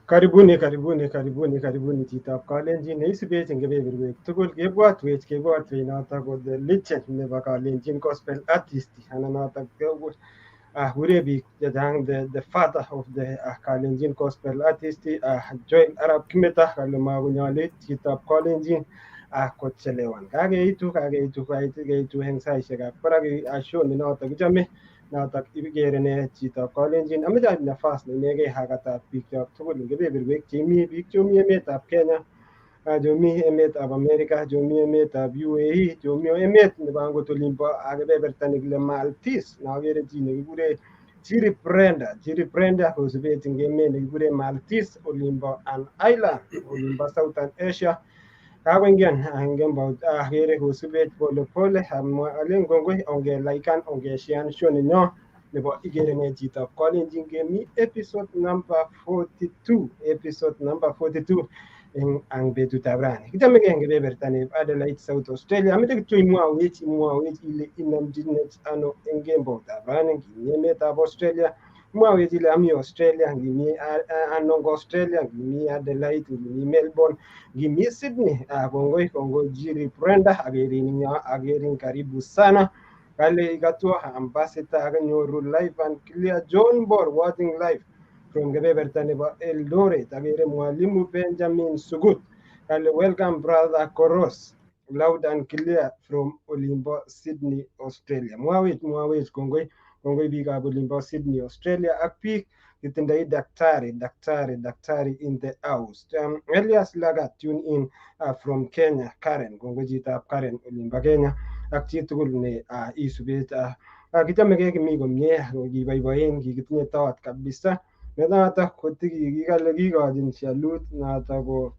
Karibuni Chitab Kalenjin neisubech eng kebeberwek tugul kebwatwech notok the legend nebo Kalenjin gospel artist anan notok kure biik chechang the father of the Kalenjin gospel artist Joel Arap Kimeto kale makonyolu Chitab Kalenjin kochelewan. Kageitu eng saishekab barak show notok kichome notok Igere Chitab Kalenjin. Ameche aib nafas neinegei akatab biikchok tugul eng kebeberwek biik chemi emetab Kenya, chomi emetab America, chomi emetab UAE, chomi emet nebo angot olimbo kebeberta nekile Maltese. Nagere chi nekikure Chiri Brenda kosubech eng emet nekikure Maltese olimbo an island olimbo Southern Asia. Kakoingian eng kembout agere kosubech polepole alen kongoi ongelaikan ongeshean show nenyo nebo Igere Chitab Kalenjin kemi episode number 42 eng betutab rani. Kichamegei eng kebeberta nebo Adelaide, South Australia. Ameche kityo imwawech ile inomchinech ano eng kemboutab rani ngimi emetab Australia. Mwawech ile ami Australia, ngimi ano Australia, ngimi Adelaide, ngimi Melbourne, ngimi Sydney. Kongoi Jiri Brenda agerin karibu sana. Kale ikatwa ambassador akanyoru live and clear John Bor watching live from kebeberta nebo Eldoret. Agere mwalimu Benjamin Sugut. Kale welcome brother Koros loud and clear from olimbo Sydney, Australia. Mwawech kongoi biikab olimbo Sydney, Australia ak biik kitindoi daktari in the house. Elias Lagat tune in from Kenya. Karen, kongoi chitab Karen olimbo Kenya ak chi tugul ne isubet. Kichamegei kimi komie, kiboiboen, kikitinye tawat kabisa. Notok kotikikikale kikochin salute notok ko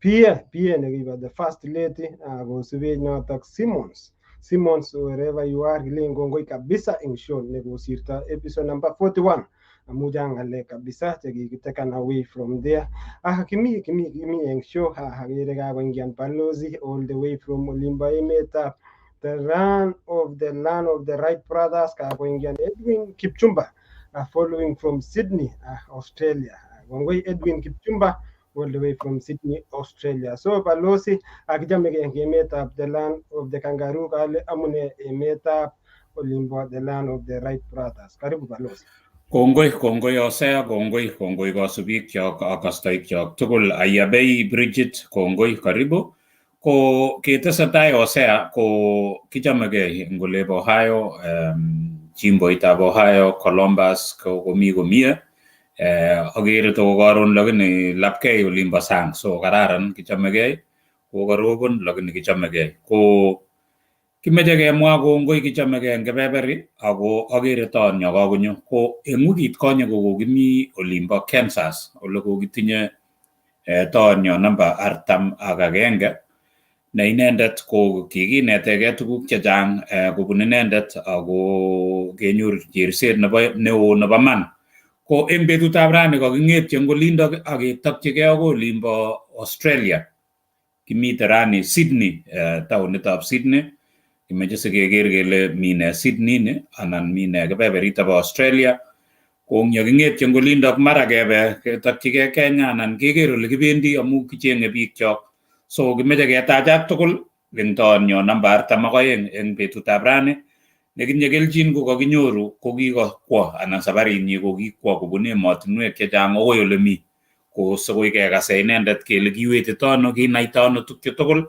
PA nekibo the first lady kosubech notok Simmons wherever you are, kilen kongoi kabisa eng show nekosirto episode number 41 amu chang ngalek kabisa chekikitaken away from there. Kimi eng show agere kakoingian balozi all the way from olimbo emetab the land of the right brothers kakoingian Edwin Kipchumba following from Sydney, Australia. Kongoi Edwin Kipchumba all the way from Sydney, Australia. So balozi akichamegei eng emetab the land of the kangaroo kale amune emetab olimbo the land of the right brothers. Karibu balozi. Kongoi Osea, kongoi kasubikyok ak kastoikyok tugul. Ayabei Bridget, kongoi karibu. Ko ketesetai Osea ko kichamegei eng olebo Ohio, jimboitab Ohio, Columbus komi komie. Agere to karon lakini lapkei olimbo sang, so kararan kichamegei. Ko karobon lakini kichamegei. Ko kimeche kemwa kongoi kichamegei eng kebeberi ako agere tonyo kakonyo. Ko eng wikit konye kokimi olimbo Kansas ole kokitinye tonyo namba 41 na inendet ko kikinetegei tuguk chechang kobun inendet ako kenyor cherset neo nebo man. Ko eng betutab rani kaking'etyo eng olindo ak ketokchigei ako olimbo Australia. Kimite rani Sydney, taonitab Sydney. Kimeche sikeker kele mine Sydney ni anan mine kebeberitab Australia. Ko ngaking'etyo eng olindo mara kebe ketokchigei Kenya anan keker ole kibendi amu kichenge biikchok. So kimeche ketachat tugul eng tonyo namba 42 eng betutab rani. Nekinye kelchin ko kakinyoru ko kikokwo anan sabarinyi ko kikwo kobun emotinwek chechang akoi ole mi. Ko sikoi kekase inendet kele kiwetito ano, kinaita ano tukchu tugul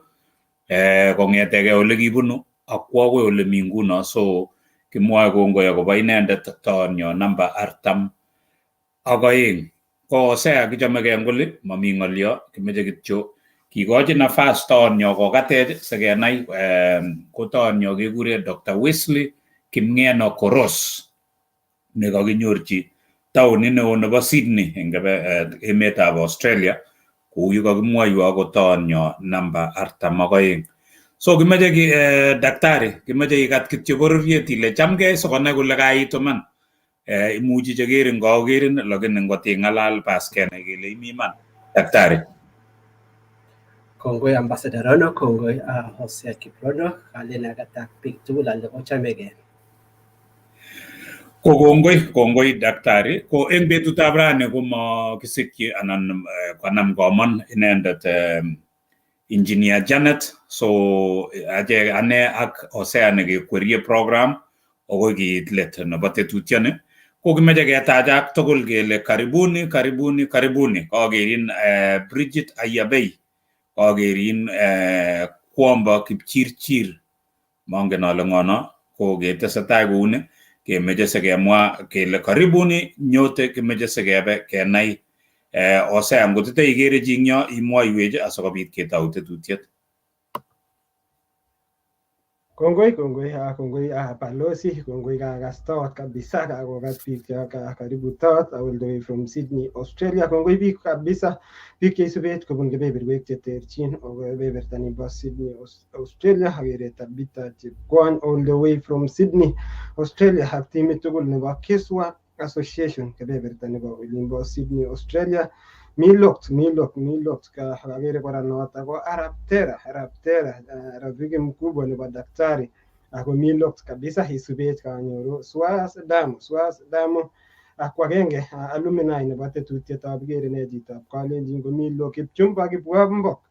kongetegei ole kibunu akwo akoi ole mi nguno. So kimwoe kongoi akobo inendet tonyo namba 42. ko osea kichamegei ngoli mami ngolyo kimeche kityo kikochi nafas taonyo kokatech sikenai ko taonyo kekure Dr. Wesley Kimngeno Koros nekakinyorchi taonit neo nebo Sydney eng emetab Australia kou yu kakimwoiwo ko taonyo namba 42. So kimeche daktari kimeche ikat kityo bororiet ile chamgei sikonai kole kaitu man. Imuchi chekerin kaokerin lakini ngot ing'alal paskenai kele imi man daktari. Kongoi Ambassador Rono, kongoi Hosea Kiprono, kalen akatak biik tugul ale kochamegei. Ko kongoi daktari, ko eng betutab rani ko makisikyi anan kanam komon inendet Engineer Janet, so aje ane ak Hosea nekekwerie program okoi kiit let nebo tetutioni. Ko kimeche ketachak tugul kele karibuni kakerin Bridget Ayabei, kakerin Kwomba Kipchirchir, mongen ale ngono, ko ketesetai kouni kemeche sikemwa kele karibuni nyote kimeche sikebe kenai Hosea ngotite ikere chi ngyo imwoiwech asikobit ketau tetutiet. Kongoi balozi, kongoi kakas tot kabisa, kakokas biik karibu tot all the way from Sydney, Australia. Kongoi biik kabisa, biik cheisubech kobun kebeberwek cheterchin kebeberta nebo Sydney, Australia, akere Tabitha Chepkwony all the way from Sydney, Australia, ak timit tugul nebo Keswa Association kebeberta nebo olimbo Sydney, Australia. Milot kakere kora noto ko Arab Tera rafiki mkubwa nebo daktari ako Milot kabisa isubech kanyoru Swas Damu ak agenge alumni nebo tetutietab kerenetab Kalenjin ko Milo Kipchumba Kipwambok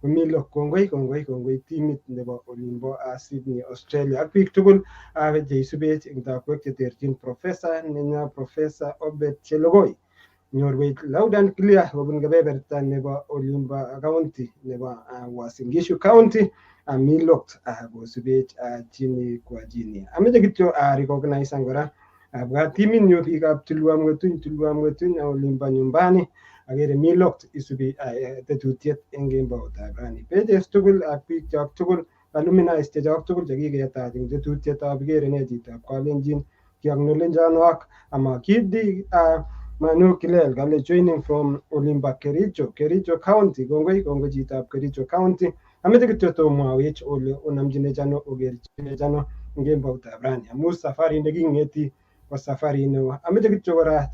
ko Milo kongoi timit nebo olimbo Sydney, Australia ak biik tugul cheisubech eng takwek cheterchin Professor Obed Chelogoi nyorwech loud and clear kobun kebeberta nebo olimbo county nebo Uasin Gishu County Milot kosubech chini kwa chini. Ameche kityo recognize kora abwa timit nyu biikab Tulwa Mwetuny olimbo nyumbani akere Milot isubi tetutiet eng kemboutab rani. Pages tugul ak biik chok tugul alumni chechok tugul chekiketach eng tetutietab kerenetab Kalenjin kiacknowledgeanwok amakidi Manu Kilel kale joining from Olimba Kericho County. Kongoi chitab Kericho County. Ameche kityo tomwawech ole onamchinech ano okerchinech ano ngemboutab rani amu safari neking'eti ko safari neo. Ameche kityo kora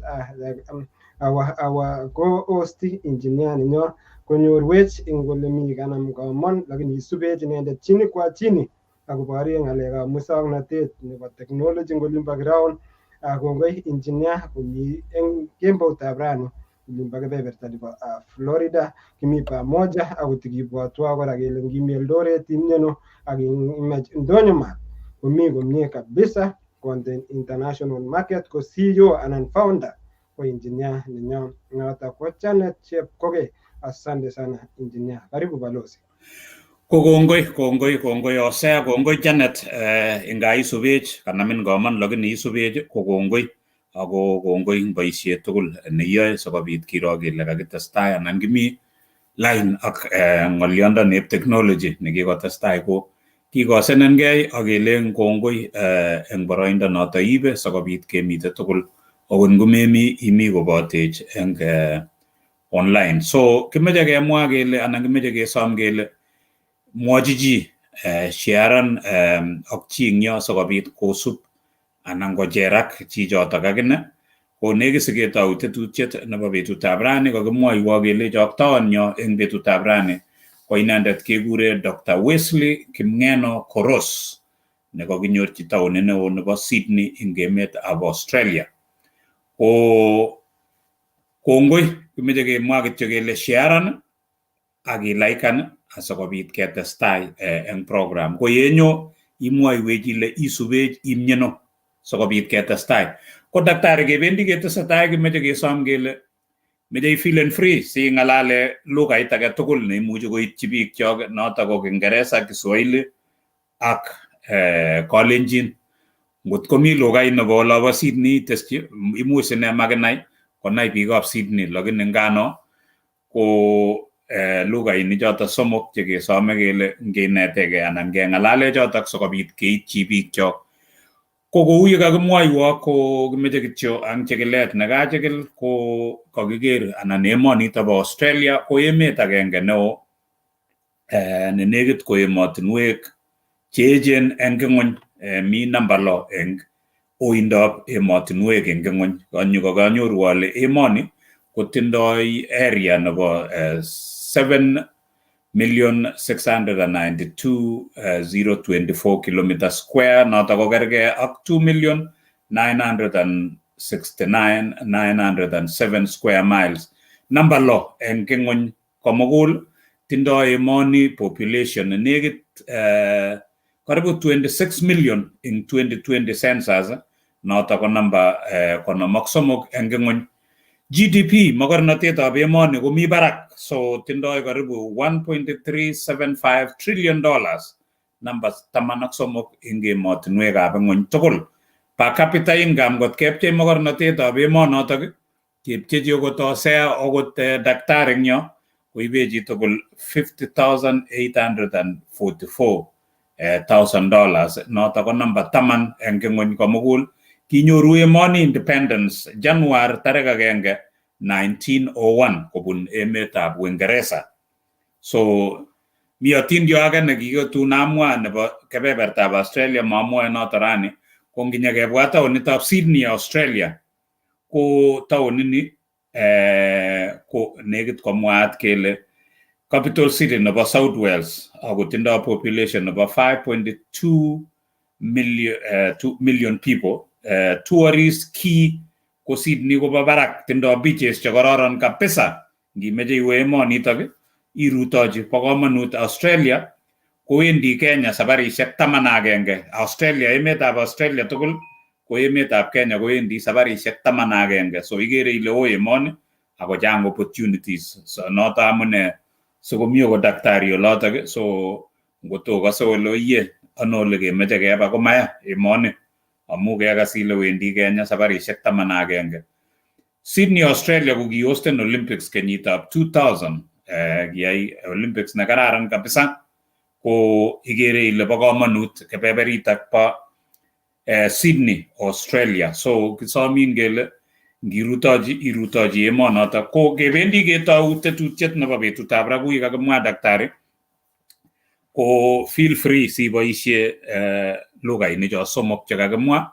awa co-host engineer nenyo konyorwech eng ole mi kanam komon lakini isubech inendet chini kwa chini akoborye ng'alekab muswoknotet nebo technology eng olimbo ground. Kongoi engineer komi eng kemboutab rani olimbo kebeberta nebo Florida kimi pamoja akotikibwotwo kora kele ngimi Eldoret imyeno ak imach ndonyo mat komi komie kabisa Content International Market ko CEO anan founder ko engineer nenyo noto ko Janet Chepkoge. Asante sana engineer, karibu balozi. Ko kongoi Hosea, kongoi Janet inga isubech kanamin goman lakini isubech ko kongoi ako kongoi eng boisiet tugul neyoe sikobit kiro kele kakitestai anan kimi line ak ng'olyondonib technology nekikotestai ko kikosenengei ak kelen kongoi eng boroindo noto ibe sikobit kemite tugul akot ngomemi imi kobotech eng online. So kimeche kemwa kele anan kimeche kesom kele mwochi chi sharean ak chi eng yo sikobit kosub anan kocherak chichotok akine ko nekit siketou tetutiet nebo betutab rani. Kakimwoiwo kelechok taonyo eng betutab rani ko inendet kekure Dr. Wesley Kimngeno Koros nekakinyorchi taonit neo nebo Sydney eng emetab Australia. Ko kongoi kimeche kemwa kityo kele sharean ak ilaikan asikobit ketestai eng program. Ko yenyo imwoiwech ile isubech imyeno sikobit ketestai. Ko daktari kebendi ketesetai kimeche kesom kele meche feel free si ng'alale lugait age tugul neimuchi koityi biik chok noto ko Kiingereza, Kiswahili ak Kalenjin. Ngot komi lugait nebo olobo Sydney itesyi imuch sine makinai konai biikab Sydney lakini ngano ko lugainik chotok somok chekesome kele ngenetegei anan ngeng'alale chotok sikobit keitchi biikchok. Ko kou ye kakimwoiwo ko kimeche kityo ang chikilet nekachikil ko kakiker anan emonito bo Australia ko emet agenge neo ne nekit ko emotinwek cheechen eng ng'ony, mi namba 6 eng oindab emotinwek eng ng'ony. Kanyoru ale emoni kotindoi area nebo 7,692,024 kilometers square, noto ko kergei ak 2,969,907 square miles. Namba 6 eng ng'ony komugul tindoi emoni population nekit karibu 26 million eng 2020 census, noto ko namba 53 eng ng'ony. GDP mogornotetab emoni komi barak, so tindoi karibu $1.375 trillion, namba 13 eng emotinwekab ng'ony tugul. Per capita income got kepchei mogornotetab emonotok kepchechi okot osea okot daktari eng yo koibechi tugul $50,844,000, noto ko namba 10 eng ng'ony komugul. Kinyoru emoni independence January 1, 1901 kobun emetab Uingereza. So mi atindio age nekikotun amwa nebo kebebertab Australia mamwoe noto rani, ko nginyekebwa taonitab Sydney Australia ko taonini ko nekit komwaat kele capital city nebo South Wales ako tindoi population nebo 5.2 million people. Tourist key ko Sydney kobo barak, tindoi beaches chekororon kabisa. Ngimeche iwe emonitok irutochi, bo komonut. Australia kowendi Kenya sabarishek 11. Australia, emetab Australia tugul ko emetab Kenya kowendi sabarishek 11. So igere ile oo emoni ako chang opportunities. So noto amune sikomi ko daktari olotok. So ngotokose ole oye ano ole kemeche keba komaya emoni amu kekas ile wendi Kenya sabarishek 11. Sydney Australia ko kihosten Olympics kenyitab 2000, kiyai Olympics ne kararan kabisa. Ko igere ile bo komonut kebeberitak bo Sydney Australia. So kisomin kele irutochi emonotok. Ko kebendi ketou tetutiet nebo betutab ra kui kakimwa daktari, ko feel free siboisie lugainicho somok chekakimwa.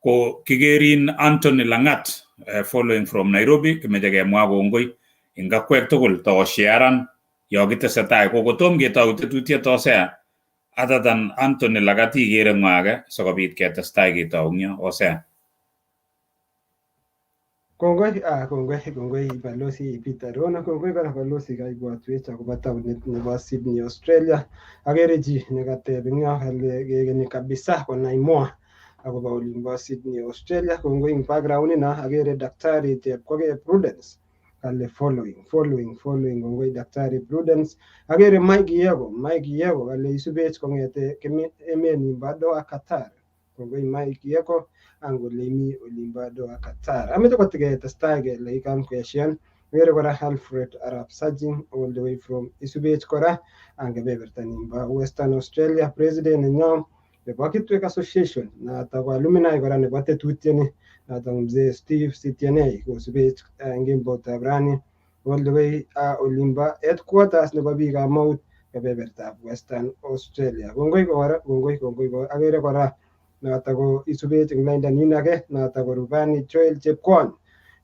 Ko kigerin Anthony Langat following from Nairobi, kimeche kemwa kongoi eng akwek tugul tosharan yo kitesetai. Ko kotom ketou tetutiet osea, other than Anthony Langat igere ngwage sikobit ketestai ketou eng yo osea. Kongoi balozi Peter Rono, kongoi kora balozi kaibwatwech akobo taonit nebo Sydney Australia. Agere chi nekateb eng yo kale kekeni kabisa konai more akobo olimbo Sydney Australia. Kongoi eng background ino agere daktari Chepkogei Prudence kale following. Kongoi daktari Prudence. Agere Mike Yego kale isubech kongete emeni bado Qatar. Kongoi Mike Yego angole imi olimbo Doha Qatar. Ameche kotiketestai kele ikam question. Agere kora Alfred Arab Sajing all the way from Isubech kora angebeberta nimbo Western Australia. President nenyo nebo Kitwek Association noto ko alumni kora nebo tetutieni noto mzee Steve Sitienei kosubech eng embotab rani all the way olimbo headquarters nebo biikab Mount kebebertab Western Australia. Kongoi kora. Agere kora noto ko isubech eng lainda nin age noto ko Rubani Joel Chepkwony.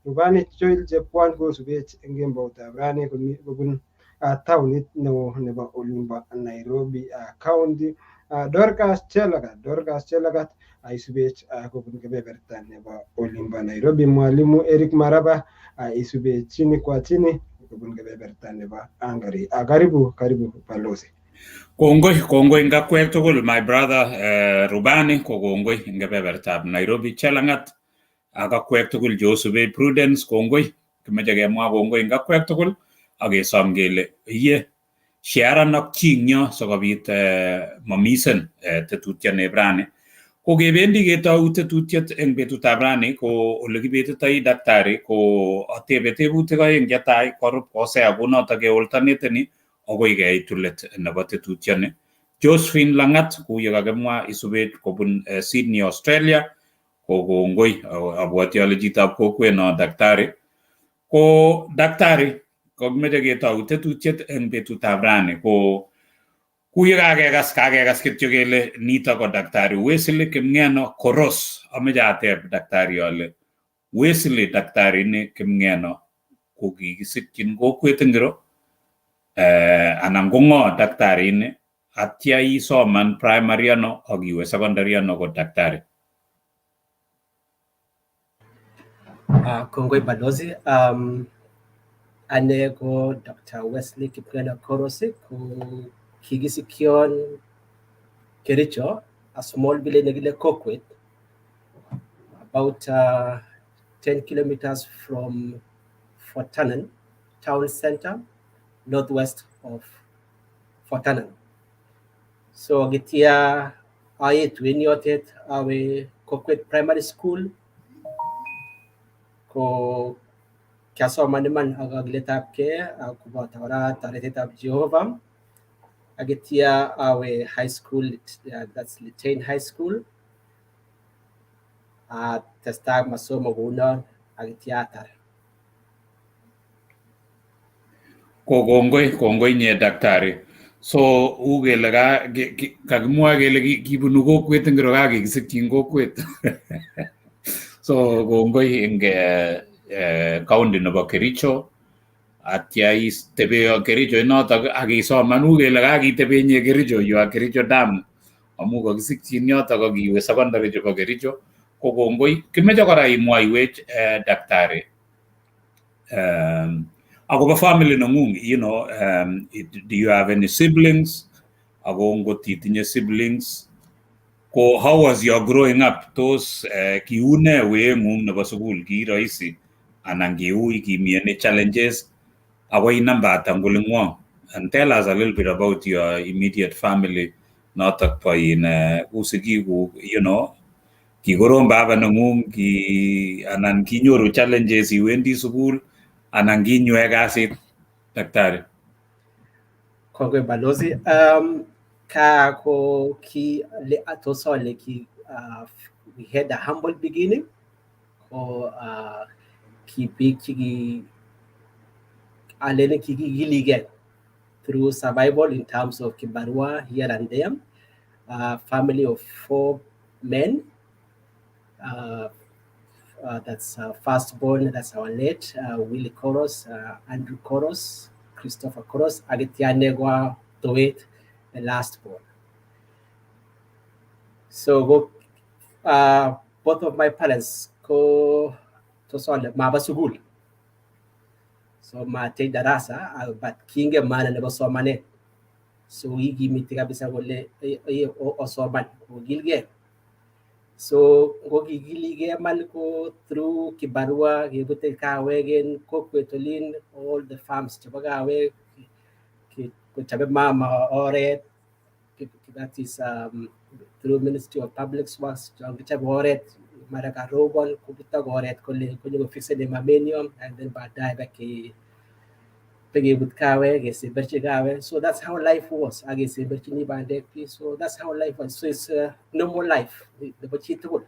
Rubani Joel Chepkwony kosubech eng embotab rani kobun taonit neo nebo olimbo Nairobi County. Dorcas Chelagat isubech kobun kebeberta nebo olimbo Nairobi. Mwalimu Eric Maraba isubech chini kwa chini kobun kebeberta nebo Angari. Karibu balozi. Kongoi ngakwek tugul my brother Rubani, ko kongoi eng kebebertab Nairobi Chelangat ak akwek tugul Joseph Prudence. Kongoi, kimeche kemwa kongoi ngakwek tugul ak kesom kele iye sharean ak chi eng yo sikobit mamisen tetutiet ne brani. Ko kebendi ketou tetutiet eng betutab rani ko ole kibetitoi daktari ko atebe tebutik oeng chetai korup Hosea kunoto ke alternateni akoi keitu let nebo tetutioni. Josephine Langat kou ye kakimwa isubet kobun Sydney, Australia, ko kongoi abwoti ale chitab kokwet daktari. Ko daktari komeche ketou tetutiet eng betutab rani ko kuye kakekas kityo kele nito ko daktari Wesley Kimngeno Koros. Ameche ateb daktari ale Wesley daktari ni Kimngeno ko kikisikyin kokwet ngiro anan ko ng'o daktari ni atya isoman primary ano ak iwe secondary ano ko daktari. Kongoi balozi. Ane ko Dr. Wesley Kimngeno Koros ko kikisikyon Kericho, a small village negile Kokwet, about 10 kilometers from Fort Tannen town center, northwest of Fort Tannen. So gitia ayet wenyotet awe Kokwet Primary School ko kiasoman man agagiletab ke kubo tawra taretetab Jehovah. Agitia awe high school, that's Litain High School. Testa masomo guna agitia atar. Ko kongoi nye daktari. So ugele kakimwa kele kibunu kokwet ngiro kakikisikyin kokwet. So kongoi eng county nebo Kericho atya istebe Kericho inotok akisoman ugele kakitebe nye Kericho yu Kericho Dam amu kakisikyin yotok akiwe secondary chebo Kericho. Ko kongoi kimeche kora imwaiwech daktari akobo family nengung, you know, do you have any siblings? Ako ngot itinye siblings, ko how was your growing up? Tos kiune weengung nebo sukul ki rahisi anan kiui kimi any challenges? Ako inamba tangulingwong. And tell us a little bit about your immediate family. Notok po in usikiku, you know, kikorom baba nengung anan kinyoru challenges iwendi sukul anan kinywe kasit daktari. Kongwe balozi. Kako ki le atoso le ki we had a humble beginning. Ko ki big ki alene ki gilige through survival in terms of kibarua here and there. Family of 4 men. That's firstborn, that's our late Willie Koros, Andrew Koros, Christopher Koros, Agitianegwa Towet, the last born. So both of my parents go to solve Mabasugul. So Mate Darasa, but King and man never saw money. So he give me Tigabisa or Soman or Gilge. So gilige man ko through Kibarua, Gibute Kawagen, Kokwetolin, all the farms Chabagawe, Chabema Oret, that is through Ministry of Public Works, Chaboret, Maraga Rogon, Kubuta Goret, Kolu fix the Mamenium, and then die back with Kawe, so that's how life was. I guess so that's how life was. So it's no more life. The Bachito.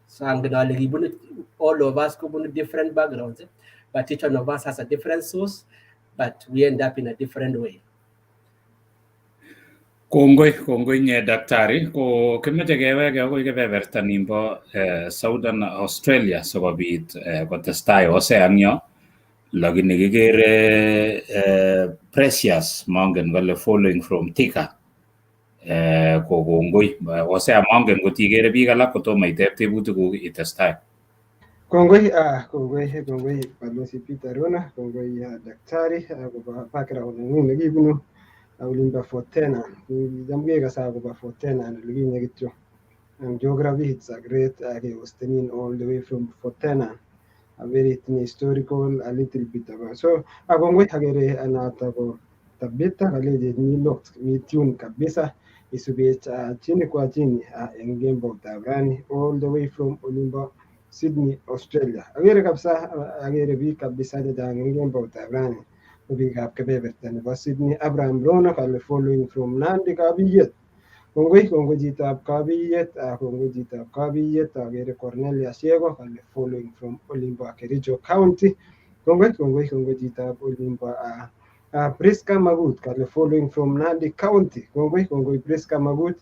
So I'm gonna all of us go different backgrounds, but each one of us has a different source, but we end up in a different way. Kongoi nye daktari ko kimeche keweke akoi kebeberta nimbo Southern Australia sikobit kotestai Hosea ang yo. Lakini kikere Precious mongen kole following from Thika ko kongoi Hosea mongen kot ikere biik alak kotomo iteb tebutikuk itestai. Kongoi balozi Peter Rona, kongoi daktari akobo background nengung nekibunu olimbo Fort Tannen. Jamge kasa akobo Fort Tannen olikinye kityo. Geography, it's a great hostenin all the way from Fort Tannen. A very historical, a little bit about. So akongoi agere anata ko tabeta kaleje ni locked ni tune kabisa isubet chini kwa chini eng kemboutab rani all the way from olimbo Sydney, Australia. Agere kabisa agere biik kabisa chechang eng kemboutab rani ko biikab kebeberta nebo Sydney. Abraham Rono kale following from Nandi Kabiyet. Kongoi chitab Kabiyet, kongoi chitab Kabiyet. Agere Cornelia Shego kale following from olimbo Kericho County. Kongoi chitab olimbo Priska Magut kale following from Nandi County. Kongoi Priska Magut.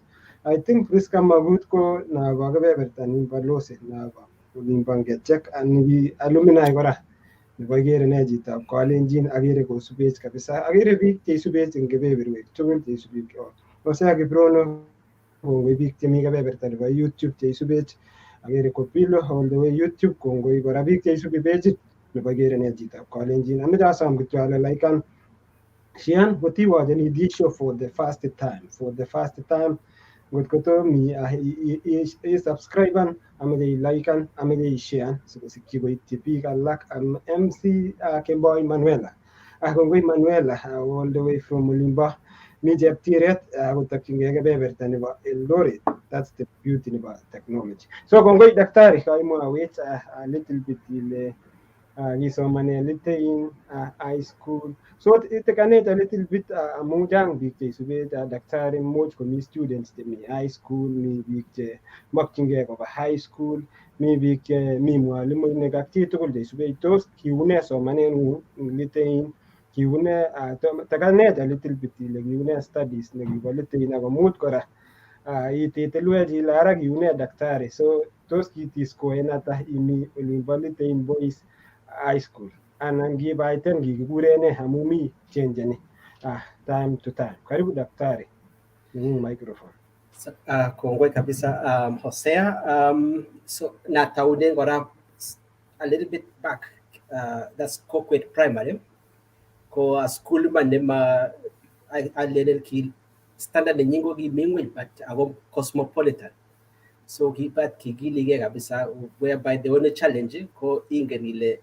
I think Priska Magut ko nabo kebeberta nimbo Lose nabo olimbo Ngechek ani alumni kora nebo Igere ne chitab Kalenjin agere kosubech kabisa. Agere biik cheisubech eng kebeberwek tugul cheisubi Osea Kiprono kongoi biik chemi kebeberta nebo YouTube cheisubech. Agere Kopilo all the way YouTube kongoi kora biik cheisubi page nebo Igere ne chitab Kalenjin. Ameche asom kityo ale likean Shian kotiwocheni this show for the first time. Ngot ko tomi subscribe ameche ilikean ameche ishare sikosikyi koityi biik alak. MC Kemboi Manuela. Kongoi Manuela all the way from olimbo mi cheptiret kotokyingei kebeberta nebo Eldoret. That's the beauty nebo technology. So kongoi daktari kaimwawech a little bit ile kisomane litein high school. So itekanech a little bit amu chang biik cheisubech daktari, much komi students chemi high school, mi biik che mokyingei koba high school, mi biik mi mwalimuinik ak chi tugul cheisubech. Tos kiune somaneng'ung litein? Kiune takanech a little bit ile kiune studies nekibo litein ako much kora ititilwech ile ara kiune daktari. So tos kitiskoen ata imi olimbo litein boys high school anan kibaiten kikikuren ne amu mi changeni time to time. Karibu daktari. Microphone. Kongoi kabisa Hosea. So nataunen kora a little bit back. That's Coquet Primary. Ko a school man nema a little ki standard nyingo gi mingwil but ako cosmopolitan. So kipat kigilige kabisa whereby the only challenge ko ingenile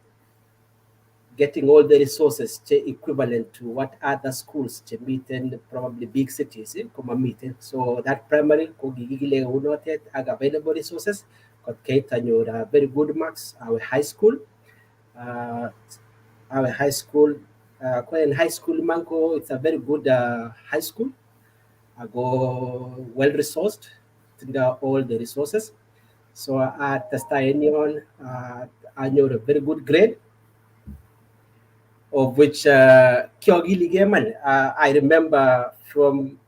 getting all the resources equivalent to what other schools meet in probably big cities meet. So that primary ko gigile unotet ag available resources got cater your very good marks our high school in high school manko it's a very good high school go well resourced all the resources. So at the Stanion I know a very good grade of which Kyogi Ligeman, I remember from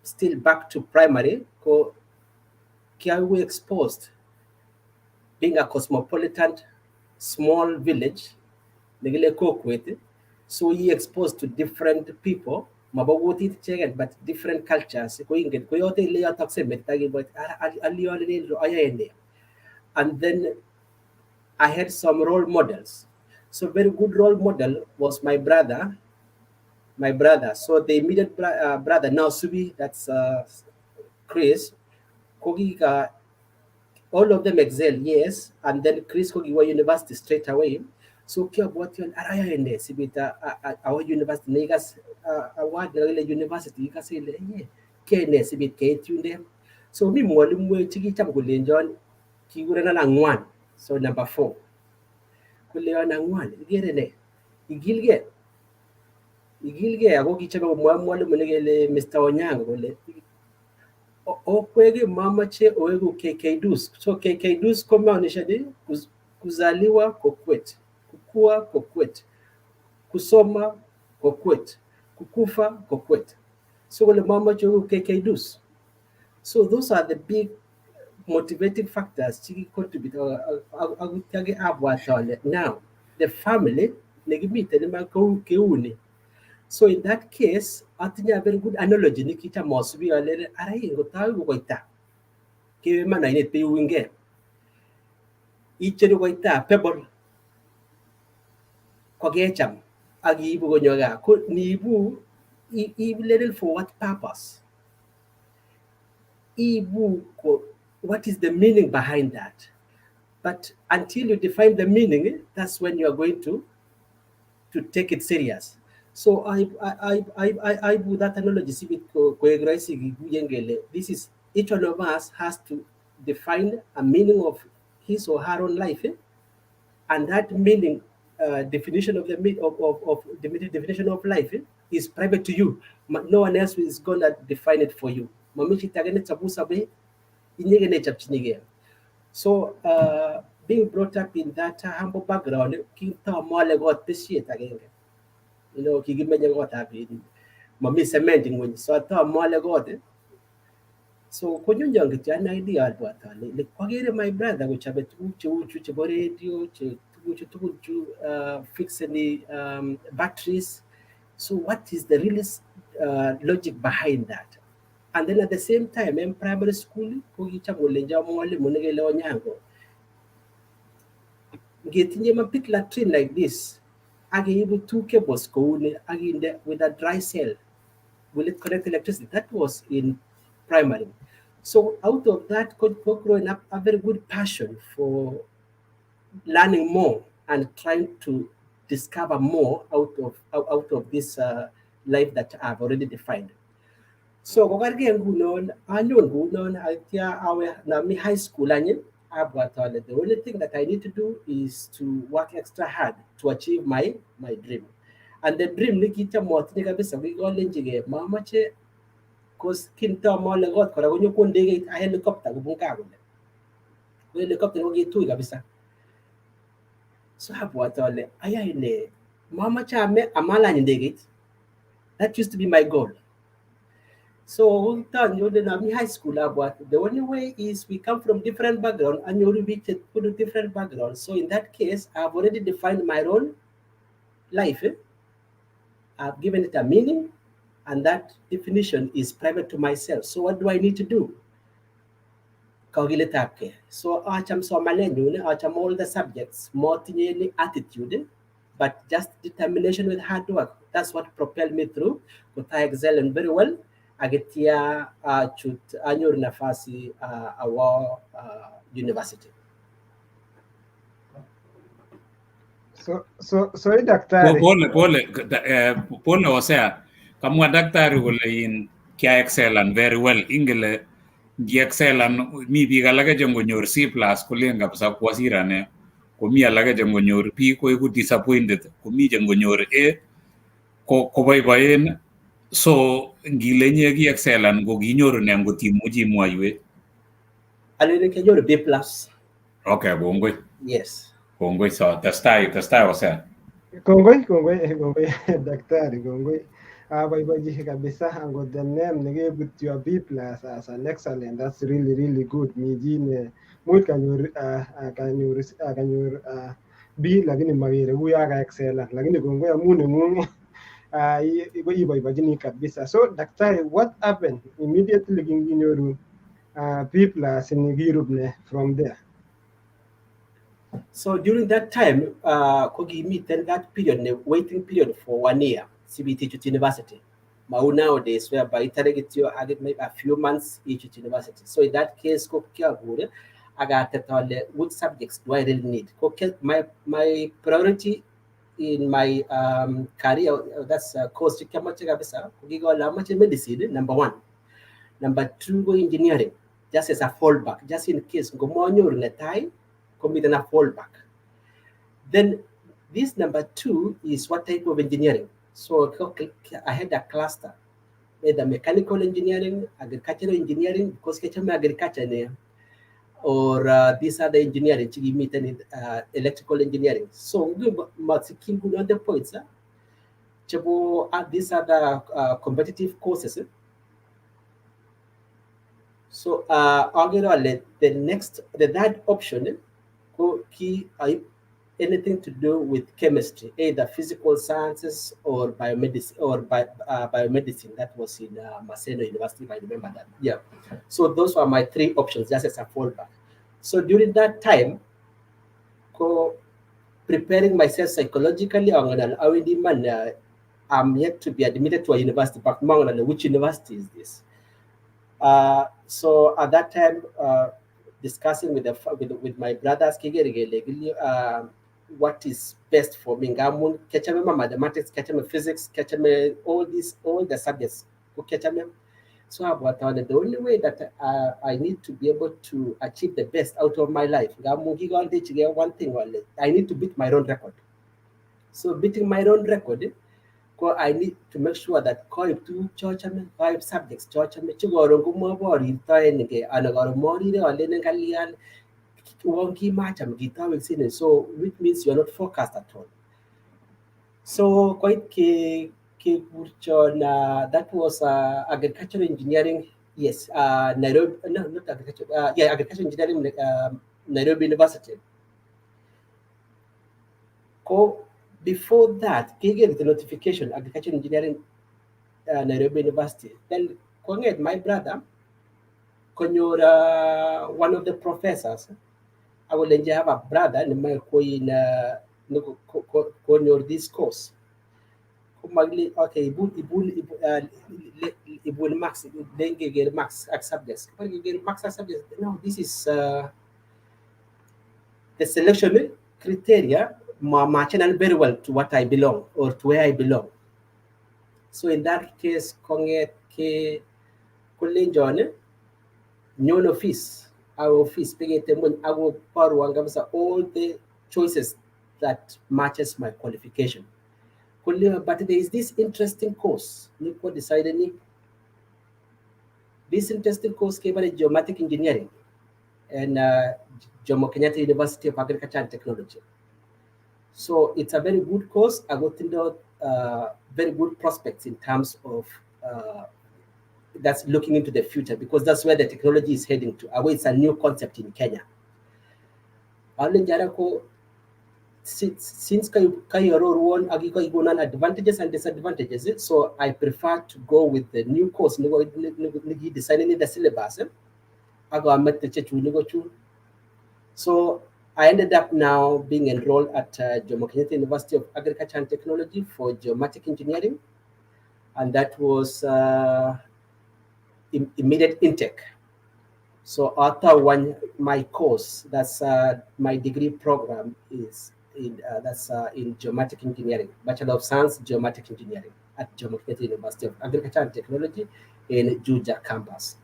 still back to primary, we exposed being a cosmopolitan small village, so he exposed to different people, but different cultures. And then I had some role models. So very good role model was my brother. So the immediate brother now Subi, that's Chris. Kogi, all of them excel, yes. And then Chris Kogi wa university straight away. So kia what yon araya ende sibita our university negas award university kasi le ye kia ne sibit ke tunde. So mi mwalimu we chiki cham kulenjon kigurana na ngwan. So number 4. Kuleona ngwan igilge ako kichabe mwalimu negele Mr. Onyango kole okwege mama che oegu KK-Dus. So KK-Dus kumaanisha ni kuzaliwa Kokwet, kukua Kokwet, kusoma Kokwet, kukufa Kokwet. So kule mama che oegu KK-Dus. So those are the big motivating factors to contribute. Now, the family, so in that case, I think a very good analogy. Nikita must be a little araingoita. Give man I need to wing. Each goita pebble. Kogecham. Agibu gonyoga. Could nibu little for what purpose? What is the meaning behind that? But until you define the meaning, that's when you are going to take it serious. So I do that analogy si bit ko graisi guyengele. This is each one of us has to define a meaning of his or her own life, and that meaning definition of the definition of life is private to you. No one else is gonna define it for you. Mamichi tagane chabusa be inyegene chapchinige. So being brought up in that humble background, kita mole got this shit again. You know, kigimenya got happy. Mami cementing when so I thought mole got it. So kwenye young an idea about le kwagere my brother which have to radio to fix any batteries. So what is the real logic behind that? And then at the same time in primary school kugicha mulenja mwali munegele onyango getting a pit latrine like this agi able two cables go in with a dry cell will it connect electricity? That was in primary. So out of that, growing up a very good passion for learning more and trying to discover more out of this life that I've already defined. So kokargen gunon anyon gunon atia awe na mi high school anyin abwatale. The only thing that I need to do is to work extra hard to achieve my dream. And the dream nikita motni kabisa we go lenjige mama che cause kinta mo lagot kora kunyo kunde a helicopter gubung kago. Helicopter ngo gitu kabisa. So abwatale ayayne mama cha me amala ndege. That used to be my goal. So in high school, but the only way is we come from different background and you reach a different background. So in that case, I've already defined my own life. I've given it a meaning, and that definition is private to myself. So what do I need to do? So acham so malenyu acham all the subjects, more attitude, but just determination with hard work. That's what propelled me through. But I excel and very well. Agetia chut anyor nafasi our university. So daktari. Pole osea kamwa daktari wala in kia excel and very well ingele gi excel and mi bi galaga jango nyor C+ kulenga pasa kwasira ne ko mi alaga jango nyor P ko ku disappointed ko mi jango nyor A ko bay so ngilenye gi excel and go gi nyoru ne ngo timuji moywe alele ke nyoru B+. Okay, bongoi. Yes. Kongoi so tastai osea. Kongoi daktari kongoi. Baibaji kabisa ango the name nige put your B+ as an excellent. That's really good. Mijine mut kanyor B lakini magere huya ka excellent. Lakini kongoi amune mungu baibaji kabisa. So daktari, what happened immediately in your B+ in Europe from there? So during that time, Kogi meet then that period, the waiting period for 1 year, CBT to university. But nowadays, whereby I get maybe a few months each at university. So in that case, I got what subjects do I really need? My priority in my career, that's course medicine, number 1. Number 2, go engineering, just as a fallback, just in case go more time. Commit a fallback. Then this number 2 is what type of engineering. So I had a cluster, either mechanical engineering, agricultural engineering, because agriculture, or these other engineering, electrical engineering. So the points. These are the competitive courses. So the third option. Anything to do with chemistry, either physical sciences or biomedicine biomedicine. That was in Maseno University, if I remember that. Yeah. So those were my 3 options, just as a fallback. So during that time, preparing myself psychologically, I'm yet to be admitted to a university. But which university is this? So at that time, discussing with my brothers, what is best for me. Ngamun kechame mathematics, kechame physics, kechame all the subjects. Kechame. So the only way that I need to be able to achieve the best out of my life, one thing, I need to beat my own record. So beating my own record, I need to make sure that two five subjects so which means you're not focused at all. So quite that was agricultural engineering. Yes, Nairobi. No, not agriculture. Yeah, agricultural engineering, Nairobi University. Before that, get the notification agricultural engineering, Nairobi University. Then my brother, one of the professors. I will have a brother in this course. Okay, ibun max then get max subjects. But you get max subjects. No, this is the selection criteria matching very well to what I belong or to where I belong. So in that case, konget ke Kalenjin nyon office, our office, our power all the choices that matches my qualification. But there is this interesting course. Nico decided this interesting course came out of geomatic engineering and Jomo Kenyatta University of Agriculture and Technology. So it's a very good course. I got into very good prospects in terms of that's looking into the future because that's where the technology is heading to. It's a new concept in Kenya. Since Kayoror won advantages and disadvantages, so I prefer to go with the new course. Designing the syllabus. So I ended up now being enrolled at Jomo Kenyatta University of Agriculture and Technology for geomatic engineering, and that was immediate intake. So after my course, that's my degree program is in geomatic engineering, Bachelor of Science Geomatic Engineering at Jomo Kenyatta University of Agriculture and Technology in Juja campus.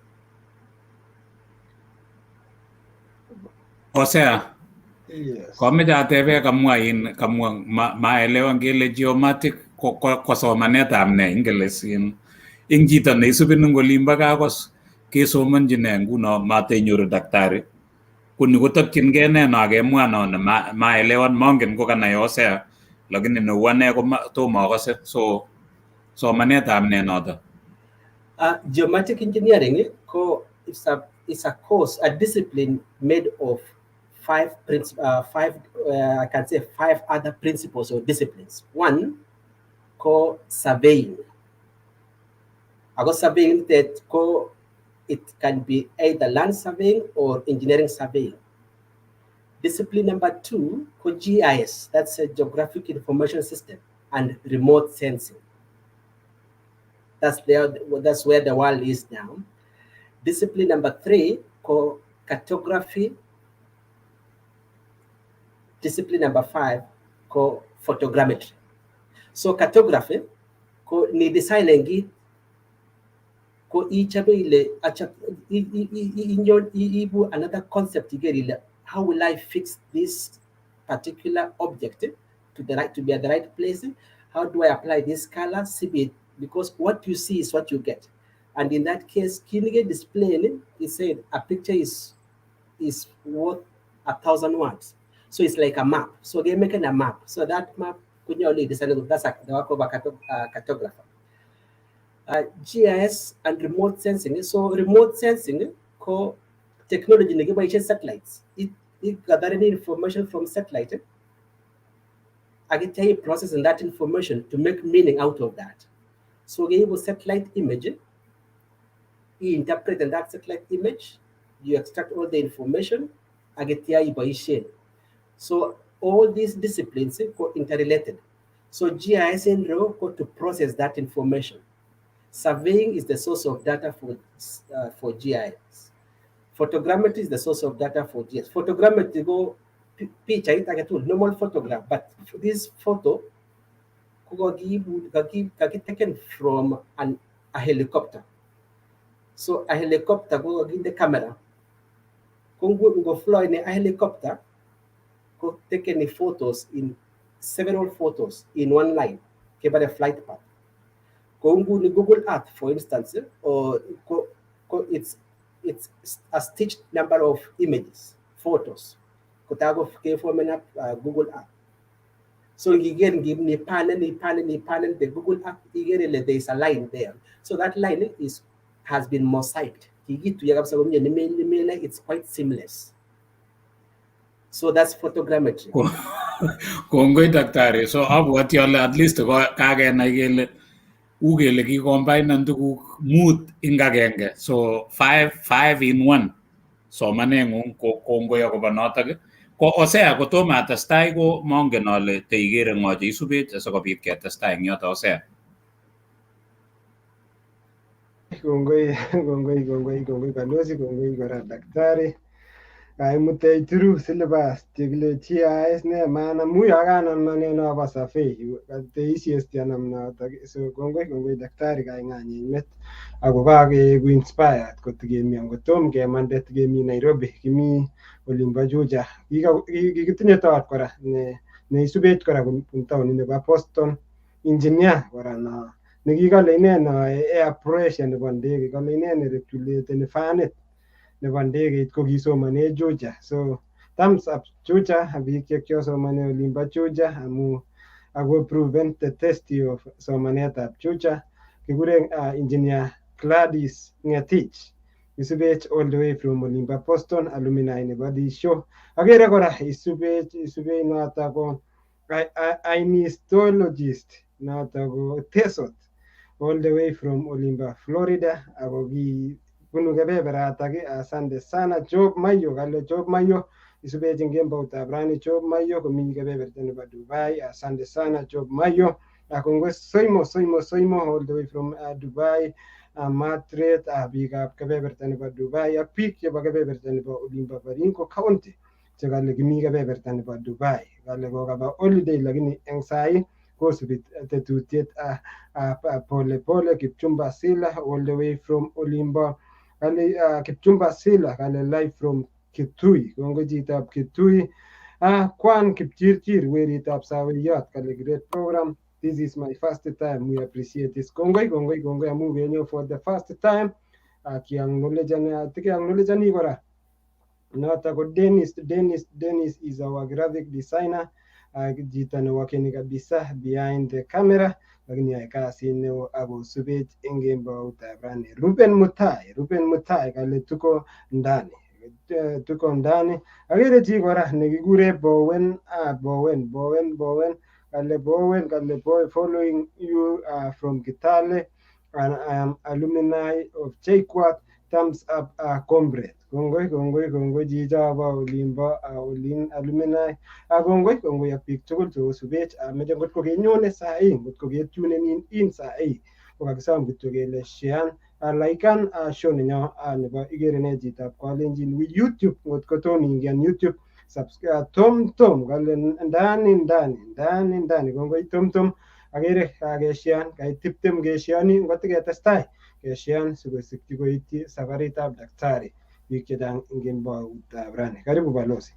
Osea, komeja atebe kamwa maelewa ngele geomatic kwa somanetab ne ingelesin ing chito neisubi ngolimba kakos kesomonji ne nguno matenyoru daktari kuni kotokyingei ne nakemwa no maelewan mongen ko kanai Osea lakini neu ane ko tomo akose so somanetab ne noto. Geomatic engineering is a course, a discipline made of five other principles or disciplines. One called surveying. I got surveying that it can be either land surveying or engineering surveying. Discipline number 2 called GIS. That's a geographic information system and remote sensing. That's where the world is now. Discipline number 3 called cartography. Discipline number 5 called photogrammetry. So cartography ni design lengi another concept how will I fix this particular object to be at the right place? How do I apply this color? Because what you see is what you get. And in that case, Kinige displaying is saying a picture is worth 1,000 words. So it's like a map. So they're making a map. So that map, that's the work of a cartographer. GIS and remote sensing. So remote sensing, technology by satellites. It gathering information from satellite. I can tell you processing that information to make meaning out of that. So we have a satellite image. You interpret that satellite image. You extract all the information. I get by share. So all these disciplines are interrelated. So GIS and RO to process that information. Surveying is the source of data for GIS. Photogrammetry is the source of data for GIS. Photogrammetry picture it agatul normal photograph, but this photo kagi taken from a helicopter. So a helicopter kagi the camera. Kung go fly in a helicopter, go take any photos in several photos in one line. Keba the flight path. Kung go ni Google Earth, for instance, or it's a stitched number of images, photos. Kotago from Google Earth. So again, give me panel, the Google Earth, there is a line there. So that line has been mosaiced. It's quite seamless. So that's photogrammetry. Kongoi daktari. So abwati ale at least ko kagenai kele ugele ki combine nan tuguk mut ing agenge. So 5 in 1. So manengung ko kongoi akobo notok. Ko osea kotomo atestai ko mongen ale teigere ngo che isubet asikobit ketestai eng yoto osea. Kongoi balozi, kongoi kora daktari. Kaimutei through syllabus tikile TIS ne maana muyo akanan maneno hapa survey the easiest namna. So kongoi daktari kaing'any met ako kakeeku inspired kotikemi angotom kemande tikemi Nairobi kimi olimbo Juja. Kikitinye tawat kora ne isubet kora kun taoni nebo Boston engineer kora na nekikale ine no air pressure nebo ndege kale ine ne regulate fanit nebo ndegeit ko kisomane Juja. So thumbs up Juja, biik chekiosomane olimbo Juja amu ako proven the test of somanetab Juja. Kikure engineer Gladys Ngetich. Isubech all the way from olimbo Boston, alumni nebo this show. Agere kora isubech noto ko ainistologist noto ko tesot all the way from olimbo Florida ako bunu kebeberata asante sana Job Mayo kale Job Mayo isubech eng kemboutab rani Job Mayo komi kebeberta nebo Dubai. Asante sana Job Mayo. Akongwe soimo all the way from Dubai. Matret biikab kebeberta nebo Dubai ak biik chebo kebeberta nebo olimbo Baringo County chekale kimi kebeberta nebo Dubai kale kokaba holiday lakini eng sai kosubi tetutiet pole Kipchumba Sila all the way from olimbo kale Kipchumba Sila kale live from Kitui. Kongo chitab Kitui. Kwan Kipchirchir weritab Sawiyot kale great program. This is my first time. We appreciate this. Kongoi amu kenyo for the first time. Kiacknowledge kora. Nota ko Dennis is our graphic designer. Jita ne wakeni kabisa behind the camera. Lakini ay kasi neo ako subet engembo utabrani. Ruben Mutai kale tuko ndani. Agere chi kora nekikure Bowen kale boy following you from Kitale and I am alumni of JKUAT. Thumbs up comrade. Kongoi jija ba olimbo alumni. Kongoi ak biik tugul chekosubech meche ngot ko kenyone sai ngot ko ketunen in sai kokakisom kityo kele share laikan show nenyo nebo igere ne chitab Kalenjin with YouTube ngot ko tom ingen YouTube subscribe tom kale ndani kongoi tom agere kakeshean kai tiptem kesheani ngot ketestai keshean sikosikyi koityi safaritab daktari biik chechang ingen bautab rani. Karibu balozi.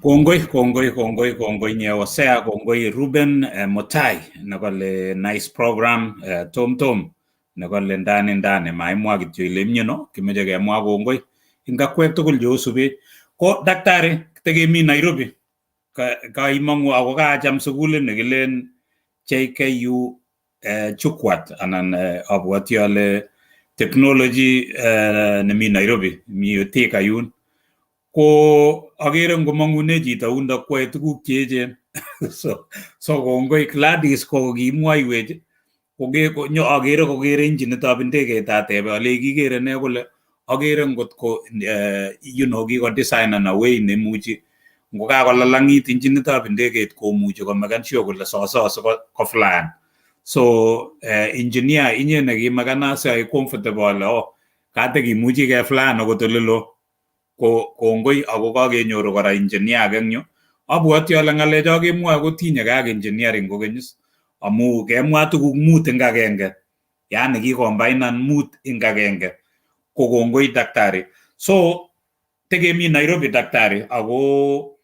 Kongoi nyewosea kongoi Ruben Mutai nakole nice program tom nakole ndani maimwa kityo ile mnyeno kimeje kemwa kongoi ingakwek tugul josubet ko daktari tegemi Nairobi ka imangu ako kaacham sukulit nekilen JKU JKUAT anan abwati ale technology nemi Nairobi mi Thika yun ko agere ngomangune chito unda kwae tuguk cheechen so kongoi Gladys ko kimwaiwech agere kokere injinitab ndegeit atebe ale kikere ne kole agere ngot ko kiko design na way nemuchi ngokakolalangit injinitab ndegeit komuchi komeken sure kole soso ko flyan. So engineer inye nekimekana sai comfortable kate kimuchi ke flyan akot olelo ko kongoi ako kakenyoru kora engineer eng yu abwoti ale ng'alecho kemwoe kotinyegei ak engineering kokeny amu kemwa tuguk mut eng agenge, yani kikombainan mut eng agenge. Ko kongoi daktari. So tekemi Nairobi daktari, ako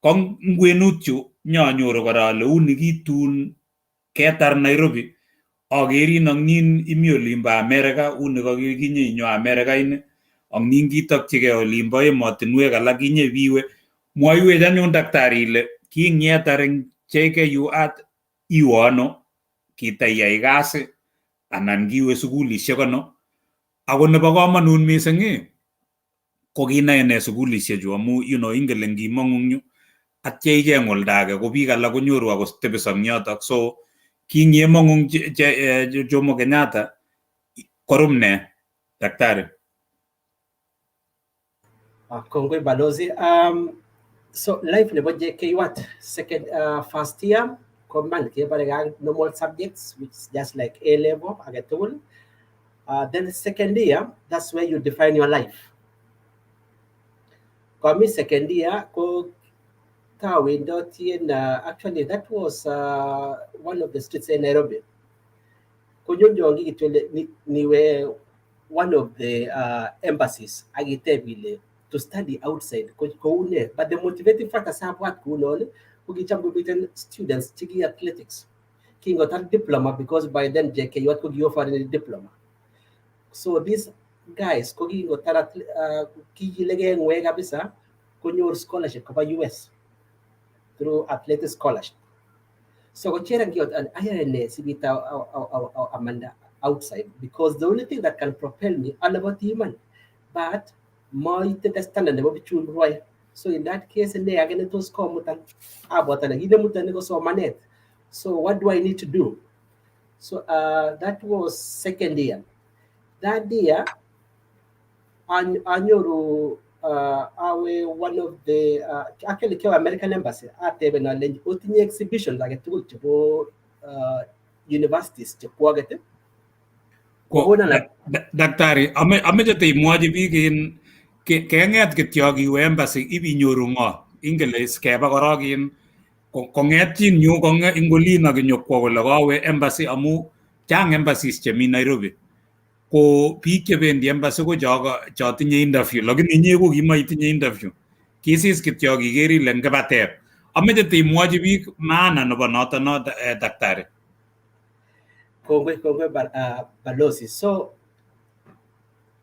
ngwenutyu nyanyoru kora ale uni kitun ketar Nairobi akerin ak nin imi olimbo America, uni kakinye inyo America ini ak nin kitokchigei olimbo emotinwek alak inye biwe. Mwaiwech anyun daktari ile kinyetar eng JKU at iwe ano, kitaiyai kasi anan kiwe sukulishek ano. Ako nebo komonut mising ko kinai ine sukulishechu amu ingen le ngimong'u yu atya icheng olda age ko biik alak konyoru ako tebiso eng yotok. So kingiyemong'u Jomo Kenyatta korum ne daktari? Kongoi Balozi. So life nebo JKU at first year command kebare normal subjects, which is just like A level agetugul. Then the second year, that's where you define your life. Kami second year, ko actually that was one of the streets in Nairobi. Kunyonjongi niwe one of the embassies agitebile to study outside. But the motivating factor sa what kuno kugicham gubitan students chigi athletics. King got a diploma because by then JKU what could you offer a diploma. So these guys kogi got kigilege ngwe kabisa kunyor scholarship kapa US through athletic scholarship. So kochera ngiot an ayane sibita Amanda outside, because the only thing that can propel me all about human, but my stand and the roy. So in that case, and they are going to score mutan about an mutan so manet. So what do I need to do? So that was second year. That year, Anyuru one of the actually American embassy at the exhibition like a universities to Kuagate. Daktari, ameche imwochi biik in keng'et kityo kiwe embassy ibinyoru ng'o English keba korok in kong'etyin yu ing olin ak inyokwo kole kawe embassy amu chang embassies chemi Nairobi. Ko biik chebendi embassy ko cho tinye interview, lakini inye ko kimaitinye interview. Kisis kityo kiker ile ngebatep. Ameche imwochi biik maana nebo noto daktari. Kongwe Balozi. So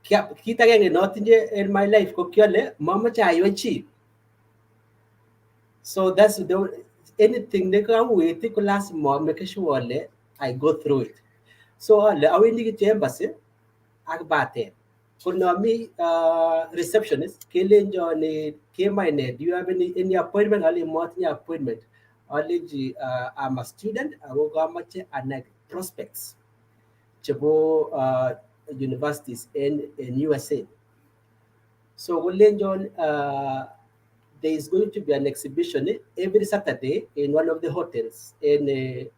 kit agenge notinye in my life ko kyole mamache aywe chi. So that's anything they can wait ko last month make sure I go through it. So awendi ki embassy ak bate. Kuna mi receptionist kelenjo ni kemaine, do you have any appointment? Ali motnya appointment. Ali I'm a student, ako gamache anak prospects chebo universities in USA. So Kulenjon, there is going to be an exhibition every Saturday in one of the hotels in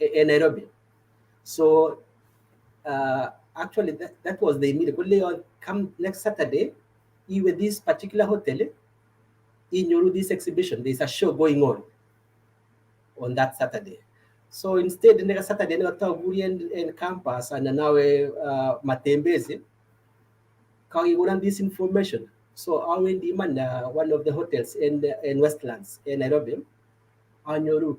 Nairobi. So actually that was the immediate. Come next Saturday, even this particular hotel, in this exhibition, there's a show going on that Saturday. So instead, next Saturday, I thought in campus and now Matembezi, can this information. So I went in one of the hotels in Westlands in Nairobi. Anyoru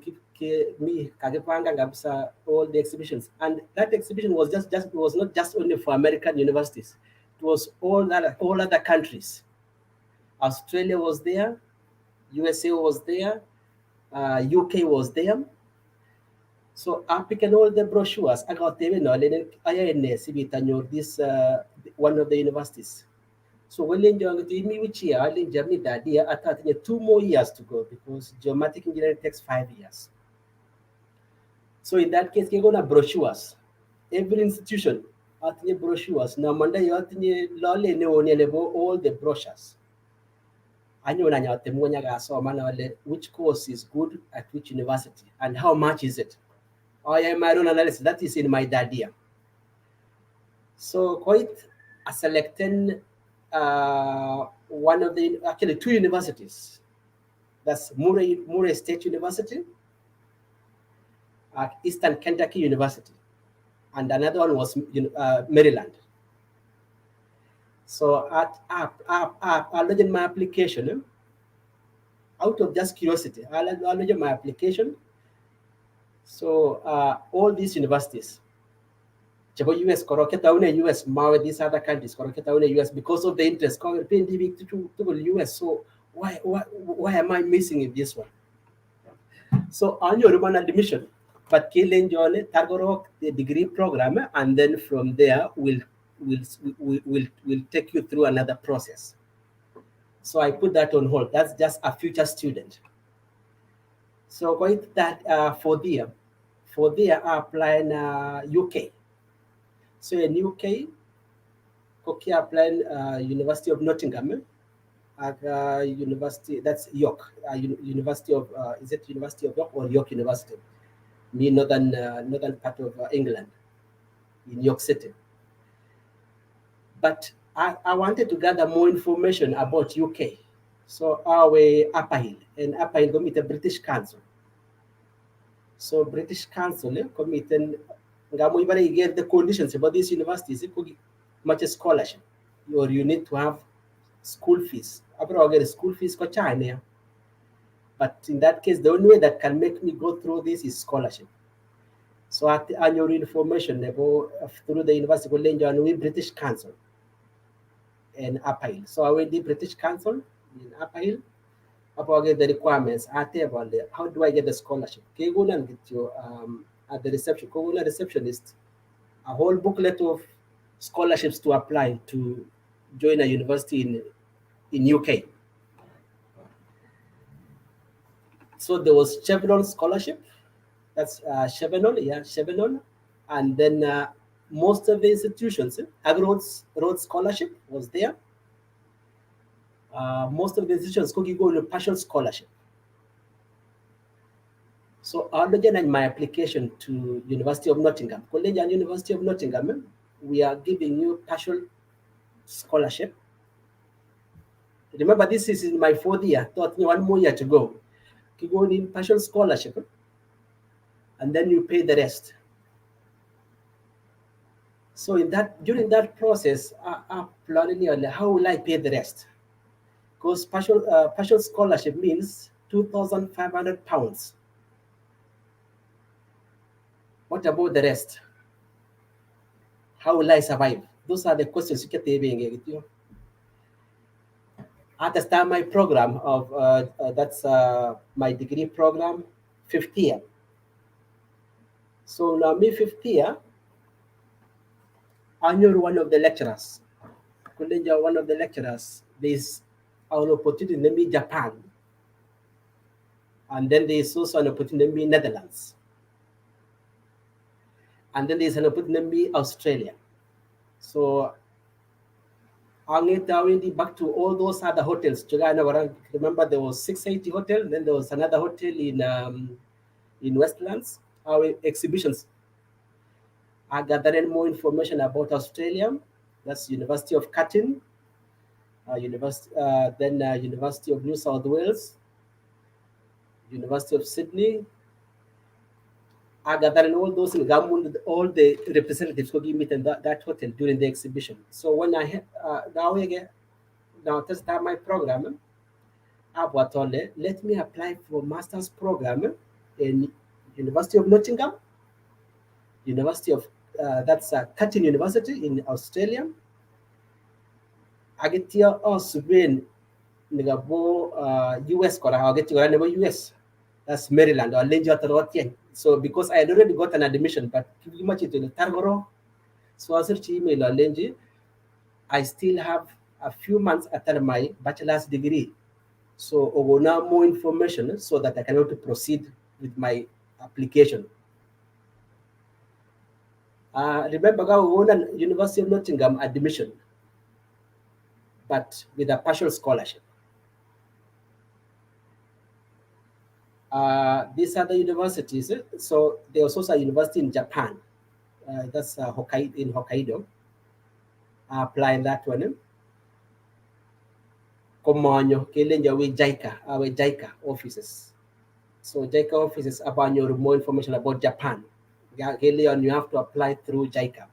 me kagipanga all the exhibitions, and that exhibition was was not just only for American universities. It was all other countries. Australia was there, USA was there, UK was there. So I picked all the brochures. I got them this one of the universities. So when me which year, I learned that year. I thought 2 more years to go because geomatic engineering takes 5 years. So in that case, you're gonna brochures. Every institution at the brochures. Now Monday you have all the brochures. I know which course is good at which university and how much is it. I am my own analysis. That is in my idea. So quite a selecting one of the actually 2 universities That's Murray State University, Eastern Kentucky University, and another one was Maryland. So I lodged my application out of just curiosity. I lodged my application. So all these universities, US, US, these other countries, US, because of the interest, to US. So why am I missing in this one? So on your Roman admission, but Kalenjin Tagorok the degree program, and then from there we'll take you through another process. So I put that on hold. That's just a future student. So going to that for there I applying UK. So in UK, Koki applying University of Nottingham, University, that's York, University of is it University of York or York University? Near northern part of England, in York City. But I wanted to gather more information about UK. So our way Upper Hill, and Upper Hill meet the British Council. So British Council committed get the conditions about these universities. It could much a scholarship, or you need to have school fees. Abroad get school fees for China. But in that case, the only way that can make me go through this is scholarship. So at annual information about through the University of Kalenjin with British Council and Upper Hill. So I went to British Council in Upper Hill. About get the requirements. I tell about how do I get the scholarship? Can you go and get your at the reception? Go to receptionist. A whole booklet of scholarships to apply to join a university in UK. So there was Chevron scholarship. That's Chevron, and then most of the institutions, Rhodes scholarship was there. Most of the institutions could go to partial scholarship. So I lodged my application to University of Nottingham. College and University of Nottingham, we are giving you partial scholarship. Remember, this is in my 4th year. Taught me 1 more year to go. You go in partial scholarship, and then you pay the rest. So during that process, I'm planning how will I pay the rest? Because partial scholarship means £2,500. What about the rest? How will I survive? Those are the questions you get. At the start my program of that's my degree program, 5th year. So now me 5th year, I knew one of the lecturers. One of the lecturers, there's an opportunity in me Japan, and then there's also an opportunity in me Netherlands, and then there's an opportunity in me Australia. So I went back to all those other hotels. Remember, there was 680 hotel, then there was another hotel in Westlands. Our exhibitions. I gathered more information about Australia. That's University of Curtin, then University of New South Wales, University of Sydney. I gathered all those in Gamun, all the representatives who give me that hotel during the exhibition. So when I now to start my program, let me apply for master's program in University of Nottingham, University of that's Curtin University in Australia. I get here also when US I get to US. That's Maryland or Kalenjin. So because I had already got an admission, but much into the Targoro, so I search email or Lenji, I still have a few months after my bachelor's degree. So I will now more information so that I can able to proceed with my application. Remember, I won University of Nottingham admission, but with a partial scholarship. These are the universities. So there was also a university in Japan. That's Hokkaido, in Hokkaido. I applied that one. komanyo kelenjo we JICA offices. So JICA offices abanyoru more information about Japan. Keleon you have to apply through JICA.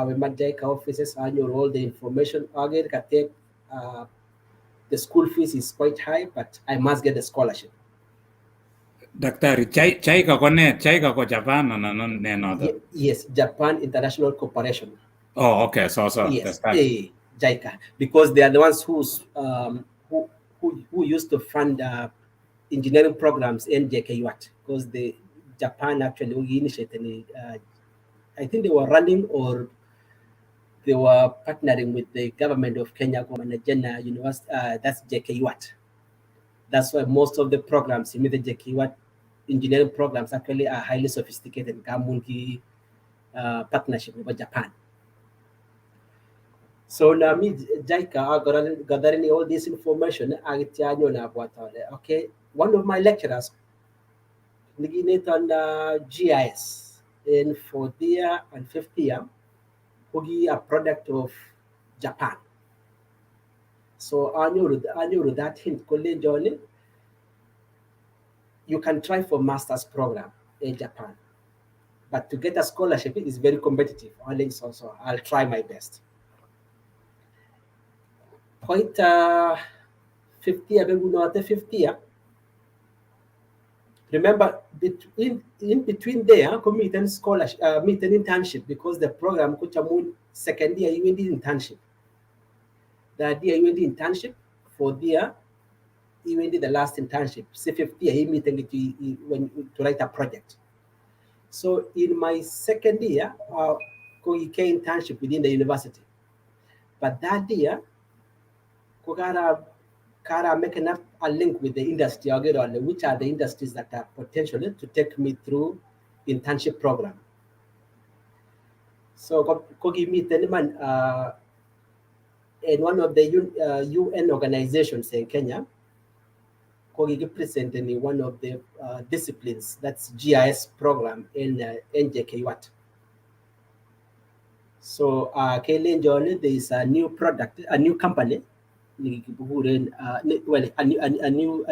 We met JICA offices anyoru all the information. Again, the school fees is quite high, but I must get a scholarship. Daktari, JICA ko ne? JICA ko Japan anan ne noto? Yes, Japan International Corporation. Oh, okay. So Yes, JICA, because they are the ones who used to fund engineering programs in JKUAT, because the Japan actually initiated. I think they were running or they were partnering with the government of Kenya, Government University. That's JKUAT. That's why most of the programs in the JKUAT engineering programs actually are highly sophisticated. Gamungi partnership with Japan. So now me JICA gathering all this information. Okay, one of my lecturers, Niginate on GIS in 4th year and 5th year, a product of Japan. So I knew that hint college only. You can try for master's program in Japan, but to get a scholarship is very competitive. So I'll try my best. Quite 50 year, maybe not 50 year. Remember, in between there, commit and scholarship, meet an internship, because the program could second year you need internship. The idea you need internship for there, you need the last internship. Say 50 year, you meet to write a project. So in my second year, you can internship within the university. But that year, Kara making up a link with the industry, which are the industries that are potential to take me through internship program. So Kogi meet anyone in one of the UN organizations in Kenya. Kogi presented in one of the disciplines, that's GIS program in NJKUAT. So Kalenjin, there is a new product, a new company. Well, a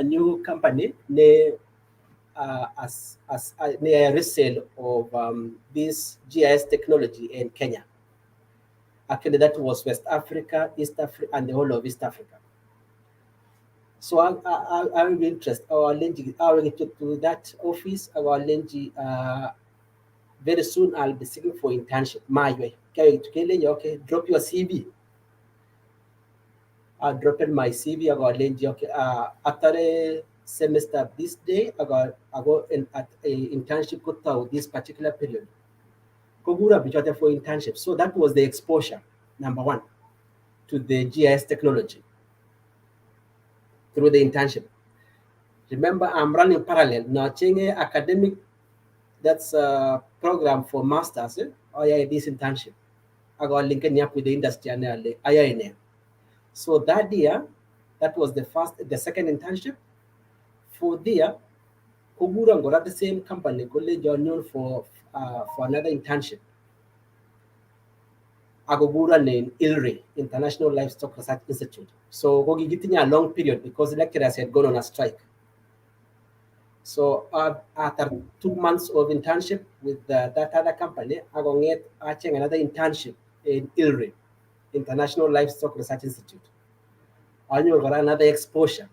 new company as a resale of this GIS technology in Kenya. Actually, that was West Africa, East Africa, and the whole of East Africa. So I will be interested. I will get to that office. Very soon I'll be seeking for internship. My way. Okay, drop your CV. I dropped my CV. I got okay. After a semester this day, I go in at a internship with this particular period. Kogura be for internship. So that was the exposure, number one, to the GIS technology through the internship. Remember, I'm running parallel. Now, academic, that's a program for masters. This internship. I got linking up with the industry and IINA. So that year, that was the second internship. For the year, Kogura got at the same company, college union for another internship. Agogura named Igere, International Livestock Research Institute. So Gogi getting a long period because the lecturers had gone on a strike. So after 2 months of internship with that other company, I go get another internship in Igere, International Livestock Research Institute. I got another exposure.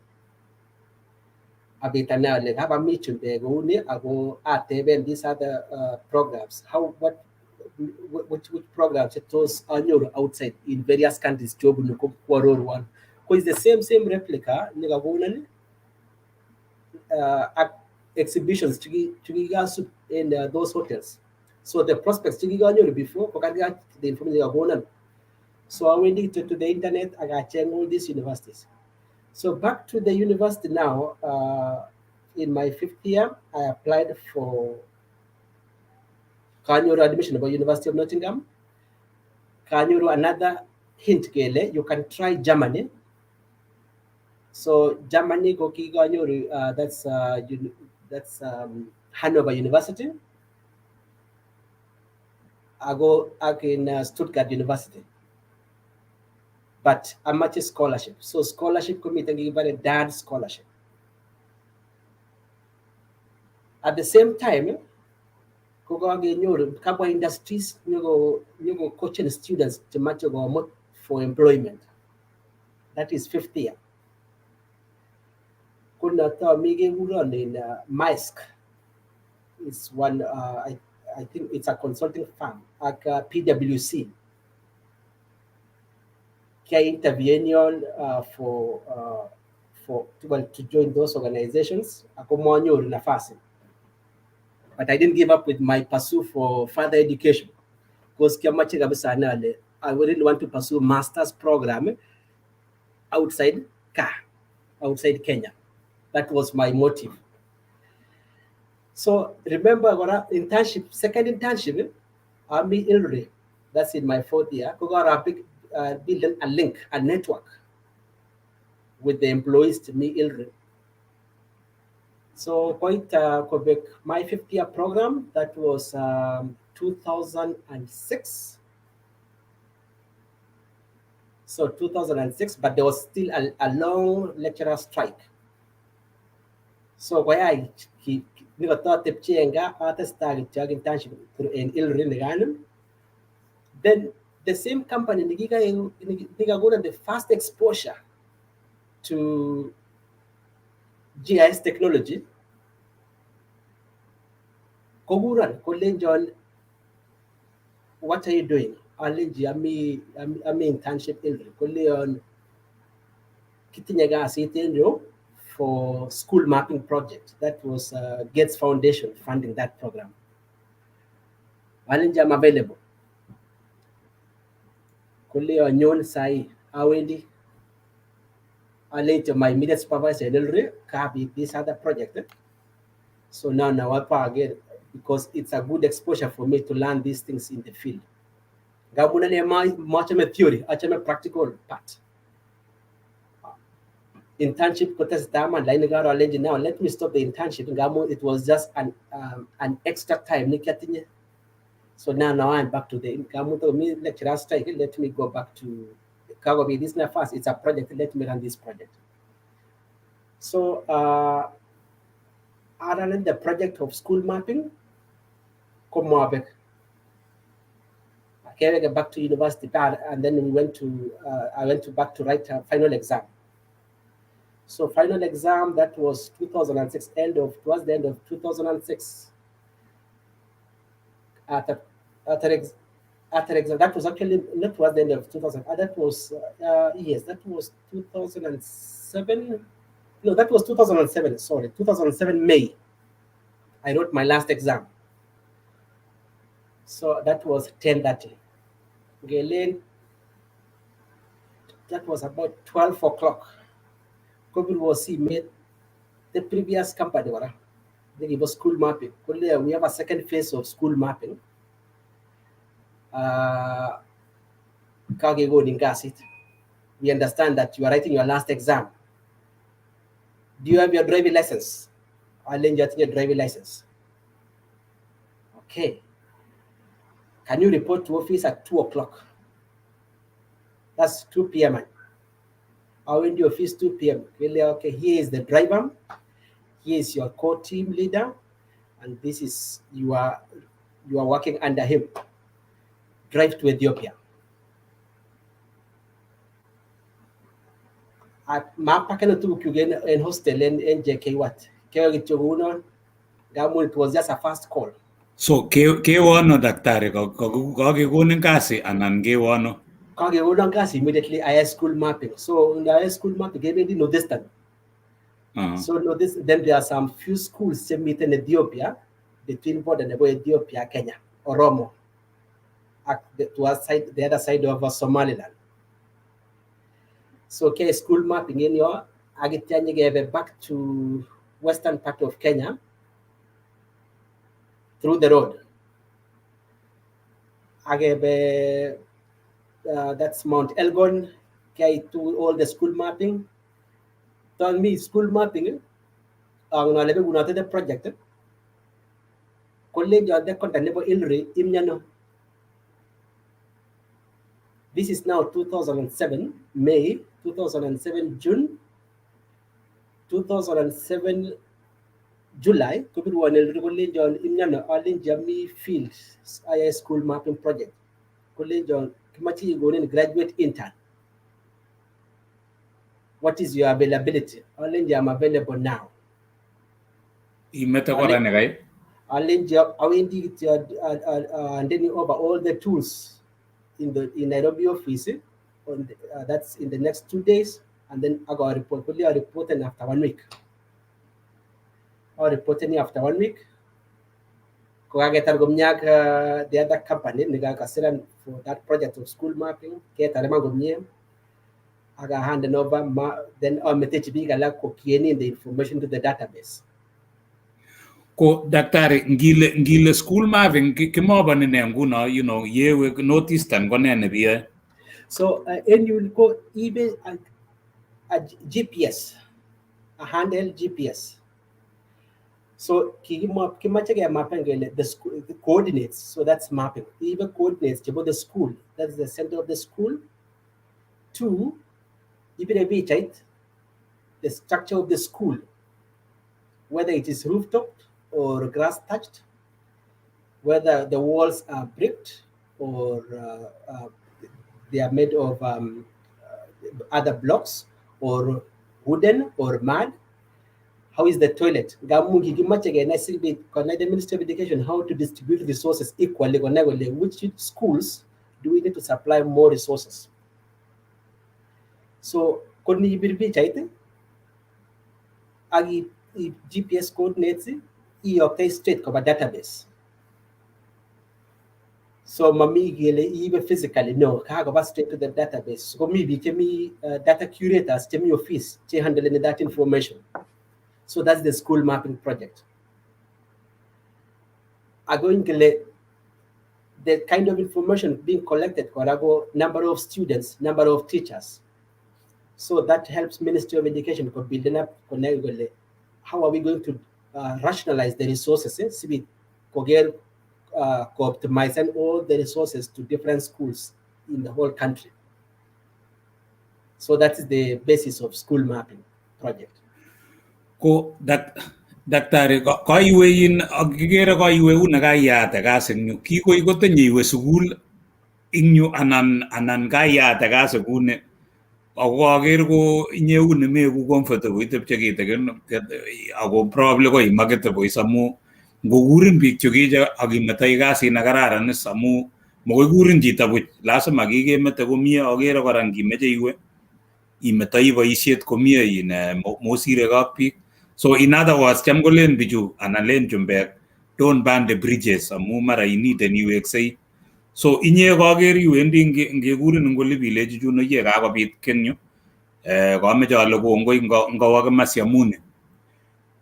I have a meeting there. I go at these other programs. Which programs it was outside in various countries job one. Because the same replica exhibitions in those hotels. So the prospects before the information. So I went to the internet. I got check all these universities. So back to the university now. In my 5th year, I applied for Kanyuru admission about University of Nottingham. Kanyuru another hint gele, you can try Germany. So Germany Goki Kanyuru, that's Hanover University. I go in Stuttgart University. but amateur scholarship. So scholarship committee give a dad scholarship. At the same time, Kabo industries you go coaching students to match for employment. That is 5th year. Kuna ta mige run in MISC. It's one I think it's a consulting firm like PwC. Can intervene to join those organizations. But I didn't give up with my pursuit for further education because I really want to pursue master's program outside Kenya. That was my motive. So remember internship, second internship, Army Ilri, that's in my 4th year, build a link, a network with the employees to me Ilri. So Quebec, my 5th year program, that was 2006. So 2006, but there was still a long lecturer strike. So why I thought the Chienga artist internship in Ilri. Then the same company, Niga got the first exposure to GIS technology. Koguran, Kalenjin, what are you doing? Alenji, I'm internship in Koleon Kitinyaga City for school mapping project. That was Gates Foundation funding that program. Alenji, I'm available. Koleon Nyon Sai Awendi. Later, my immediate supervisor, this other project. So now I again, because it's a good exposure for me to learn these things in the field. Much of a theory, much of a practical part. Internship, now let me stop the internship. It was just an extra time. So now I'm back to the lecturer strike. Let me go back to Kagobi. This is fast. It's a project. Let me run this project. So I ran the project of school mapping. I came back to university, and then we went to I went back to write a final exam. So final exam, that was 2006, towards the end of 2006. After exam, that was actually not towards the end of 2000. That was yes, that was 2007. No, that was 2007. Sorry, 2007 May. I wrote my last exam. So that was 10:30. Galen, that was about 12 o'clock. COVID was made the previous company. They give us school mapping. We have a second phase of school mapping. We understand that you are writing your last exam. Do you have your driving license? I'll lend you your driving license. Okay. Can you report to office at 2 o'clock? That's 2 p.m. I went to office 2 p.m. Okay, here is the driver. Here is your core team leader, and this is you are working under him. Drive to Ethiopia. In hostel in JK what? It was just a fast call. So kewano daktari kagikunin kasi anan kewano? Kagikunin kasi immediately I school mapping. So in the school mapping, they know this time. So no, then there are some few schools meet in Ethiopia, between border Ethiopia, Kenya, Oromo, the other side of Somaliland. So okay, school mapping in your Agitianya gave back to western part of Kenya through the road. I gave that's Mount Elgon, okay, to all the school mapping. Told me school mapping, the project. College or the content Ilri, Imyano. This is now 2007 May, 2007 June, 2007 July. Kubir wanel kullin John imnyana alin jami field IS school mapping project. Kullin John kimachi gonin graduate intern. What is your availability? Alin jam available now. Imeta kora negai. Alin jam awindi and then over all the tools in Nairobi office. That's in the next 2 days, and then I got a report. Probably I reporting after 1 week. Or reporting after 1 week. Kugagetar gumnyak the other company niga kasiran for that project of school mapping. Kaya tarema gumnyem. Aga hand over then I message biga la ko kieni the information to the database. Ko daktari ngile school mapping kimoba ni nguna yewe notice tan gone biya. So and you will go even a GPS, a handheld GPS. So the coordinates, so that's mapping. Even coordinates about the school, that's the center of the school. 2, even a beach, right? The structure of the school, whether it is rooftop or grass touched, whether the walls are bricked or they are made of other blocks or wooden or mud. How is the toilet? Connect the Ministry of Education how to distribute resources equally. Which schools do we need to supply more resources? So, GPS coordinates straight cover database. So mami even physically no kaga straight to the database. So maybe data curators tell me office handling that information. So that's the school mapping project. I'm going to let the kind of information being collected, number of students, number of teachers. So that helps Ministry of Education building up. How are we going to rationalize the resources? Optimizing all the resources to different schools in the whole country. So that is the basis of school mapping project. Ko daktari ko iwe yin agigere ko iwe unaga yata gasen ki ko igote nyiwe sukul inyu anan ga yata gase kune ako ager ko inyewu ne me ku comfortable itepche kitegen ako probably ko imagete boy samu ngogurin bik chogije agimetai gasi na kararan samu mogoy gurin chito buch lazima kikemete komie agere kora ngimeche iwe imetai boisiet komie ine mosire kak bik. So in other words, cham golen biju analen chumbek don't burn the bridges amu mara ini the new say. So inye kager yu endi ngekurin ngoli village juno ye kakobit kenyo ko ameche ale kongoi ngowa kemasiamune.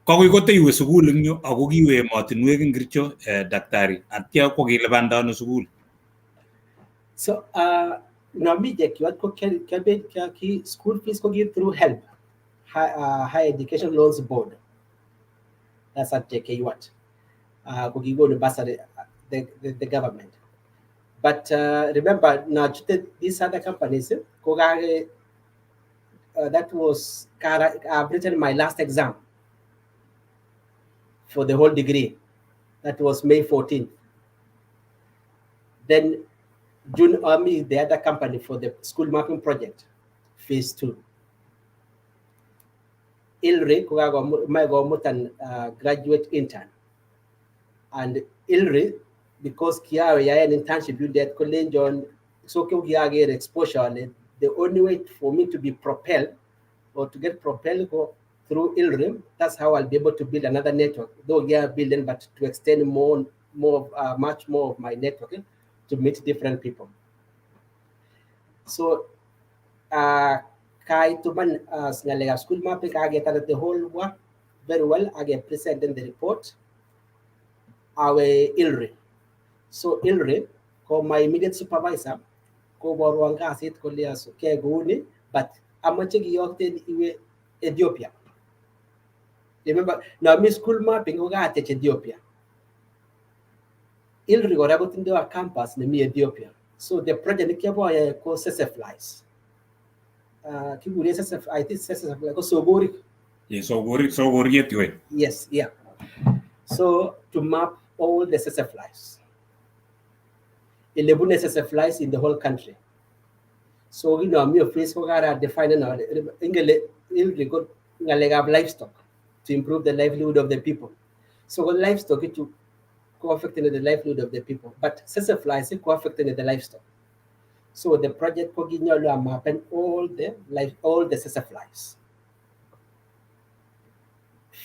Kokoi kote iwe sukul eng yu ako kiwe emotinwek ngircho daktari atya ko kilipanda ano sukul. So nami jekiwat ko ki school fees ko give through HELB, Higher Education Loans Board. That's at JKUat. We go to bursary, the government. But remember, now these other companies, that was I've written my last exam for the whole degree. That was May 14th. Then June Army, the other company for the school mapping project, phase 2. ILRI, my graduate intern. And ILRI, because Kia an internship, you did Kalenjin, so Kia get exposure. The only way for me to be propelled or to get propelled through ILRI, that's how I'll be able to build another network. Though yeah, building, but to extend much more of my network to meet different people. So, Kai Tuban school mapping, I get the whole work very well. I get presenting the report. Our ILRI. So ILRI, my immediate supervisor, but I'm in Ethiopia. Remember, now my school mapping Ethiopia. ILRI got a campus in Ethiopia. So the project is called SSFlies. I think SSFlies called Sogori. Yeah, Sogori. Yes, yeah. So to map all the SSFlies, 11 SSFlies in the whole country. So me of face define livestock to improve the livelihood of the people. So livestock it to co-affect the livelihood of the people, but SSFlies it co-affect the livestock. So the project Koginyolo mapping all the SSFlies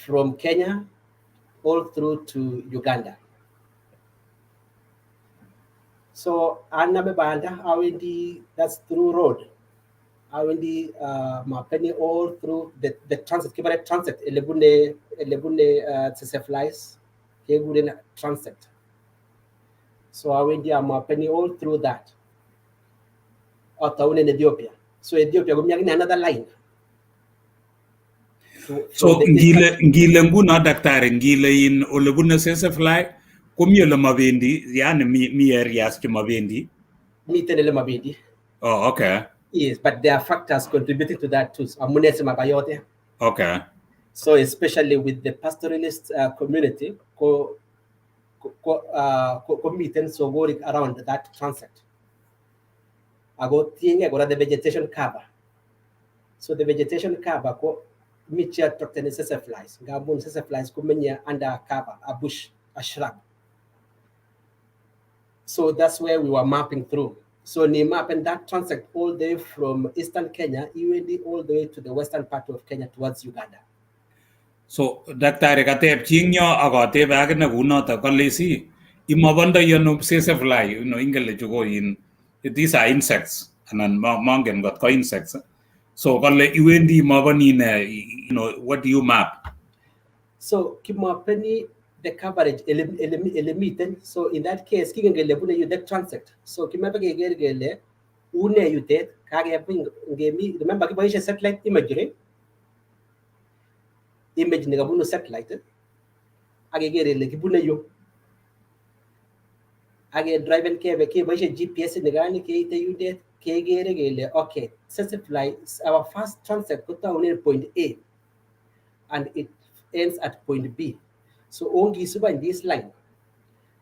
from Kenya all through to Uganda. So Annabebanda, that's through road. Mapping all through the transit, Kibare transit, Elebune SSFlies, Kebuden transit. So mapping all through that. Or town in Ethiopia. So Ethiopia will be another line. So ngile nguna daktari ngile in olebuna SSFly kumye le mabendi yani mi areas to mabendi. Mi tenele mabendi. Oh, okay. Yes, but there are factors contributing to that too. Okay. So especially with the pastoralist community, meeting so going around that transit. I go the vegetation cover. So the vegetation cover Michia Tocten SSFlies. Gabon SSFlies come under a cover, a bush, a shrub. So that's where we were mapping through. So we mapping that transit all the way from eastern Kenya, even all the way to the western part of Kenya towards Uganda. So daktari katep chinyo agatep agna guna ta kalesi imabanda yano SSFly ingele chugo in these are insects and mangen got insects. So kalle iwendi mabani what do you map? So kimapeni the coverage elemiten. So in that case, kigengele bune you that transit. So kimapege gergele une you that kage ngemi remember kibaisha satellite imagery. Image negabuno satellite. Age gerele kibune yo. Age drive and kebe kibaisha GPS negani ke ite you that ke gerele okay. SSFly our first transit kota une point A and it ends at point B. So only super in this line.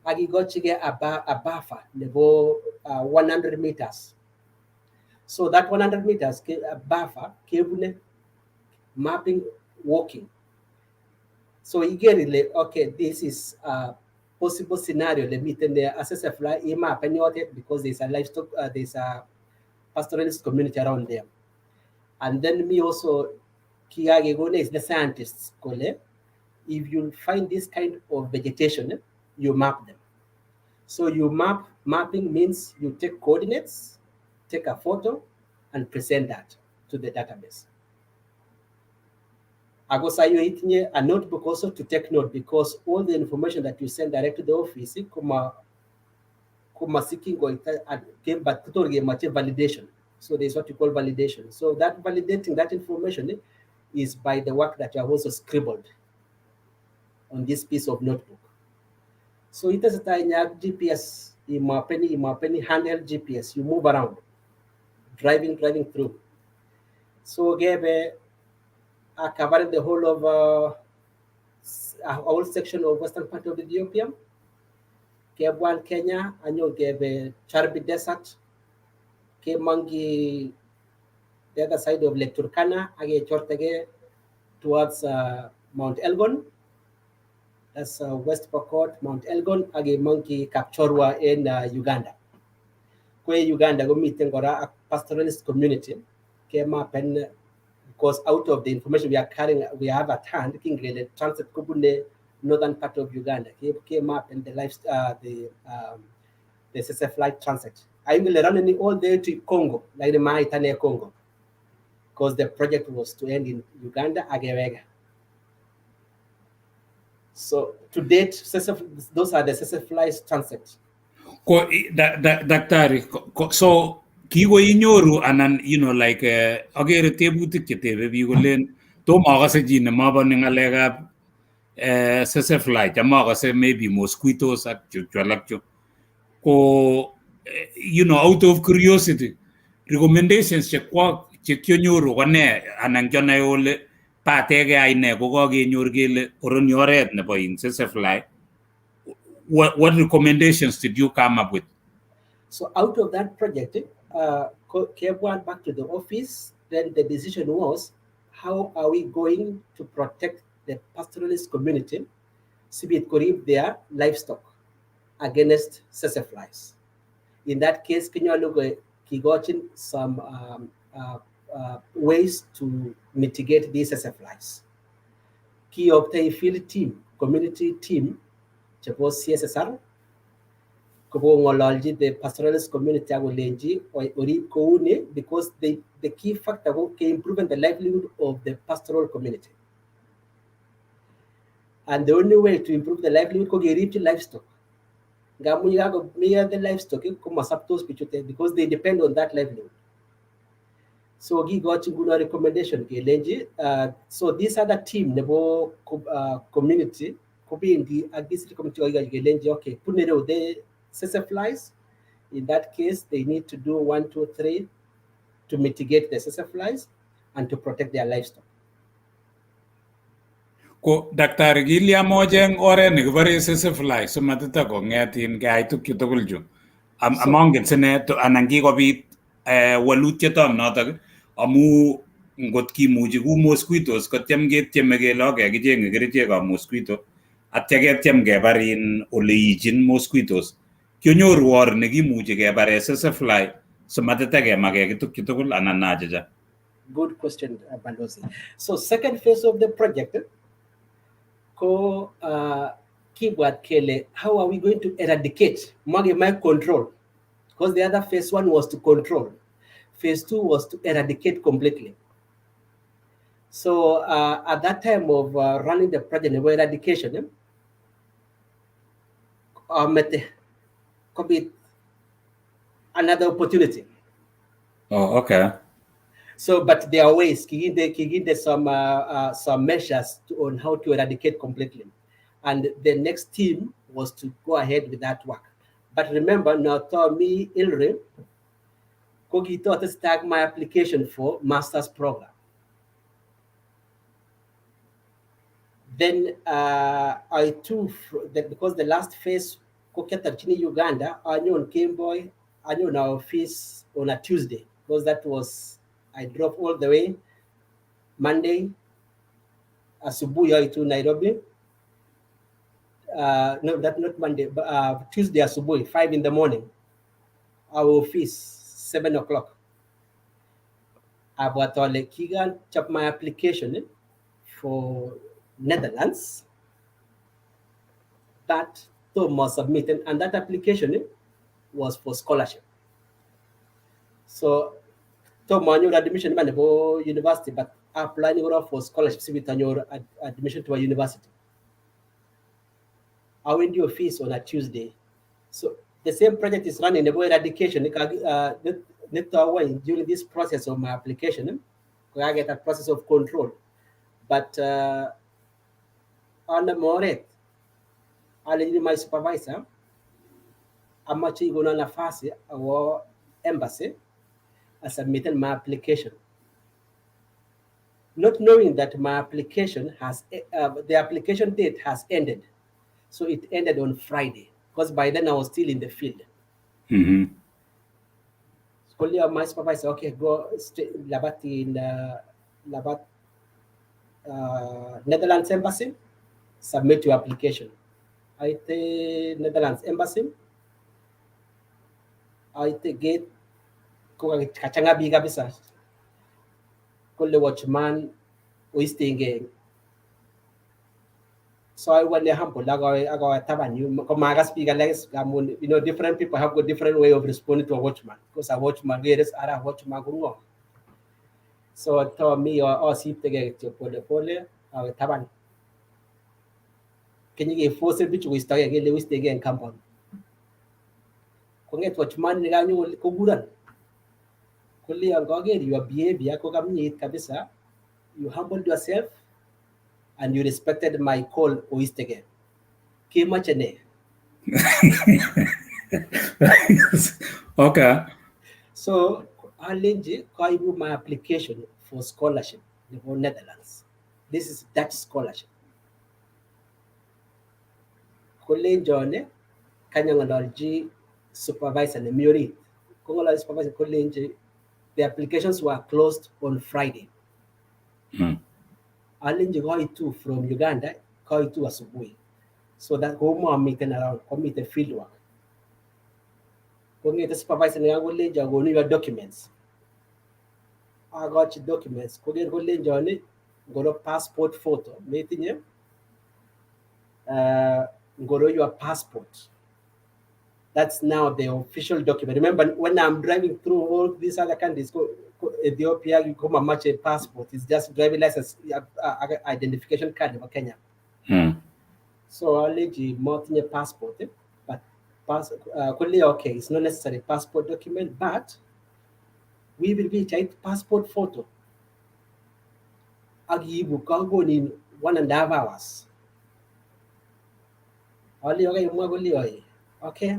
I got to get a buffer level 100 meters. So that 100 meters a buffer cable mapping walking. So you get it okay, this is a possible scenario. Let me tell the SSFly map because there's a livestock, there's a pastoralist community around there. And then me also Kiagegone is the scientists call. If you find this kind of vegetation, you map them. So you mapping means you take coordinates, take a photo, and present that to the database. I go say you a notebook also to take note because all the information that you send direct to the office, seeking but validation. So there's what you call validation. So that validating that information is by the work that you have also scribbled on this piece of notebook. So it is a GPS, imapeni handheld GPS, you move around, driving through. So gave covered the whole of a whole section of western part of Ethiopia. Gave one Kenya, and you gave a Charbi Desert, gave Mangi the other side of Lake Turkana, again Chortege towards Mount Elgon. That's West Pokot, Mount Elgon, age monkey Kapchorwa in Uganda. Kwe Uganda go meet a pastoralist community came up and because out of the information we are carrying, we have at hand, the transit Kubunde, northern part of Uganda, came up and the SSFly transit. I will run all the way to Congo, like the Maitane Congo, because the project was to end in Uganda, Agewega. So to date, those are the SSFlies transit. Daktari, so kigo inyoru anan like agere tebutik ketebe bigolen to magase jine mabane ngalega SSFly chama gase maybe mosquitoes ak chuchalak chu ko out of curiosity, recommendations chekyonyoru kone anan kyonai ole patege aine ko kakenyor kele oroni oret nebo SSFLY. What recommendations did you come up with? So out of that project, came back to the office. Then the decision was, how are we going to protect the pastoralist community, Sibit Korib, their livestock against SSFLYs? In that case, Kenya Kigochin some ways to mitigate these SSFLYs. Key of the field team, community team, suppose CSSR, the pastoralist community because the key factor is improving the livelihood of the pastoral community. And the only way to improve the livelihood is to livestock. The livestock because they depend on that livelihood. So we got a recommendation. So these are the team, the community, could be in the district community. Okay, put the SSFLYs. In that case, they need to do 1, 2, 3 to mitigate the SSFLYs and to protect their livestock. Ko Dr. Gilliam Mojeng ore nikibare SSFLY so matita ko ngatin kay tukyo tugul ju. Among it sene to anangi kobit walutyeton notok amu ngot kimuchi ku mosquitoes kotyem ketyeme kelo kekichenge kerichekab mosquito atya ketyem kebarin ole ichin mosquitoes. Kyonyoru or nekimuchi kebare SSFLY so matita kemake kitukyo tugul anan najaja. Good question, Bandozi. So second phase of the project, keyword kele, how are we going to eradicate control? Because the other phase 1 was to control. Phase 2 was to eradicate completely. So at that time of running the project of eradication, could be another opportunity. Oh, okay. So, but there are ways, some measures on how to eradicate completely. And the next team was to go ahead with that work. But remember, now me Ilre, Kogi thought to start my application for master's program. Then I too, because the last phase, Koketa Uganda, I knew on Gameboy, I knew our fees on a Tuesday, because that was, I drove all the way Monday, Asubuhi to Nairobi. No, that's not Monday, but Tuesday Asubuhi, 5 in the morning. Our office, 7 o'clock. About all the Kigan, chop my application for Netherlands. That Thomas submitted, and that application was for scholarship. So Thomas your admission in university, but applying for scholarship with your admission to a university. I went to fees on a Tuesday. So the same project is running about eradication. During this process of my application, I get a process of control. But on the more, my supervisor, I'm actually going to face our embassy. I submitted my application, not knowing that my application has the application date has ended. So it ended on Friday, because by then I was still in the field. Mm-hmm. So my supervisor, okay, go straight Labat in Netherlands embassy, submit your application. I the Netherlands embassy. I the gate kachanga biga bisa. Kole watchman oistinge. So I went there humble. I got taban. Different people have got different way of responding to a watchman. Because a watchman, are watchman go. So I told me or see to get to pole taban. Can you get force which we start again? We stay again compound. Konget watchman ni ganyo kuguran. Kuli ang again your behavior ko kami kabisa. You humbled yourself. And you respected my call oistage. Kimachene. Okay. So Alenji kaibu my application for scholarship in the Netherlands. This is Dutch scholarship. Kolenjone kanyangalji supervisor ne miori. Kongola supervisor kolenji, the applications were closed on Friday. Alenji koi from Uganda, koi asubuhi. So that home meeting around, commit the field work. Kung the supervisor nga kolenji agoni your documents. I got your documents. Kogen kolenji oni goro passport photo. Meeting goro your passport. That's now the official document. Remember, when I'm driving through all these other countries, Ethiopia, you come and match a passport. It's just driving license, identification card of Kenya. So I'll let you multi passport, but okay, it's not necessary passport document, but we will be checked passport photo. I'll give you in 1.5 hours. Okay.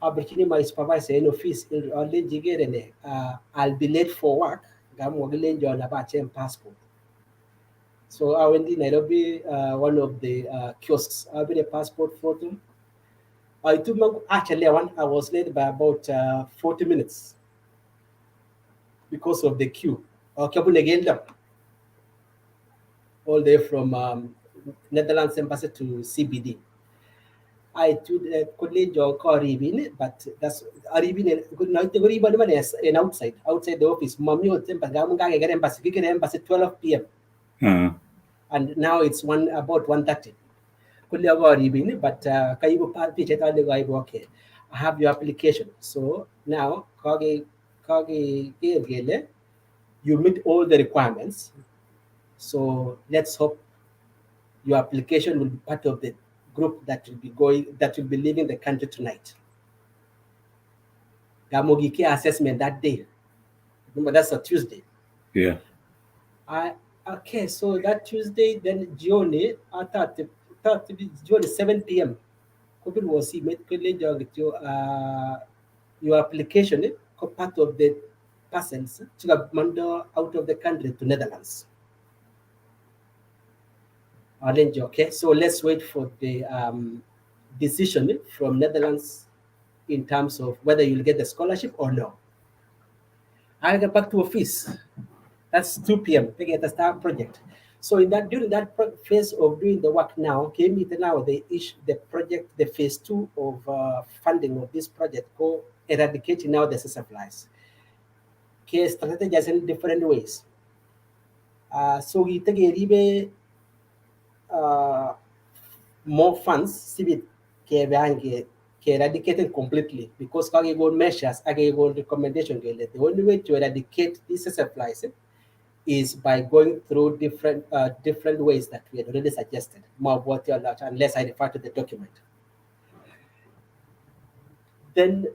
Opportunity my supervisor in office I'll be late for work. I'm passport. So I went in Nairobi, one of the kiosks. I have a passport photo. Actually, I was late by about 40 minutes because of the queue. All the way from Netherlands Embassy to CBD. I took the college or Caribbean, but that's Caribbean and outside the office. Mommy would temper embassy 12 p.m. And now it's about 1:30. But okay. I have your application. So now you meet all the requirements. So let's hope your application will be part of the group that will be leaving the country tonight. Gamogike assessment that day. Remember, that's a Tuesday. Yeah. Okay, so that Tuesday, then Gioni, I thought Gioni 7 p.m. Covid was he made your application part of the persons to Mando out of the country to Netherlands. Okay, so let's wait for the decision from Netherlands in terms of whether you'll get the scholarship or no. I get back to office. That's 2 p.m. They get the start project. So during that phase of doing the work now, the phase 2 of funding of this project go eradicating now the supplies. Okay, strategize in different ways. So we take more funds, eradicated completely because measures, recommendation. The only way to eradicate these supplies is by going through different ways that we had already suggested. Unless I refer to the document. Then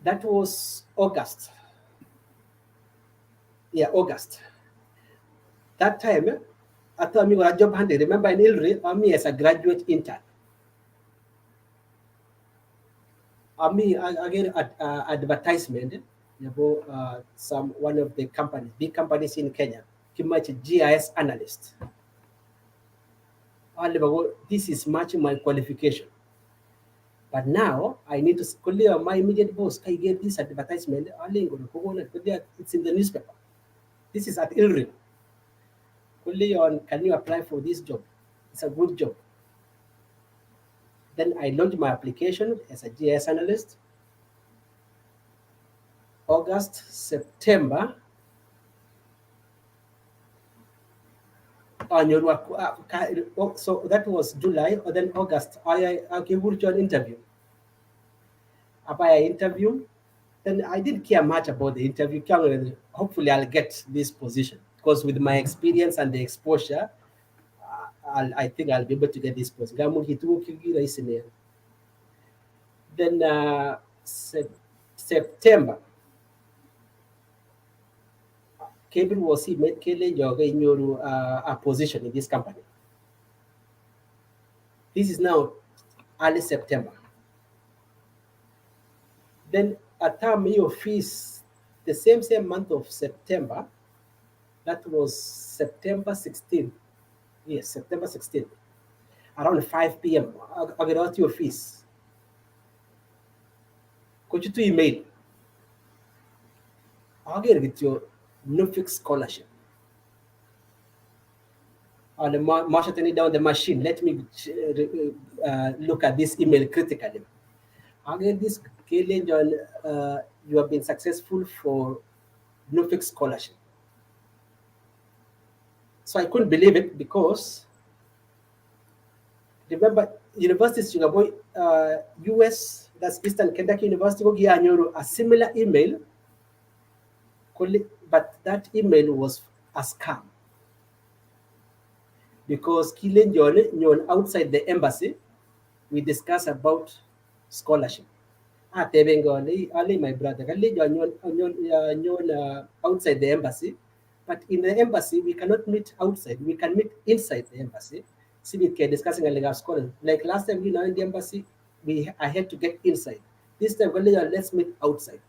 that was August. Yeah, August. That time, I thought me was a job hunting. Remember in Ilri, me as a graduate intern. I get advertisement about one of the big companies in Kenya, GIS analyst. This is matching my qualification. But now I need to clear my immediate boss. I get this advertisement. It's in the newspaper. This is at Ilri. Can you apply for this job? It's a good job. Then I launched my application as a GIS analyst. August, September. So that was July, or then August. I gave an interview. After I interview, then I didn't care much about the interview. Hopefully, I'll get this position because with my experience and the exposure, I think I'll be able to get this position. Then September, Kevin was he made a position in this company. This is now early September. Then at time your fees, the same month of September, that was September 16th. Yes, September 16th. Around 5 p.m. I got your fees. Could you to email? I'll get your NUFIX scholarship. On the marshing down the machine, let me look at this email critically. Again, this Kalenjin, you have been successful for NUFIX scholarship. So I couldn't believe it because remember University of US, that's Eastern Kentucky University, a similar email, but that email was a scam. Because Kalenjin outside the embassy, we discuss about scholarship. Ali, my brother, outside the embassy, but in the embassy we cannot meet outside. We can meet inside the embassy. See, we can discussing a scholar. Like last time, in the embassy, I had to get inside. This time, let's meet outside.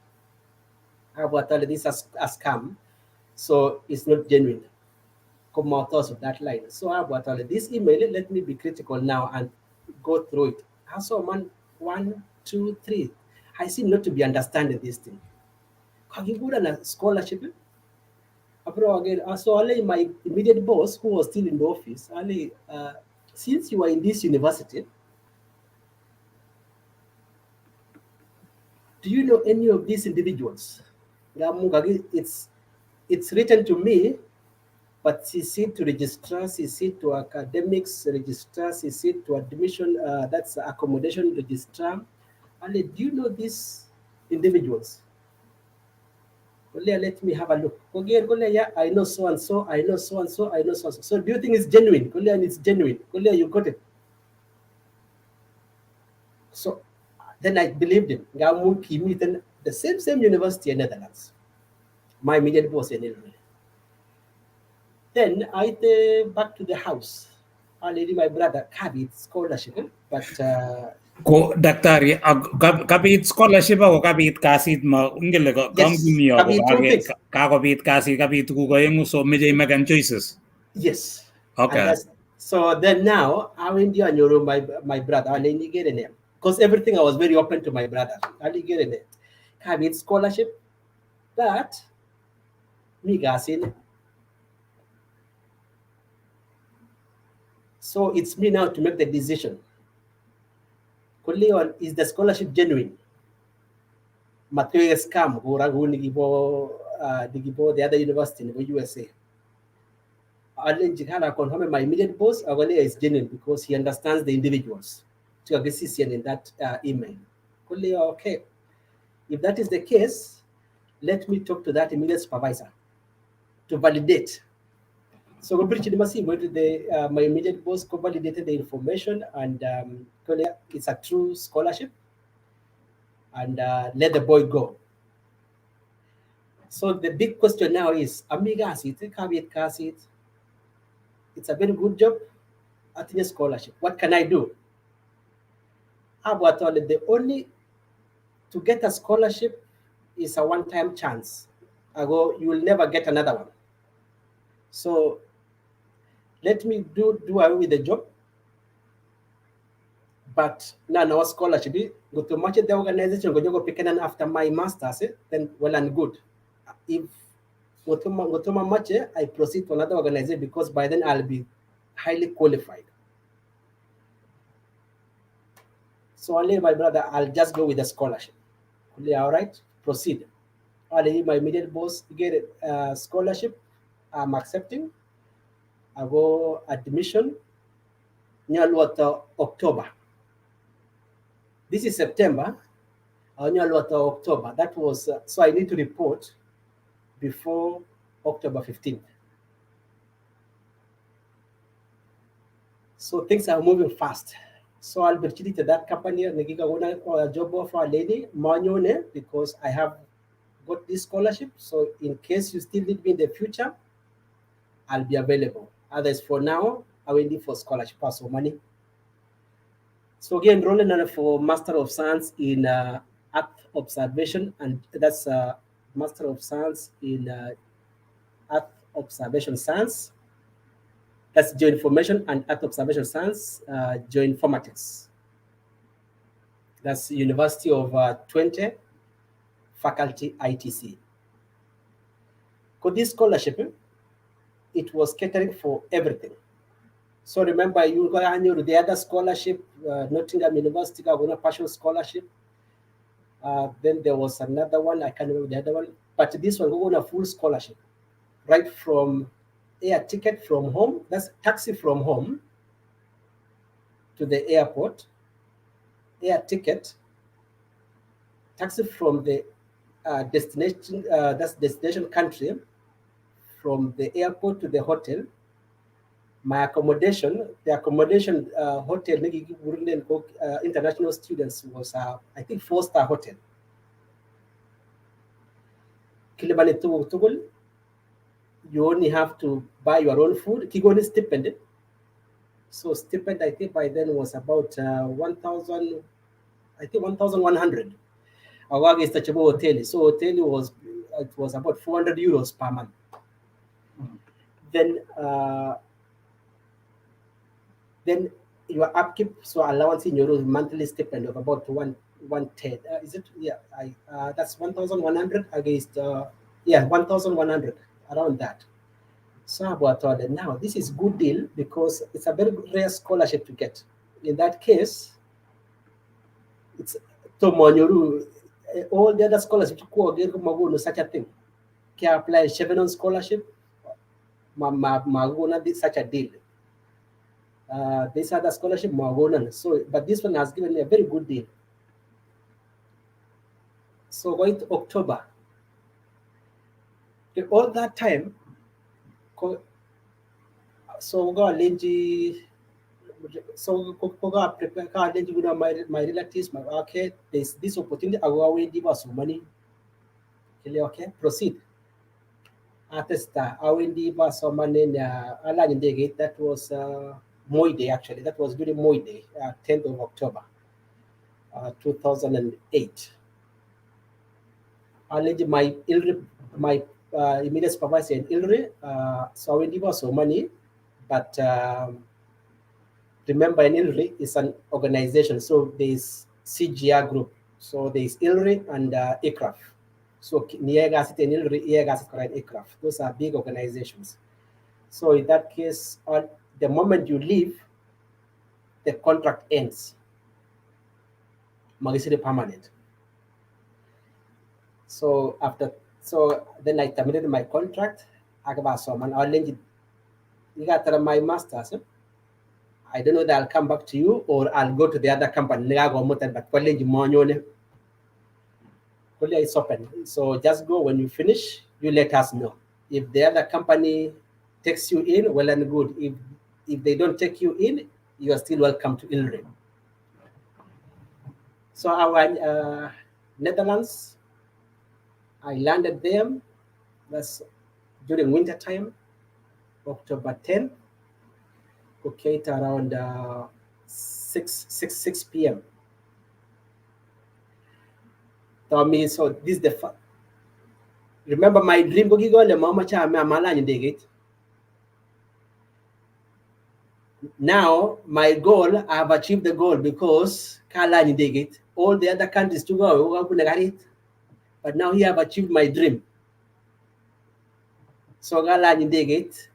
This is a scam, so it's not genuine. Come out of that line. So this email, let me be critical now and go through it. I saw 1, 2, 3. I seem not to be understanding this thing. Can you go on a scholarship? Again, I saw my immediate boss, who was still in the office. Since you are in this university, do you know any of these individuals? It's written to me, but she said to registrars, she said to academics registrars, she said to admission, that's accommodation registrar. Do you know these individuals? Let me have a look. Yeah, I know so and so, I know so and so, I know so and so. So do you think it's genuine? It's genuine. You got it. So then I believed him. The same university in Netherlands. My immediate boss in Illinois. Then I back to the house. My brother carried scholarship, but ko daktari kapit scholarship ako kapit kasit mo ngele ko company ako kakopit kasit kapit ko yung so medyo magan choices. Yes. Okay. So then now I'm in my brother. I'll get a name because everything I was very open to my brother. I'll get a name. Carried scholarship, but me gasin. So it's me now to make the decision. Is the scholarship genuine? Material scam, the other university in the USA. My immediate boss is genuine because he understands the individuals. So in that email. Okay. If that is the case, let me talk to that immediate supervisor to validate. So my immediate boss validated the information and it's a true scholarship and let the boy go. So the big question now is, it's a very good job at the scholarship. What can I do? The only to get a scholarship is a one-time chance. You will never get another one. So let me do away with the job. But now our scholarship, go to match the organization, go pick an after my master's, then well and good. If go to my match, I proceed to another organization because by then I'll be highly qualified. So only my brother, I'll just go with the scholarship. All right, proceed. Only my immediate boss get a scholarship. I'm accepting. I go admission near October. This is September. October. That was so I need to report before October 15th. So things are moving fast. So I'll be to that company and give a job offer a lady manual because I have got this scholarship. So in case you still need me in the future, I'll be available. Others for now, I will need for scholarship or money. So again, enrolling for Master of Science in Earth Observation, and that's Master of Science in Earth Observation Science. That's Geoinformation and Earth Observation Science, Geoinformatics. That's University of Twente, faculty ITC. This scholarship, it was catering for everything. So remember, you got the other scholarship, Nottingham University got a partial scholarship. Then there was another one, I can't remember the other one, but this one got a full scholarship, right from air ticket from home, that's taxi from home to the airport, air ticket, taxi from the destination, that's destination country, from the airport to the hotel. My accommodation, the accommodation hotel, international students was, I think, 4-star hotel. You only have to buy your own food. Kigoni stipend. So stipend, I think by then was about 1,000, I think 1,100. Awagi is touchable hotel. So hotel was about 400 euros per month. Then your upkeep, so allowance in your monthly stipend of about 110. Is it? Yeah, that's 1,100 against 1,100, around that. So about that. Now this is good deal because it's a very rare scholarship to get. In that case, it's to all the other scholarships such a thing. Can apply Chevenon scholarship. Magona did such a deal. This other scholarship, so but this one has given me a very good deal. So going to October, all that time, so go prepare my relatives, okay, there's this opportunity, I will give us some money. Okay, proceed. That was Moi Day, actually. That was during Moi Day, 10th of October, 2008. My immediate supervisor in Ilri, so we give us some money, but remember, in Ilri is an organization, so there's CGR group, so there's Ilri and ICRAF. So Niagasit and Ilri, Niagasit and ICRAF, those are big organizations. So in that case, the moment you leave, the contract ends. Magisiri permanent. So then I terminated my contract. I got my master's. I don't know that I'll come back to you or I'll go to the other company. But it's open. So just go when you finish, you let us know. If the other company takes you in, well and good. If they don't take you in, you are still welcome to Ilri. So our Netherlands, I landed them. That's during winter time, October 10th. Okay, at around 6 p.m. So this is the remember my dream go le mama cha now my goal, I have achieved the goal because all the other countries to go, but now here I've achieved my dream. So Netherlands.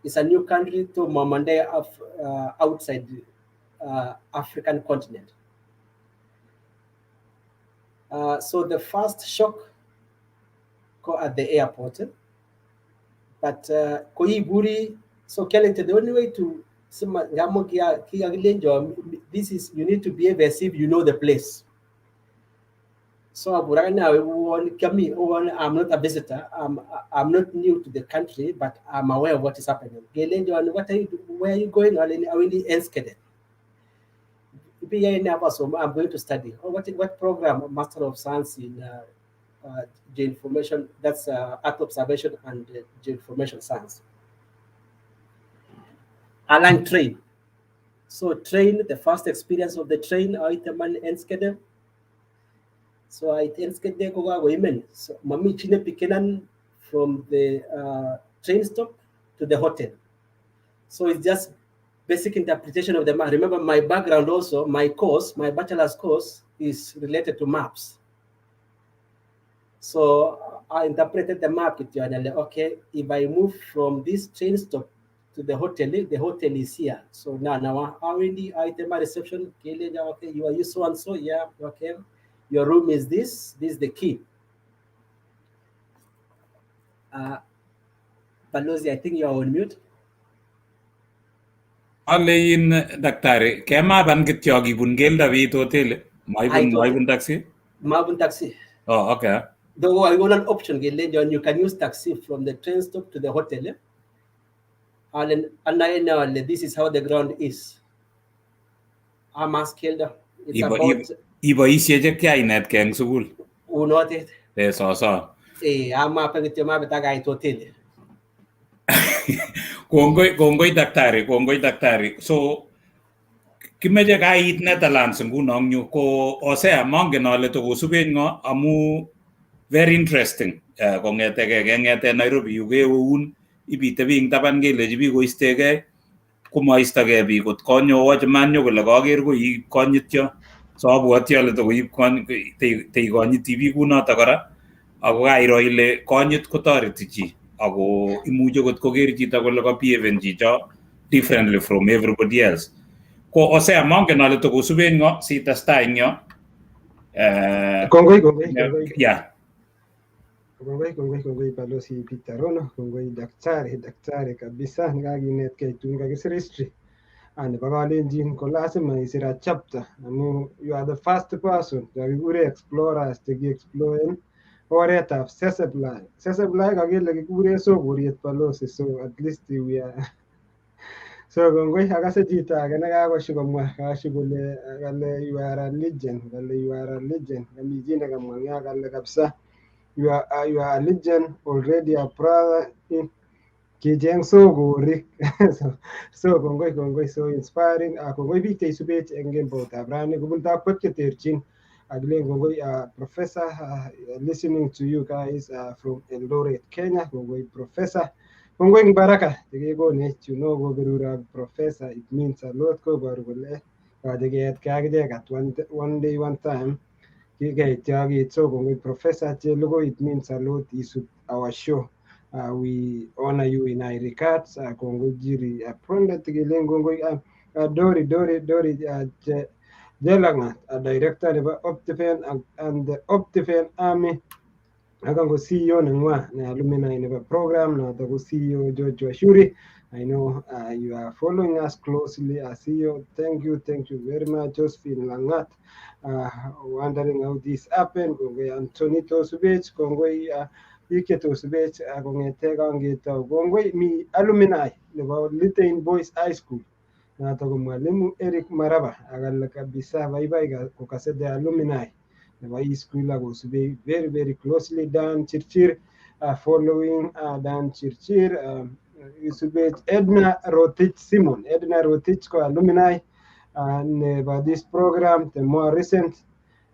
It's a new country to Mamande of outside African continent. So the first shock go at the airport, but Koiburi. So Kalenjin, the only way to this is you need to behave as if you know the place. So right now, I'm not a visitor. I'm not new to the country, but I'm aware of what is happening. What are you? Where are you going? I'm going to study. What program? Master of Science in Geoinformation. That's Earth Observation and Geoinformation Science. Align train. So train, the first experience of the train, Aitaman Enskede, So I think they go women. So mami chine pikenan from the train stop to the hotel. So it's just basic interpretation of the map. Remember my background also, my course, my bachelor's course is related to maps. So I interpreted the map with you and I'm like, okay, if I move from this train stop to the hotel is here. So now already item reception, okay, you are so and so, yeah, okay. Your room is this is the key. Balozi, I think you are on mute. Alain daktari, kema ban kityogi bun gelda vit hotel. Maibun taxi? Maibun taxi. Oh, okay. Though I want an option, you can use taxi from the train stop to the hotel. And this is how the ground is. I'm skilled. It's about. Iba isyeje kya inet keng sugul. Unotet. So. Ama pangitema betaga it hotel. Kongoi daktari. So kimeje kait Netherlands ngunong nyu ko osea mongen ale to kosuben ngo amu very interesting. Kongete Nairobi yuge un ibite bing taban gele jibi ko istege kumaistage bi kot konyo wach manyo kole kager ko i konyityo. So abwati ale to koib te konyiti bi kunoto kora ako kairo ile konyit kotoreti chi ako imuche kot koger chito kole kabehaven chicho differently from everybody else. Ko osea mongen ale to kosuben ngo si testai nyo. Kongoi. Yeah. Kongoi Balozi Pitarono, kongoi daktari kabisa ngakinet kei tun kakisir history. Nebo Kalenjin ko lazima isir chapter amu you are the first person kakikure explorers cheki-exploren oretab Seseblai. Seseblai kakele kikure sokoriet Balozi, so at least we are so kongoi akase chito age nekakosho komwa kashi kole kale you are a legend, kami chi nekamwa nga kale kabisa you are a legend already, a brother kijeng sokorik. So kongoi so inspiring. Kongoi biik cheisubech eng kemboutab rani kubun takwek cheterchin. Akilen kongoi professor, listening to you guys from Eldoret, Kenya. Kongoi professor. Kongoi baraka chekekonech koberurab professor, it means a lot. Koboru kole yoche keet kakichek at one day one time. So kongoi professor Chelugoi, it means a lot. Isub our show. We honor you in our regards. Kongoi jiri apronda tigilen kongoi Dori Jelangat, director of Optifen and the Optifen Army. Akango CEO nangwa na alumni in the program na the CEO George Washuri. I know you are following us closely as CEO. Thank you very much, Josephine Langat. Wondering how this happened. Kongoi Antonito Subech, kongoi Ike to Subech, kongete kangeta, kongoi mi alumni nebo Little Boys High School. Na to mwalimu Eric Maraba, agala kabisa bye kokase the alumni. The school was very, very closely done. Chirchir following Dan Chirchir. Edna Rotich Simon. Edna Rotich ko alumni about this program. The more recent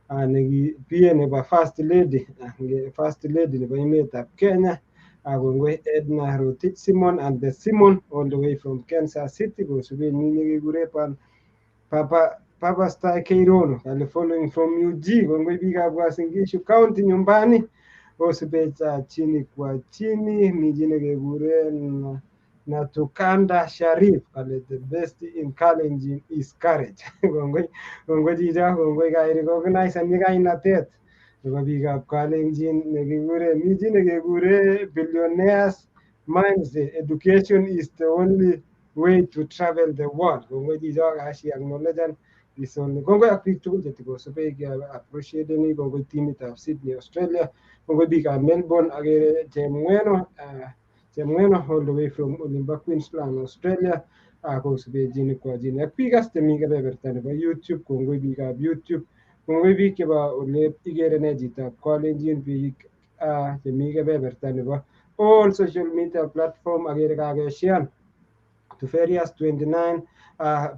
and pia neba first lady neba imet of Kenya. Edna Rotich Simon and the Simon all the way from Kansas City. Was Gurepan Papa Star Keirono, following from UG, when we big up Wasingishu County, nyumbani, Osibeta chini kwa chini, mijine gegure na Tukanda Sharif, the best in Kalenjin is courage. Gongoi jija, gongoi guy recognize and you guy not that. The big up Kalenjin, negure, mijine gegure, billionaires, minds, education is the only way to travel the world. Gongoi jija, ashi acknowledge Kongo akik tugul jetiko so big appreciate ni Kongo team it of Sydney, Australia. Kongo big Melbourne agere Chemweno all the way from Olimba, Queensland, Australia. Ko so be jini kwa jini. Akpigas te mi gabe bertane ba YouTube Kongo big YouTube. Kongo big ke ba ole Igere ne jita Kalenjin big te mi gabe bertane ba all social media platform agere kage share to various 29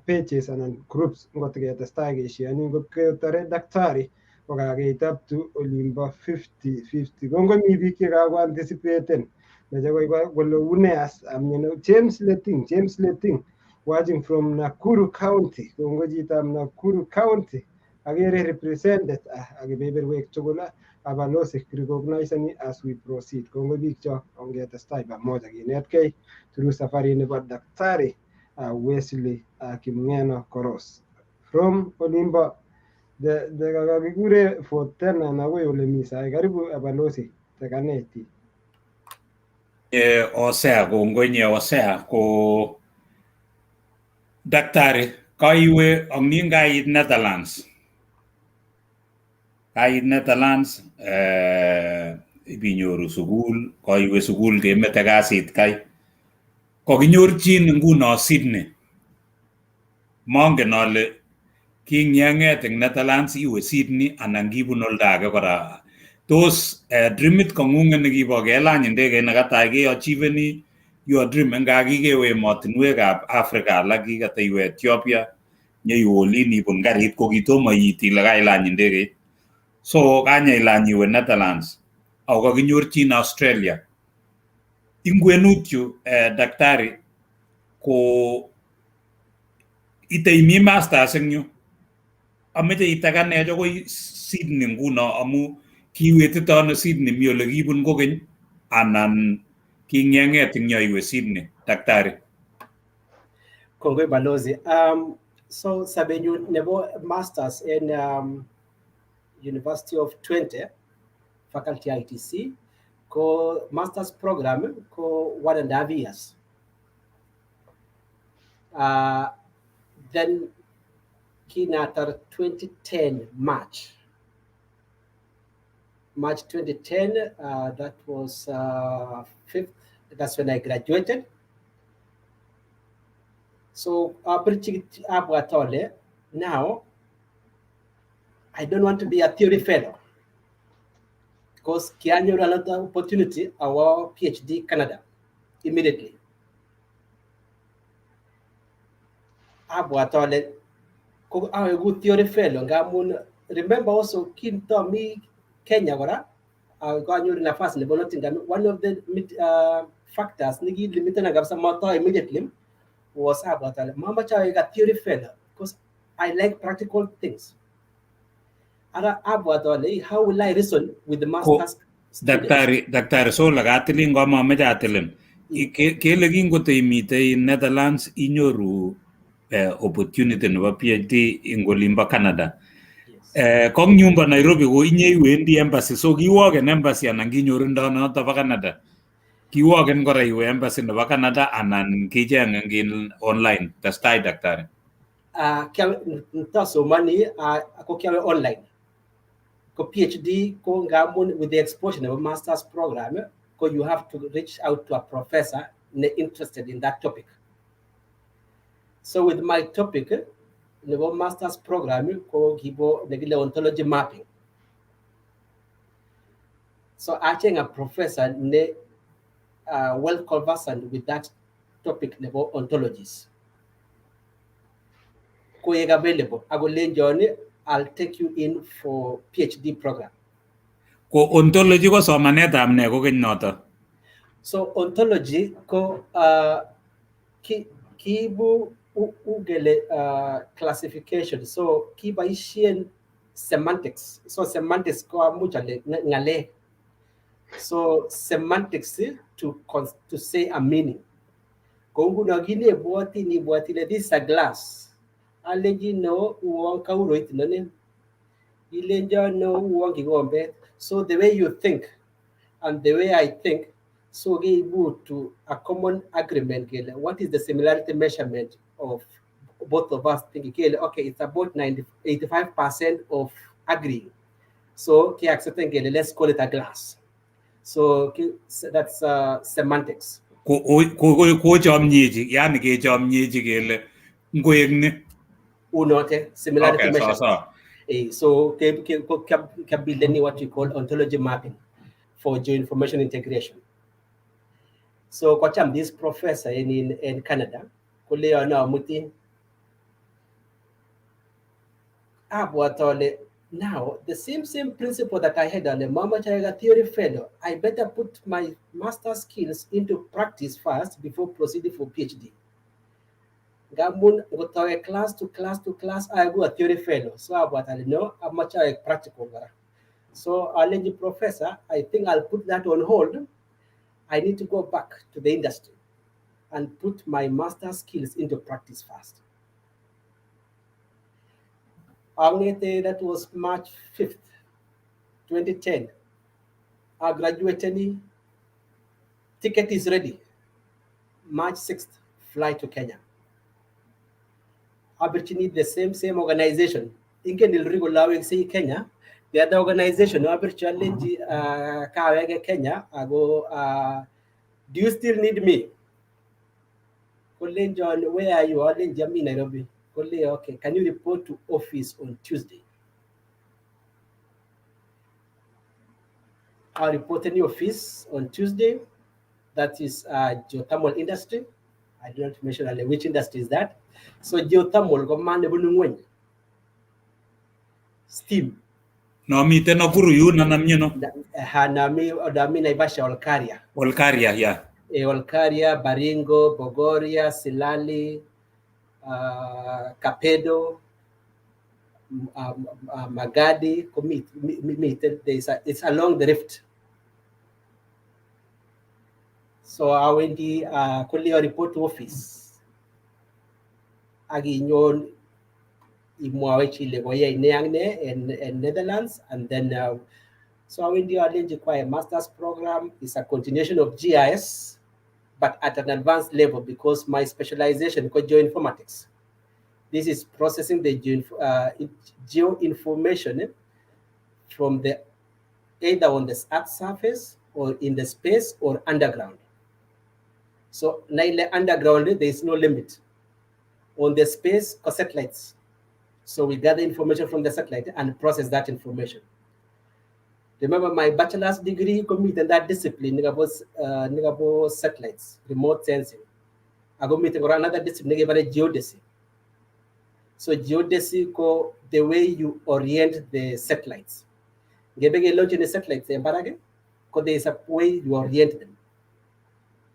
pages and groups ngot ke testai ke share ni ngot ke tare daktari kokakeit up to olimbo 50-50. Kongomi biik chekakoanticipaten kole winners, James Letting watching from Nakuru County, kongo chitab Nakuru County agere represented ak kebeberwek tugul abalosi recognizing as we proceed. Kongo biik chok ongetestai pamoja kinetkei through safari nebo Daktari Wesley Kimngeno Koros from olimbo kakikure Fort Tenan akoi ole mi sai. Karibu abalosi tekaneti. Osea kongonye osea ko Daktari kaiwe angnin kait Netherlands. Kait Netherlands ibinyoru sukul, kaiwe sukul kemete kasit kai. Kokinyorchin nguno Sydney. Mongen ale kingyanget eng Netherlands iwe Sydney anan kibun oldo age kora. Tos dreamit kongunget nekibo kelany ndegeit nekatai keachieveni your dream nga kikewe emotinwekab Africa alak kikataiwe Ethiopia nyeolin ibun garit ko kitomo iit ile kailany ndegeit. So kanyailany iwe Netherlands ako kakinyorchin Australia. Ingwenutyu Daktari ko iteimi masters eng yu. Ameche itakane akoi Sydney nguno amu kiwetito ano Sydney mi ole kibun kokeny anan kingenget eng iwe Sydney Daktari. Kongoi balozi. So sabenyu nebo masters in University of Twente, faculty ITC, ko masters program ko 1.5 years. Then kinatar 2010 March 2010, that was 5th, that's when I graduated. So now I don't want to be a theory fellow because Kianyo another opportunity our PhD Canada immediately. Abuatole ko a good theory fellow ngamun remember also kinto mi Kenya gora ganyo nafasi le bonotinga. One of the factors nigi limited na gabsa moto immediately was about mama cha got theory fellow because I like practical things. Ara abuatole how will I reason with the masters? Daktari so lagatiling ko mameche atilin. Kele kingote imite in Netherlands inyoru opportunity nebo PhD ing olimbo Canada. Kong nyumba Nairobi ko inye iwendi embassy, so kiwoken embassy anan kinyorundo noto bo Canada. Kiwoken kora iwe embassy nebo Canada anan kicheng eng online. Testai Daktari. So money ako kiawe online. Ko PhD ko ngamun with the exposure of a master's program, ko you have to reach out to a professor interested in that topic. So with my topic, the master's program ko gibo nagile ontology mapping. So actually a professor ne well conversant with that topic nebo ontologies. Ko yega available. I will lend you. I'll take you in for PhD program. Ko ontology ko somanetab ne ko noto. So ontology ko kibu ugele classification. So kibaishian semantics. So semantics ko amuchale ngale. So semantics to say a meaning. Kongu nagile buati ni buati le this a glass. Allergy no uong kauroit nonin. Ilenja no uong gigombe. So the way you think and the way I think, so we able to a common agreement. What is the similarity measurement of both of us thinking? Okay, it's about 85% of agreeing. So let's call it a glass. So that's semantics. Ko jamnyeji, yani ke jamnyeji kele ngoyeng Unote similarity okay, measurement. So can build any what we call ontology mapping for geoinformation integration. So kocham this professor in Canada, kuleo na muti abwatole Now, the same principle that I had on the Mama Chaga theory fellow, I better put my master skills into practice first before proceeding for PhD. Gamun go a class to class to class, I go a theory fellow. So about I know how much I practical. So I'll professor, I think I'll put that on hold. I need to go back to the industry and put my master skills into practice first. That was March 5th, 2010. I graduated, ticket is ready. March 6th, fly to Kenya. Opportunity, the same organization. Inken il allowing say Kenya, the other organization, challenge Kenya, I go, do you still need me? John, where are you? In Nairobi. Okay, can you report to office on Tuesday? I report in the office on Tuesday. That is geothermal industry. I do not mention which industry is that. So geothermal command steam. No, miten Nakuru yun na namnyo, no? Nami Naivasha Olkaria. Olkaria, yeah. Olkaria, Baringo, Bogoria, Silali, Kapedo, Magadi, it's along the rift. So I went the report office. Aginyon in Netherlands, and then so I went the require master's program. It's a continuation of GIS, but at an advanced level because my specialization is geoinformatics. This is processing the geoinformation from the either on the Earth's surface or in the space or underground. So underground, there is no limit. On the space, satellites. So we gather information from the satellite and process that information. Remember, my bachelor's degree committed that discipline was satellites, remote sensing. I go meeting or another discipline about geodesy. So geodesy, the way you orient the satellites. Gebege launch in the satellites, because there is a way you orient them.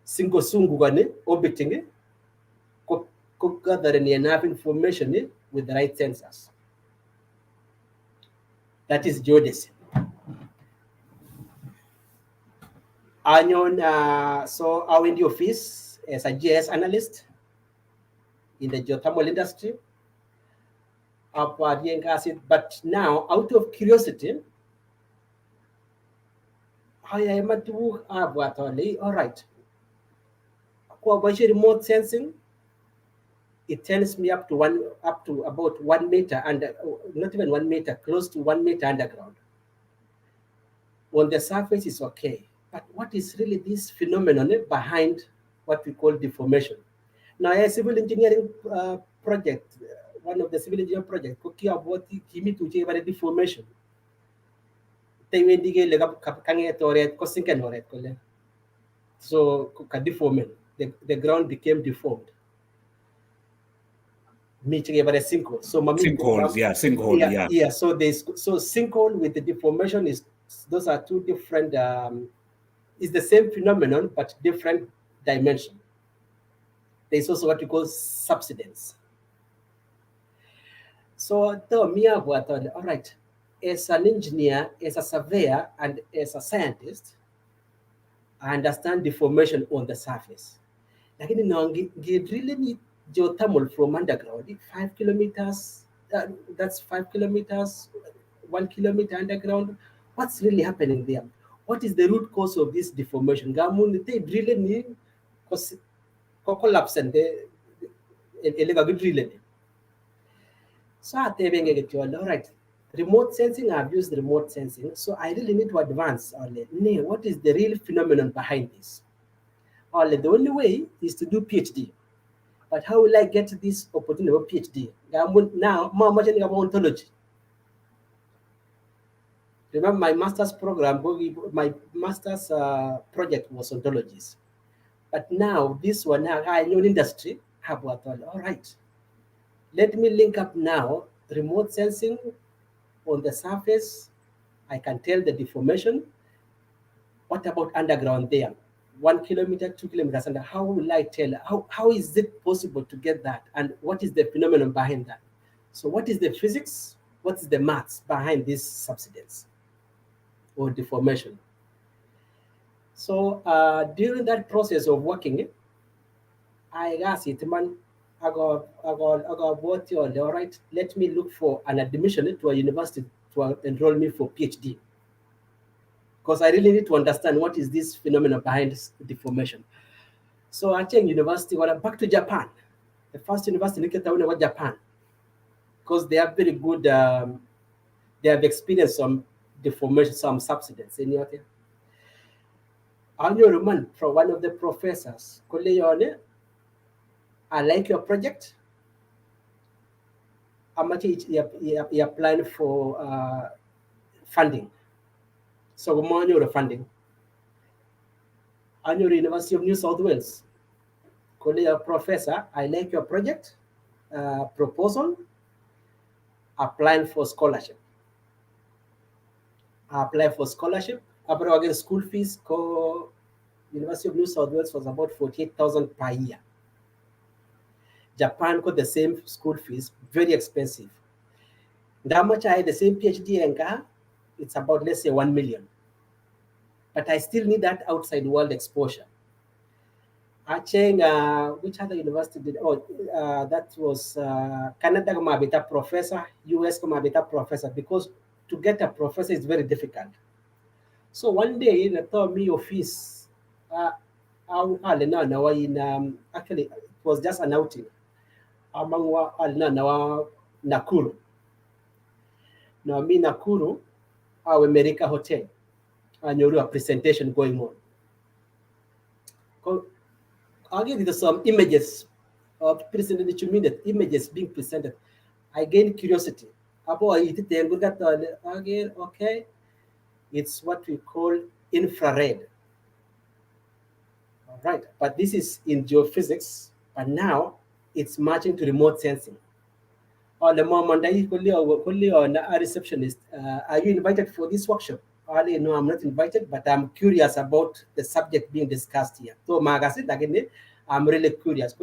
Single sungu gane orbiting gathering enough information with the right sensors. That is geodesy. So I'm in the office as a GIS analyst in the geothermal industry. But now, out of curiosity, I am at work. All right. Remote sensing, it tells me up to about 1 meter and not even 1 meter, close to 1 meter underground. On the surface, it's okay. But what is really this phenomenon behind what we call deformation? Now, a civil engineering project, one of the civil engineering projects, cookie about the deformation. So, deformation. The ground became deformed. Sinkhole. So, sinkholes, yeah, sinkhole, yeah. Yeah, so sinkhole with the deformation those are two different. It's the same phenomenon but different dimension. There's also what we call subsidence. So, all right, as an engineer, as a surveyor, and as a scientist, I understand deformation on the surface. Like you really need geothermal from underground, 5 kilometers. That's 5 kilometers, 1 kilometer underground. What's really happening there? What is the root cause of this deformation? They really need collapse and drilling. So all right. Remote sensing, I've used remote sensing. So I really need to advance. What is the real phenomenon behind this? The only way is to do PhD. But how will I get this opportunity of PhD? Now, more much about ontology. Remember, my master's program, my master's project was ontologies. But now, this one, I know industry, all right. Let me link up now remote sensing on the surface, I can tell the deformation. What about underground there? 1 kilometer, 2 kilometers, and how will I tell? How is it possible to get that? And what is the phenomenon behind that? So what is the physics? What is the maths behind this subsidence or deformation? So during that process of working, I asked it, man, I got what you're all right. Let me look for an admission to a university to enroll me for PhD. Because I really need to understand what is this phenomenon behind this deformation. So I changed university, well, I'm back to Japan. The first university in Japan. Because they have very good, they have experienced some deformation, some subsidence. I knew a man from one of the professors, I like your project. I'm actually applying for funding. So more your funding. I knew the University of New South Wales. Professor, I like your project proposal. Applying for scholarship. I applied for scholarship. Abroad again, school fees. University of New South Wales was about 48,000 per year. Japan got the same school fees, very expensive. How much I had the same PhD and it's about, let's say, 1 million. But I still need that outside world exposure. I changed, which other university did? That was Canada Mabita professor, US Mabita professor, because to get a professor is very difficult. So one day, they told me your fees, actually, it was just an outing. Among Nakuru. Now, me Nakuru, our America Hotel, and you do a presentation going on. I'll give you some images of President Chumindet, images being presented. I gained curiosity. Again, okay, it's what we call infrared. All right, but this is in geophysics, but now it's matching to remote sensing. The moment a receptionist, are you invited for this workshop? No, I'm not invited, but I'm curious about the subject being discussed here. So, again, I'm really curious.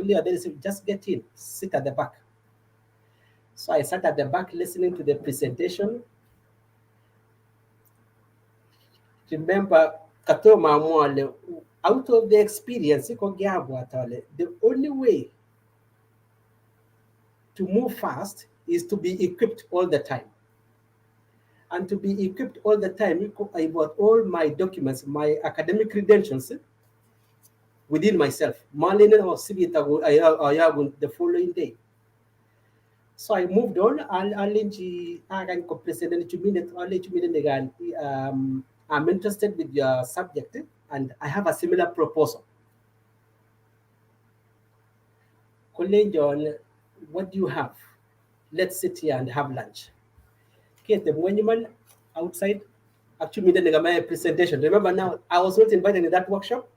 Just get in, sit at the back. So I sat at the back listening to the presentation. Remember, out of the experience, the only way to move fast is to be equipped all the time. And to be equipped all the time, I bought all my documents, my academic credentials within myself. The following day. So I moved on. I'm interested with your subject and I have a similar proposal. John, what do you have? Let's sit here and have lunch. The monument outside actually made a presentation. Remember now, I was not invited in that workshop,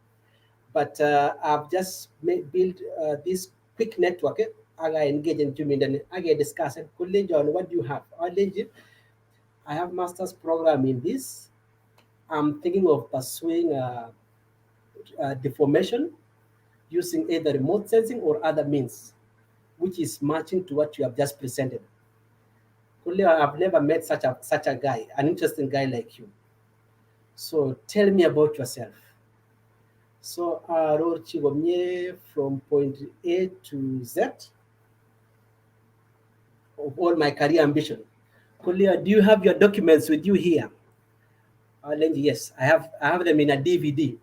but I've just built this quick network. I engage in 2 million. I get discussing. John, what do you have? I have master's program in this. I'm thinking of pursuing deformation using either remote sensing or other means, which is matching to what you have just presented. I've never met such a guy, an interesting guy like you. So tell me about yourself. So I wrote Chigomye from point A to Z of all my career ambition. Do you have your documents with you here? Yes, I have them in a DVD.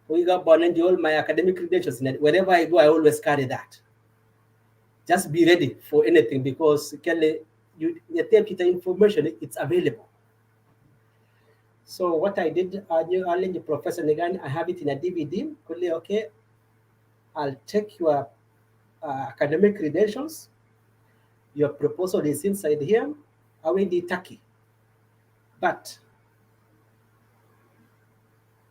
We got all my academic credentials in it. Wherever I go, I always carry that. Just be ready for anything because you take the information, it's available. So what I did, the professor again, I have it in a DVD. Okay, I'll take your academic credentials. Your proposal is inside here. I will do Turkey. But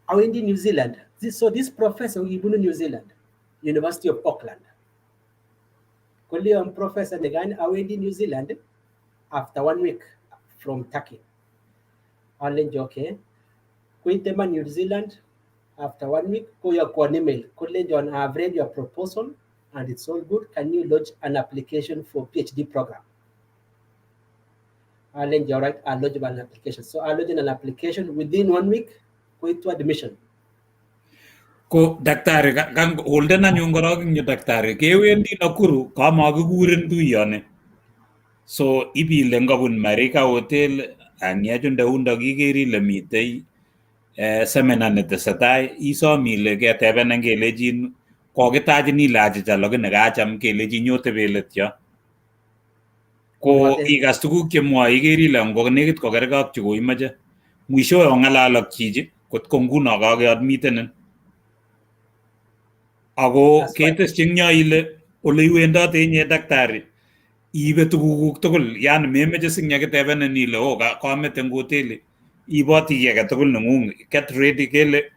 I will in New Zealand. So this professor will in New Zealand, University of Auckland. Professor again, I will in New Zealand. After 1 week, from Turkey. Online okay. Kuitema New Zealand, after 1 week, go your email. John, I've read your proposal and it's all good. Can you lodge an application for PhD program? I'll write, I'll lodge an application. So I'll lodge an application within 1 week, go to admission. Ko daktari kan holden an yung gorogin yung daktari kewendi Nakuru kama gugurin tuyone. So ipi lengabun Marika Hotel anya junda unda gigeri lemitei seminar netesetai iso mile keteben ngelejin kokitaji ni laji jalo negacham kelejin yote belet yo. Ko ikas tuguk chemwoe igeri ile ngonekit kokergei ak chekoimache mwisho ongalal ak chichi kot ko nguno kakeadmitenen. Ako ketesyin yo ile ole iwendote inye daktari ibe tuguk tugul yani memeche sing yakitebenen ile kamete eng hoteli iboti kiy age tugul nengung get ready kele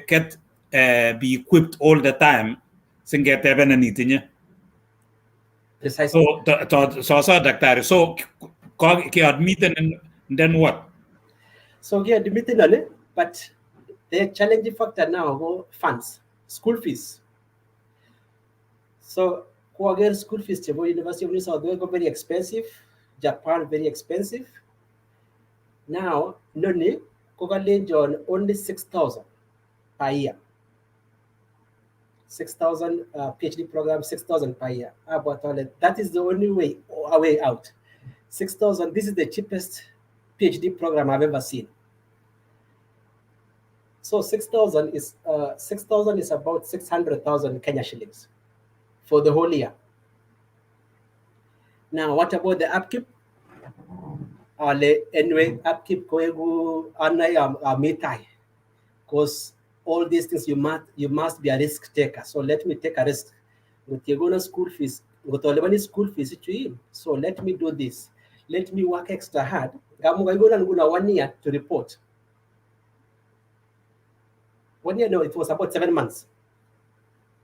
get be equipped all the time singetebenen itinye. Precisely. So daktari so ke-admiten and then what? So ke-admiten ale, but the challenging factor now go funds, school fees. So school fees chebo University of New South Wales go very expensive, Japan very expensive. Now noni Kogalenjon only 6,000 per year. 6,000 PhD program, 6,000 per year. That is the only way out. 6,000. This is the cheapest PhD program I've ever seen. So 6,000 is about 600,000 Kenya shillings for the whole year. Now, what about the upkeep? Anyway, upkeep because all these things you must be a risk taker. So let me take a risk. School fees, school fees. So let me do this. Let me work extra hard. 1 year to report. 1 year, no, it was about 7 months.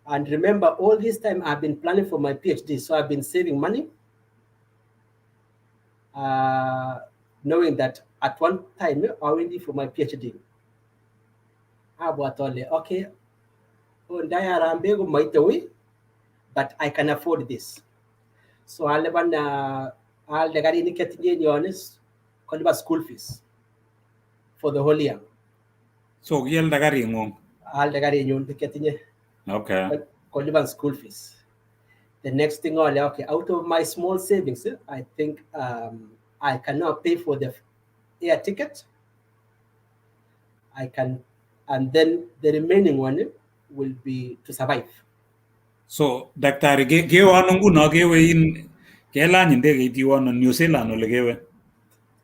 And remember, all this time I've been planning for my PhD, so I've been saving money, knowing that at one time I will need for my PhD. Okay, but I can afford this. So I'll school fees for the whole year. So okay. School fees. The next thing, okay, out of my small savings, I think I can now pay for the air ticket. I can, and then the remaining one will be to survive. So, daktari, gewa nguno gewe in kelany ndege itiwan New Zealand ole gewe.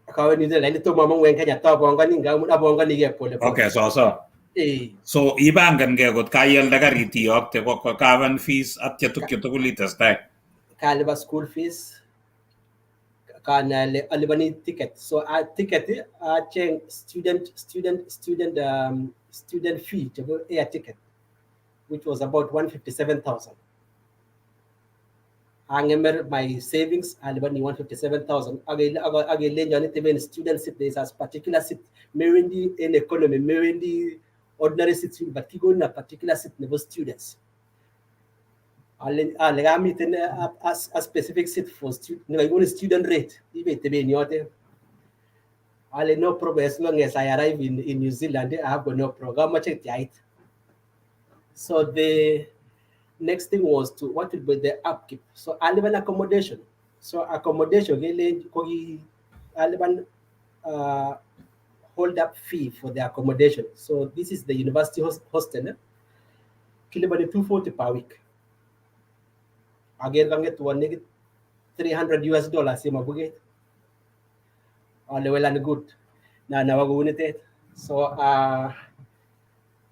Kawe New Zealand ito mamang wen Kenya to bongani abongani ge pole. Okay, so. So ibangan ge got kayel dagari tiyok te ko kavan fees at yatuk yutukulitas tai. Kaliba school fees kana alibani ticket. So a ticket change student fee to go air ticket, which was about 157,000. I remember my savings, alibani 157,000. Again, even student seat, there's a particular seat, Merendi in economy, Merendi ordinary seats, but you go in a particular seat, never students. I'll meet a specific seat for student rate. I'll no problem as long as I arrive in New Zealand. I have no program. So the next thing was to what will be the upkeep. So I live in accommodation. So accommodation, I live in hold up fee for the accommodation. So this is the university hostel. Kilibani $240 per week. Again, get $100 US in my buget. All well and good. Now we're going to. So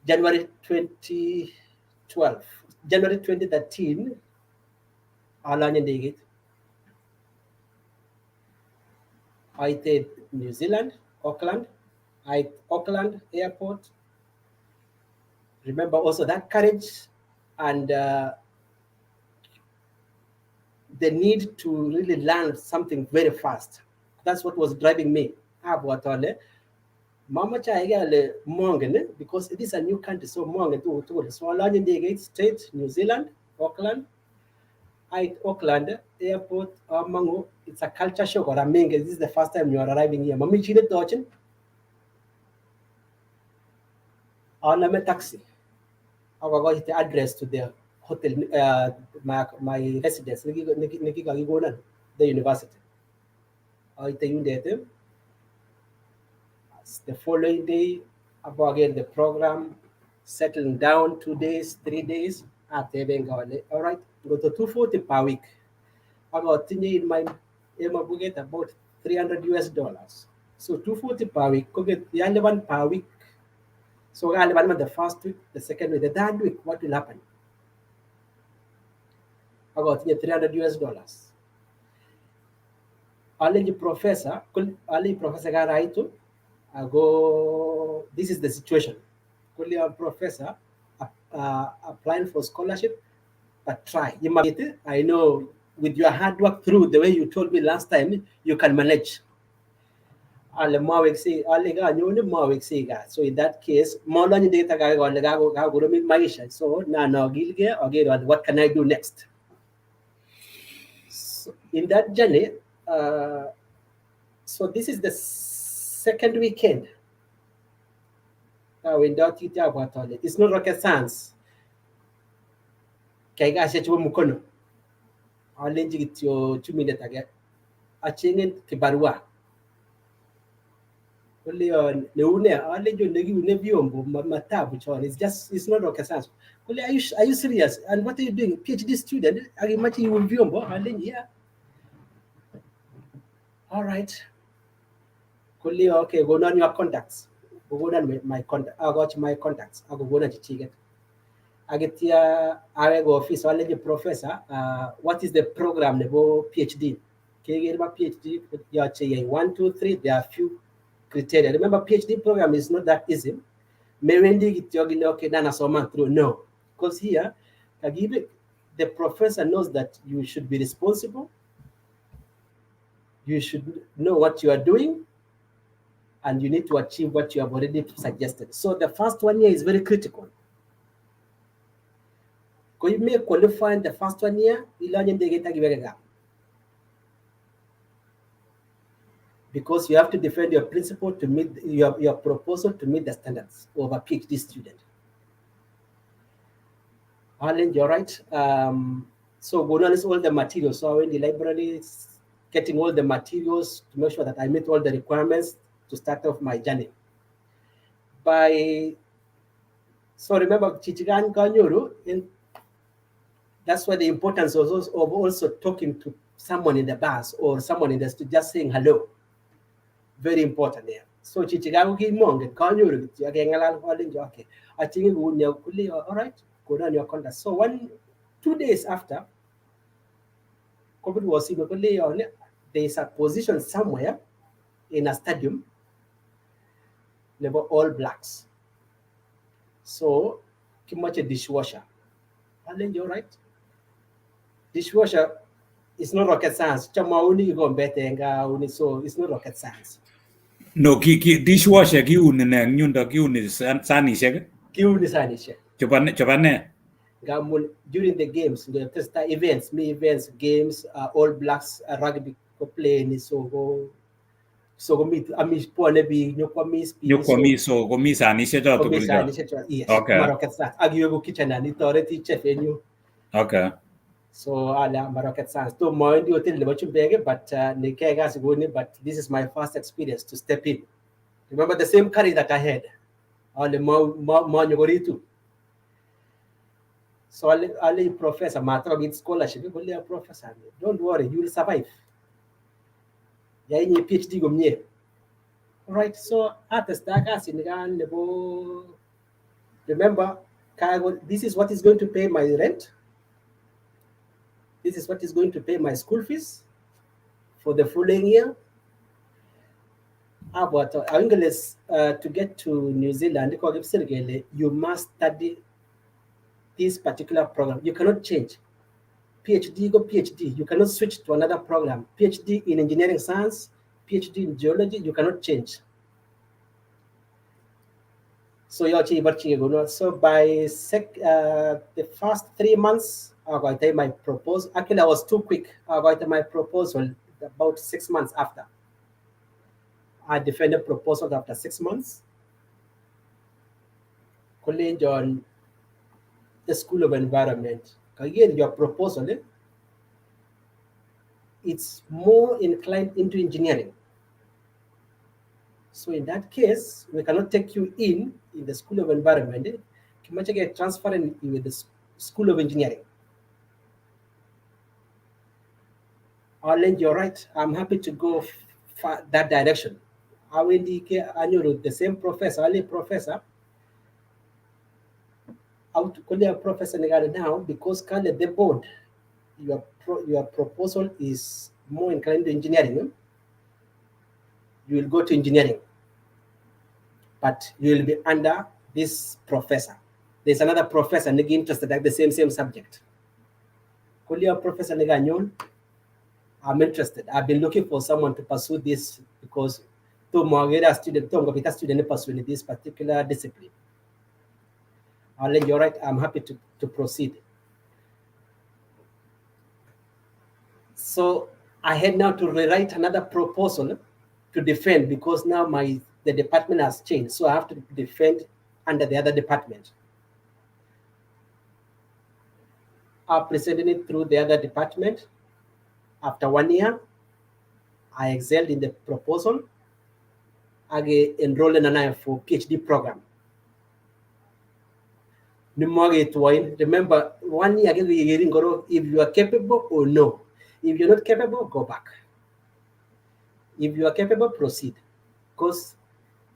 January 2013, I did New Zealand, Auckland Airport. Remember also that courage and the need to really learn something very fast. That's what was driving me. Mama Chaya Mongan, because it is a new country, so Mongan to so in the state, New Zealand, Auckland. Auckland airport, Mango, it's a culture shock or a ming. This is the first time you are arriving here. Mami Chile Dodgen. On a taxi. I will go the address to the hotel, my residence, the university. I tell you that the following day, about again the program, settling down 2 days, 3 days. All right, go to 240 per week. I got in my budget about $300. So 240 per week. Go get the only one per week. So the first week, the second week, the third week, what will happen? I got $300. Only the professor Garaito, I go, this is the situation. Only a professor applying for scholarship, but try. I know with your hard work through the way you told me last time, you can manage. So in that case, more than data so now what can I do next? So in that journey, so this is the second weekend. It's not rocket science. I'll lend you 2 minutes again. I change kibarua. It's just, it's not rocket science. Are you serious? And what are you doing? PhD student? I imagine you will be on board. Yeah. All right. Okay, go on your contacts. Go on my contact. I got my contacts. I go on to check it. I get here. I go office. I let the professor. What is the program? The PhD. Can you get about PhD? Yeah, 1, 2, 3. There are few criteria. Remember, PhD program is not that easy. No, because here, the professor knows that you should be responsible. You should know what you are doing, and you need to achieve what you have already suggested. So the first 1 year is very critical. Because you may qualify in the first 1 year, because you have to defend your principle to meet your proposal to meet the standards of a PhD student. Alan, you're right. So go on all the materials. So in the library, getting all the materials to make sure that I meet all the requirements to start off my journey. So remember, Chichigan Kanyuru, that's why the importance of also talking to someone in the bus or someone in the street, just saying hello. Very important there. So Chichigan Mong, Kanyuru, okay. I think all right, go down your contact. So 2 days after, COVID was in there is a position somewhere in a stadium, they were all blacks. So, much a dishwasher. Alan, you're right. Dishwasher is not rocket science. So it's not rocket science. No, dishwasher sanishek. Chopane. During the games, the events, games, all blacks rugby playing. So meet yes. Okay. Okay. So rocket science. To mind you tell but but this is my first experience to step in. Remember the same courage that I had. So I'll professor matter with scholarship. Professor, don't worry, you will survive. Yeah, in your PhD go near. All right, so at the start, remember, this is what is going to pay my rent. This is what is going to pay my school fees for the following year. But to get to New Zealand, you must study this particular program. You cannot change. PhD, go PhD. You cannot switch to another program. PhD in engineering science, PhD in geology, you cannot change. So so by the first 3 months, I got my proposal. Actually, I was too quick. I got my proposal about 6 months after. I defended proposal after 6 months. College on the School of Environment. Again, your proposal, it's more inclined into engineering. So in that case, we cannot take you in the School of Environment. You must get transferred with the School of Engineering. Arlen, you're right. I'm happy to go that direction. I will the same professor, only professor. Out to call a professor now because the board, your proposal is more inclined to engineering. You will go to engineering, but you will be under this professor. There's another professor interested in the same subject. Call your professor I'm interested. I've been looking for someone to pursue this because student pursuing this particular discipline. Arlen, you're right. I'm happy to proceed. So I had now to rewrite another proposal to defend because now the department has changed. So I have to defend under the other department. I presented it through the other department. After 1 year, I excelled in the proposal. I enrolled in an for PhD program. Remember, 1 year if you are capable or no. If you're not capable, go back. If you are capable, proceed. Because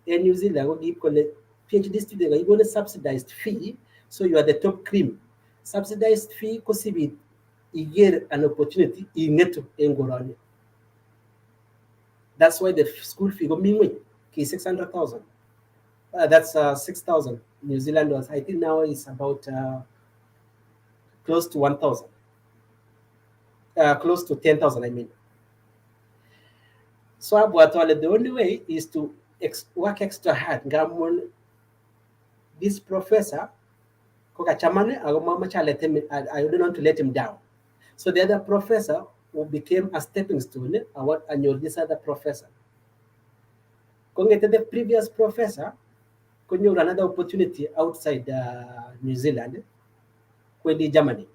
in New Zealand, you give PhD student, you want a subsidized fee, so you are the top cream. Subsidized fee, because if you get an opportunity, you need to go. That's why the school fee go 600,000. That's 6,000 New Zealand dollars. I think now it's about close to 1,000. Close to 10,000, I mean. So the only way is to work extra hard. This professor, I don't want to let him down. So the other professor who became a stepping stone, and this other professor. The previous professor, another opportunity outside New Zealand, Germany.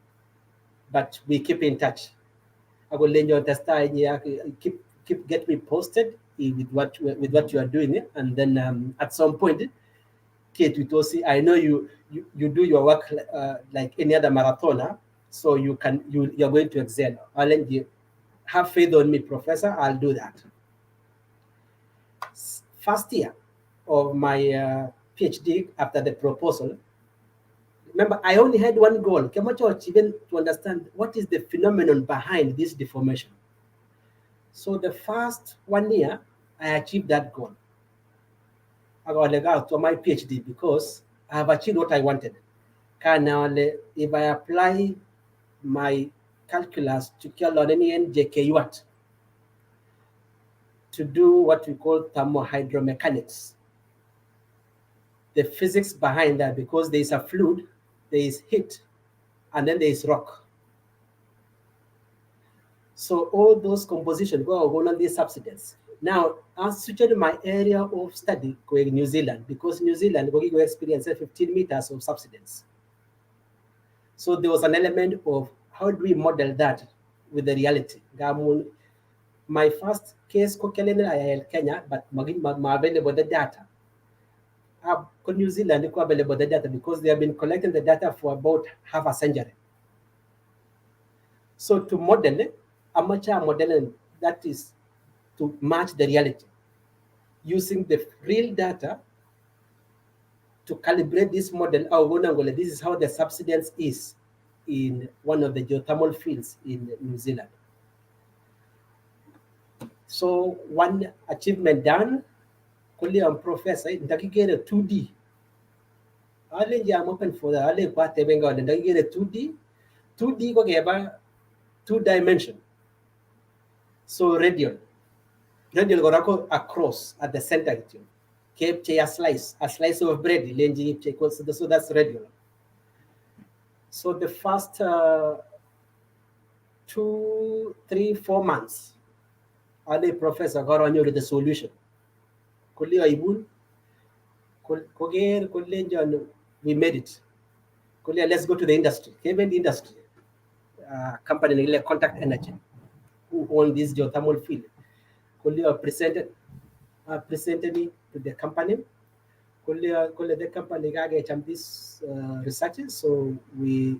But we keep in touch. I will let you understand. Keep get me posted with what you are doing, and then at some point, Kate Witosi, I know you do your work like any other marathoner, so you're going to excel. I'll let you have faith on me, Professor. I'll do that. First year of my PhD after the proposal. Remember, I only had one goal. Even to understand what is the phenomenon behind this deformation. So the first 1 year, I achieved that goal. I got out to my PhD because I have achieved what I wanted. If I apply my calculus to JKUAT to do what we call thermohydromechanics, the physics behind that, because there is a fluid, there is heat, and then there is rock. So all those compositions go on these subsidence. Now, I switched my area of study going New Zealand because New Zealand we experience 15 meters of subsidence. So there was an element of how do we model that with the reality. My first case Kenya, but available the data. New Zealand available the data because they have been collecting the data for about half a century. So to model it, amateur modeling, that is to match the reality, using the real data to calibrate this model. This is how the subsidence is in one of the geothermal fields in New Zealand. So one achievement done, I'm professor, in 2D. I'm open for the 2D. 2D go 2 dimension. So radial. radial go across at the center. Keep a slice of bread. So that's radial. So the first 2, 3, 4 months, Ali professor got on the solution. We made it. Let's go to the industry. Even the industry company like Contact Energy, who own this geothermal field. Presented me to the company. The company got this research, so we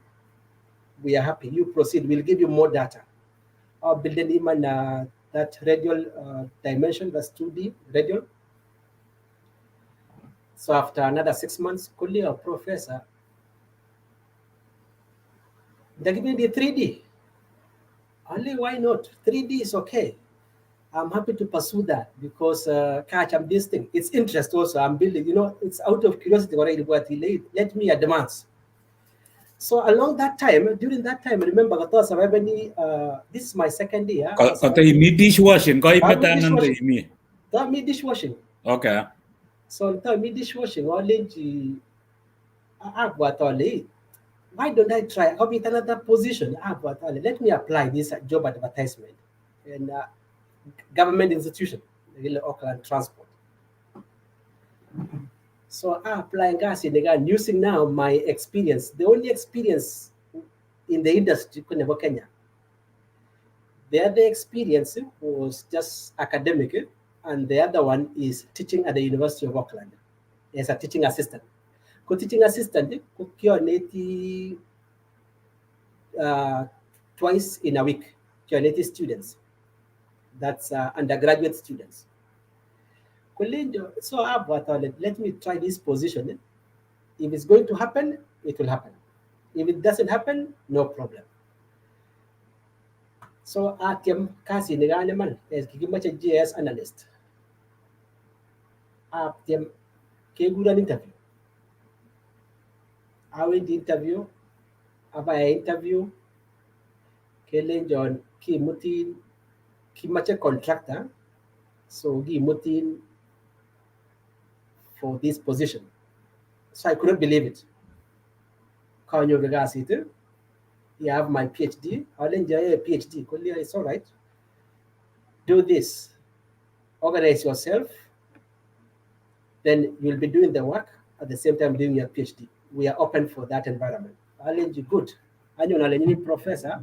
are happy. You proceed. We'll give you more data. Our building even that radial dimension, that's 2D radial. So after another 6 months, a professor, they give me the 3D. Only why not? 3D is okay. I'm happy to pursue that because I'm this thing. It's interest also. I'm building, it's out of curiosity already, but let me advance. So along that time, during that time, remember, this is my second year. Kata imi dishwashing, ko me dishwashing. Okay. So me dishwashing, why don't I try? I'll be in another position. Let me apply this job advertisement in government institution, Auckland Transport. So I apply and using now my experience. The only experience in the industry in Kenya. The other experience was just academic, and the other one is teaching at the University of Auckland as a teaching assistant. Teaching assistant, twice in a week, students. That's undergraduate students. So let me try this position. If it's going to happen, it will happen. If it doesn't happen, no problem. So I came kasi ni naman as GS analyst. I came an interview. I went the interview. After interview, Kalenjin Kimutin Kimacha contractor. So Gimutin for this position. So I couldn't believe it. Can you regards it? You have my PhD. I'll enjoy a PhD. It's all right. Do this. Organize yourself. Then you'll be doing the work at the same time doing your PhD. We are open for that environment. I'll enjoy good. I'm professor.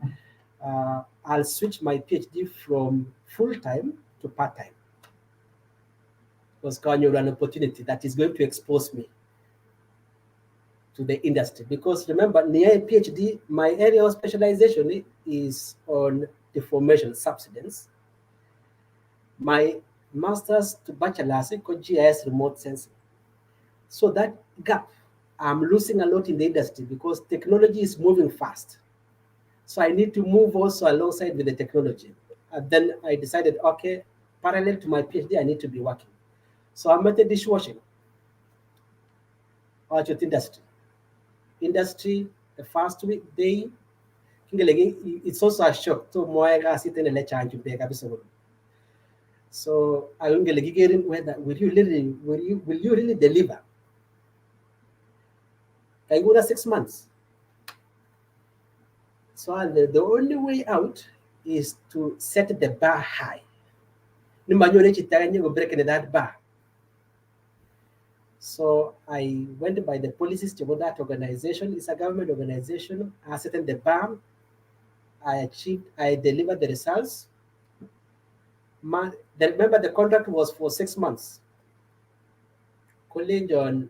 I'll switch my PhD from full-time to part-time. Because you an opportunity that is going to expose me to the industry. Because remember, near PhD, my area of specialization is on deformation subsidence. My master's to bachelor's is GIS remote sensing. So that gap, I'm losing a lot in the industry because technology is moving fast. So I need to move also alongside with the technology. And then I decided, okay, parallel to my PhD, I need to be working. So I'm at the dishwashing. Industry, the first week day, it's also a shock to Moega sitting in a change to episode. So I will get whether will you really deliver? I go to 6 months. So the only way out is to set the bar high. No matter breaking that bar. So I went by the policies to that organization. It's a government organization. I set the bar. I delivered the results. Remember, the contract was for 6 months. Kalenjin,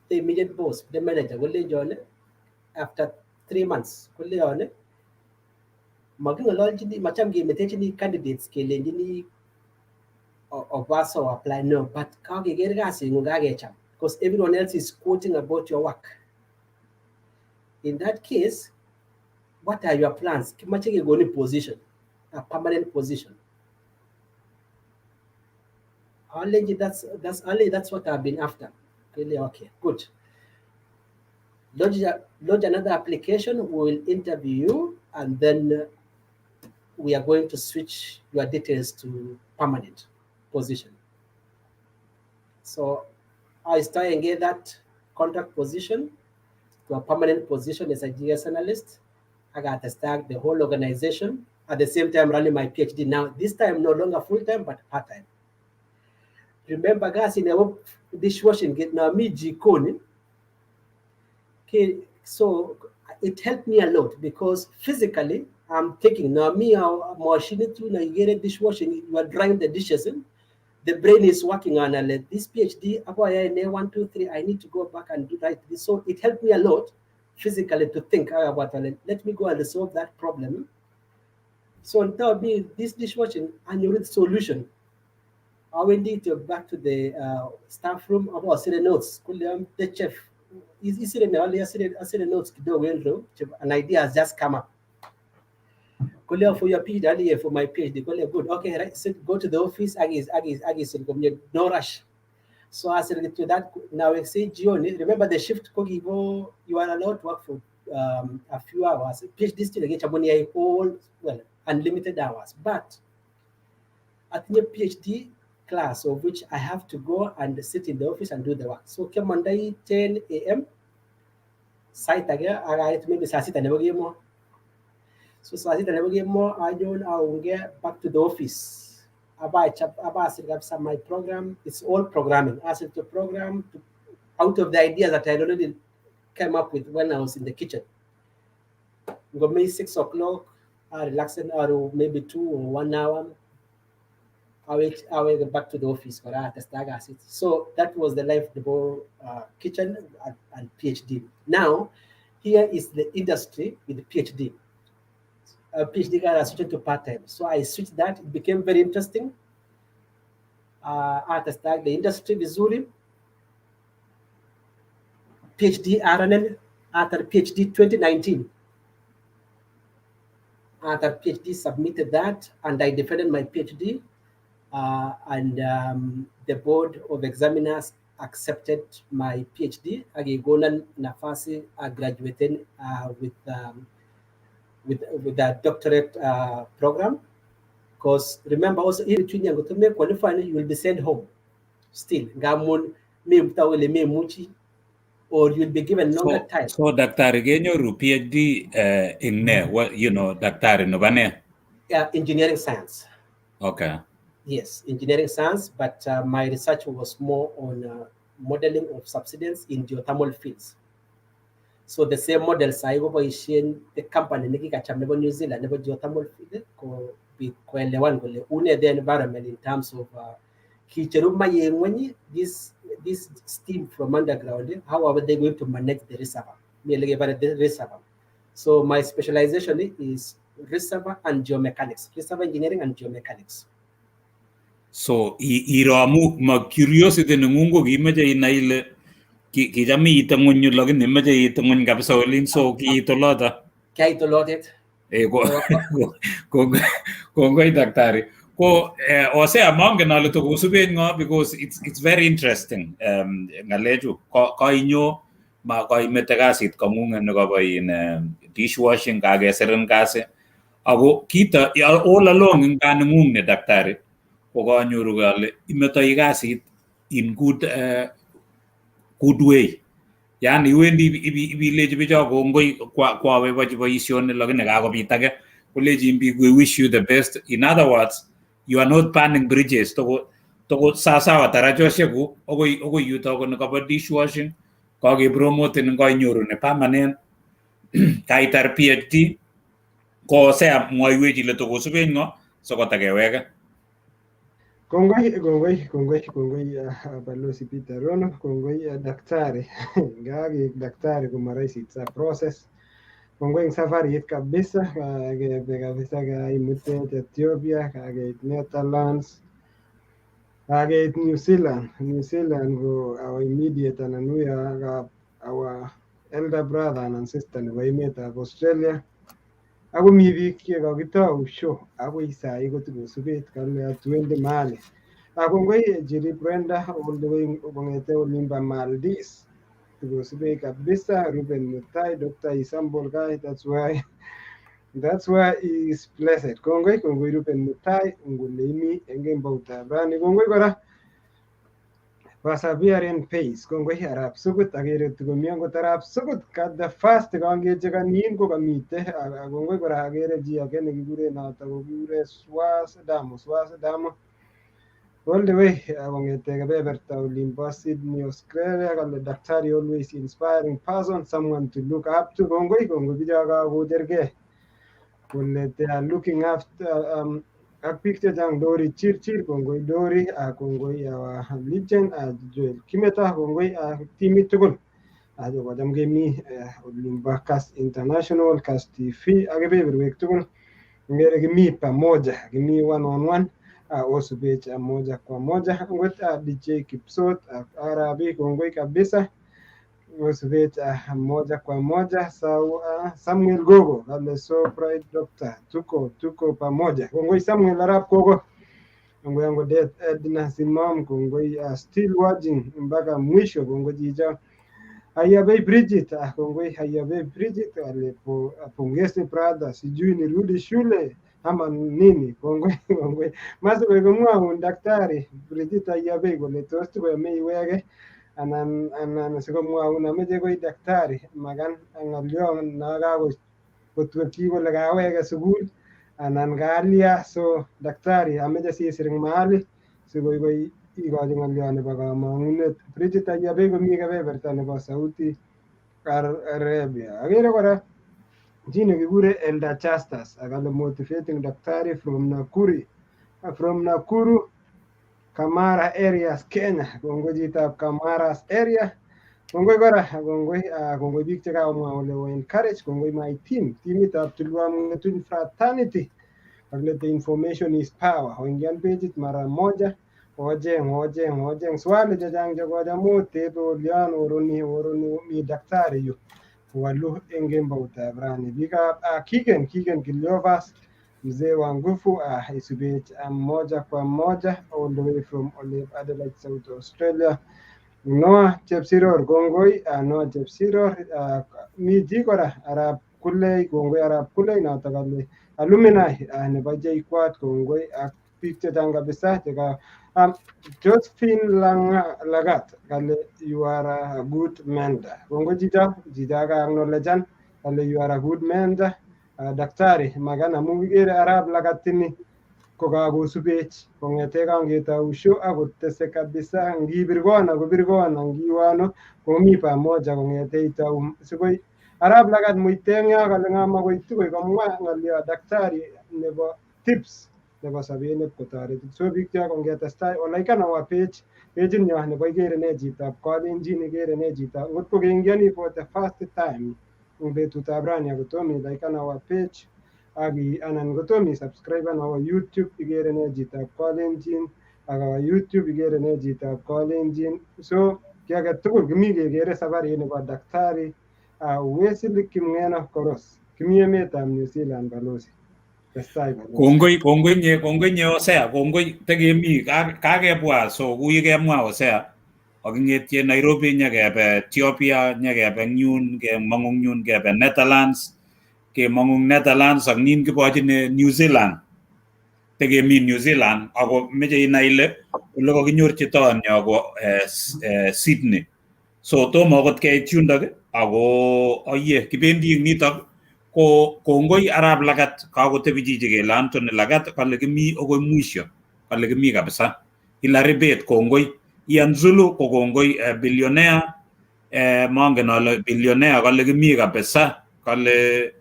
the immediate boss, the manager, Kalenjin, after 3 months, Kalenjin, maging a lot of macam game candidates Kalenjin of us or apply no, but because everyone else is quoting about your work. In that case, what are your plans? Position, a permanent position. That's what I've been after. Really, okay, good. Lodge another application. We will interview you, and then we are going to switch your details to permanent position. So I started and get that contract position to a permanent position as a GS analyst. I got to start the whole organization at the same time running my PhD. Now, this time no longer full-time, but part-time. Remember, guys, in the dishwashing, get now me jikoni. Okay, so it helped me a lot because physically, I'm thinking now me our machine to now you get dishwashing, you are drying the dishes in. The brain is working on this PhD. 1, 2, 3. I need to go back and do write this. So it helped me a lot physically to think about let me go and resolve that problem. So tell me this dishwashing and you read solution. I went back to the staff room about the notes. The chef is it earlier? I said the notes an idea has just come up. For your PhD, for my PhD, good. Okay, right. So go to the office. Agis, no rush. So I said to that. Now I say, Gioni, remember the shift. You are allowed to work for a few hours. PhD still get money all unlimited hours. But at your PhD class, of which I have to go and sit in the office and do the work. So come Monday 10 a.m. Site again. I maybe sit and never get more. So I will get back to the office. About my program, it's all programming. I said to program out of the ideas that I already came up with when I was in the kitchen. Go maybe 6 o'clock, I relax or maybe 2 or 1 hour. I will get back to the office for that. So that was the life, the whole kitchen and PhD. Now, here is the industry with the PhD. PhD guy I switched to part-time. So I switched that. It became very interesting. At the industry vizuri. PhD RNL after PhD 2019. After PhD submitted that and I defended my PhD and the board of examiners accepted my PhD. Agigonan nafasi graduated with that doctorate program, because remember also in between you to make qualify, you will be sent home still. Gamun me mtawele me muchi, or you'll be given longer time. So Dr. Genyo PhD in what Dr. Novane? Yeah, engineering science. Okay. Yes, engineering science, but my research was more on modeling of subsidence in geothermal fields. So the same models I go in the company Nikika New Zealand, never geothermal field, ko be one the environment in terms of this steam from underground, how are they going to manage the reservoir? So my specialization is reservoir and geomechanics, reservoir engineering and geomechanics. So iramu ma curiosity nungungo gimaja inaile kijami itangun yung login imaja itangun kapsa olin so ki itolota. Kaya itolotet. Kongoi daktari. Ko ose among na luto kusubin nga because it's very interesting. Ngaleju ko inyo ma ko imetagasit kamunga nagaba in dishwashing kageseran kase. Ako kita all along ng kanungung ni daktari. Ko kanyo rugale imetogasit in good way. Yani wendi village bijo ngoi kwa we boisyon lagin nagakopita ke college we wish you the best. In other words, you are not burning bridges to sasawa tarajo shegu ogo yuto ko nakaba dishwashing ko ge promote ng ko nyoru ne permanent kaitar PhD ko sea moy weji le to ko suben ngo so ko tagawega. Kongoi balozi Peter Rono, kongoi daktari. Gagi daktari kumaraisi itsa process. Kongoi safari yet kabisa kabisa ga imute Ethiopia, kage Netherlands, kage New Zealand go our immediate and our elder brother and sister we met of Australia. Ako mibi kiega kita show ako isa iko to subit kami tuende mali. Ako ngai jiri Brenda all the way bangete olimba Maldives to subit kabisa Ruben Mutai Dr. Isambol guy, that's why That's why he is blessed. Kongoi rupen mutai ngule imi enge mbauta brani. Kongoi kora persevering pace. Kongoi arab sugut agere tuko miongo tarab sugut kat the first kange cheka nin ko kamite. Kongoi kora agere ji agene kigure na kigure swas damo. All the way kongete kebeberta olimpo Sydney, Australia, kale daktari always inspiring person, someone to look up to. Kongoi bijaga kujerge. They are looking after a picture jang Dori Chirchir, Kongoi Dori, Kongoi legend, Joel Kimeta, Kongoi Timi Tugul. Ajo wadam gemi Olimba Cast International, Cast TV, agebe berwek tugul. Ngere gemi pamoja, gemi one on one. Also page moja kwa moja. Ngot DJ Kipsot, Arabi, Kongoi kabisa. Usivit moja kwa moja. Samuel Gogo kale so pride doctor tuko pamoja. Kongoi Samuel Arap Gogo, kongoi yangu Edna Simam, kongoi still watching mpaka mwisho. Kongoi jija Hayabei Bridget, kongoi Hayabei Bridget, alipo pongezi brother, sijui nirudi shule ama nini. Kongoi maso kwa daktari Bridget Hayabei kole tosti kwa meiwege anan sikomwaun ameche koi daktari makan ng'olyon nakakotwekyi kole kaweke sukul anan kaalya. So daktari ameche sisir mahali sikoi ikochi ng'olyon nebo kamang'unet. Bridget Ayabei komi kebeberta nebo Sauti Arabia. Akere kora chi nekikure Elder Justus akale motivating daktari from Nakuru Kamara areas Kenya. Kongoi chitab Kamara's area. Kongoi kora kongoi biik chekamwa ole encourage. Kongoi my timitab Tulwa Mngetun fraternity. Kaklete information is power. Hoingian pageit mara moja. Ojeng swali chechang chekochamu tebe olian oroni mi daktari yu walu engembautab rani. Biikab Kigen Kiliovas, mzee wa nguvu isubich moja kwa moja all the way from Adelaide, South Australia. Noah Chepsiror, kongoi Noah Chepsiror, mi ji kora Arab Kulei, kongoi Arab Kulei notok kale alumni nebo JKUAT, kongoi ak biik chechang kabisa cheka Josephine Lagat kale you are a good mentor. Kongoi jija ka acknowledgean kale you are a good mentor. Daktari magana mukikere Arab Lagatini kokakosubech kong'ete kangetou show akotese kabisa. Ngibir kona ngiwano komi pamoja kong'ete itou sikoi Arab Lagat muiteng yo kale ngama koitu koi komwa ng'olyo daktari nebo tips nebo sobet kotoreti. So biik cho kongetestai olaikana wa page nyo nebo ikere ne chitab Kalenjin, ikere ne chitab ngot ko keingiani for the first time eng betutab rani akotomi laikana wa page anan kotomi subscribe our YouTube ikere ne chitab Kalenjin ak our YouTube ikere ne chitab Kalenjin. So ki age tugul kimi kekere sabarit nebo daktari Wesley Kimng'eno Koros, kimi emetab New Zealand balozi. Kongoi nye Osea, kongoi tekemi kakebwa. So kuye kemwa Osea aking'etye Nairobi nyekebe Ethiopia nyekebe nyun kemong'ung nyun kebe Netherlands kemong'ung Netherlands ak nin kibochine New Zealand. Tekemi New Zealand ako meche inai ile ole kakinyorchi toonyo ko Sydney. So tomo akot keit yundok ako oye kibendi ing nitok ko kongoi Arab Lagat kakotebi chichi kele Anthony Lagat kale kimi okoi mwisho kale kimi kabisa. Hilary Bet kongoi. Ian Zulu ko kongoi billionaire mongen ale billionaire kale kimi kabisa kale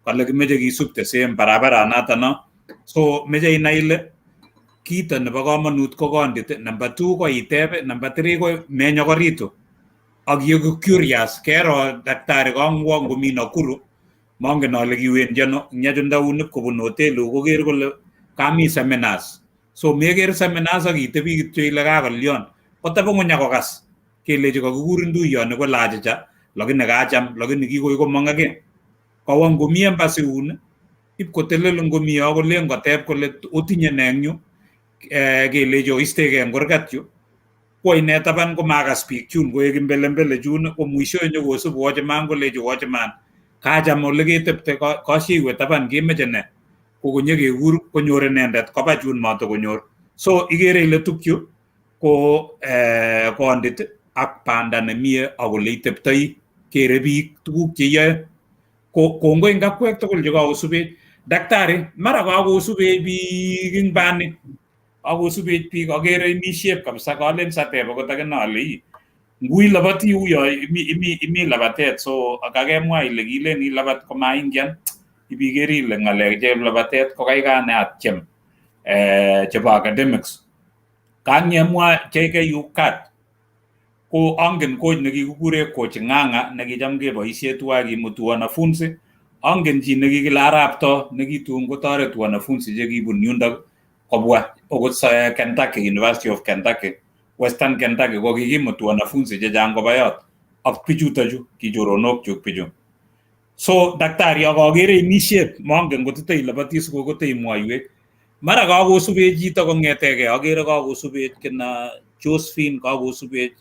kimeche kisubte same barabara nata no. So meche inai ile kito nebo komonut ko kondit. Number 2 ko itebe, number 3 ko menyokoritu ak yeku curious kero daktari kongwo ngomi Nakuru mongen ale kiwendi ano nyachundaunik kobun hotelu koker kole kami seminars. So meker seminars ak itebi kityo ile kakolyon kotebi ng'uny akokas kelechi kakikurin tuyoni ko lachicha lakini kacham lakini kikoi komong ake kawo ngomi embassy un ipkotelel ngomi yo kolen koteb kole otinye ne eng yu kelechi oistege eng kurgat yu ko ine taban komakas biik chun koek mbelembele chun ko mwisho nyokosub watchman kolechi watchman kacham ole ketepte koshiwe taban kemeche ne kokonyo kekur konyor inendet koba chun matokonyor. So igere ile tukyu ko kondit ak banda nemie ak ole iteptoi kere biik tuguk cheyoe. Kongoi eng kakwek tugul chekakosubech. Daktari mara kakosubech biik ing bani akosubech biik akere imishiep kabisa kalen sateb akot akine ale ngui labati uyo imi labatet so akakemwa ile kilen ilabat komaingian ibikeri ile ngalek che labatet ko kaikane atyem chebo academics kangemwa JKU kat ko angen coach nekikikure coach Nganga nekicham keboisie tuwai kimutu wanafunzi angen chi nekikile Arapto nekitun kotoret wanafunzi chekibun yundok kobwa okot Kentucky, University of Kentucky, Western Kentucky ko kikimutu wanafunzi chechang koba yot ak bichutochu kichoronok chuk bichu. So daktari akakere imishiep mongen kotitei labati sikokotei mwaiwek mara kakosubech chito kongetege akere kakosubech kina Josephine kakosubech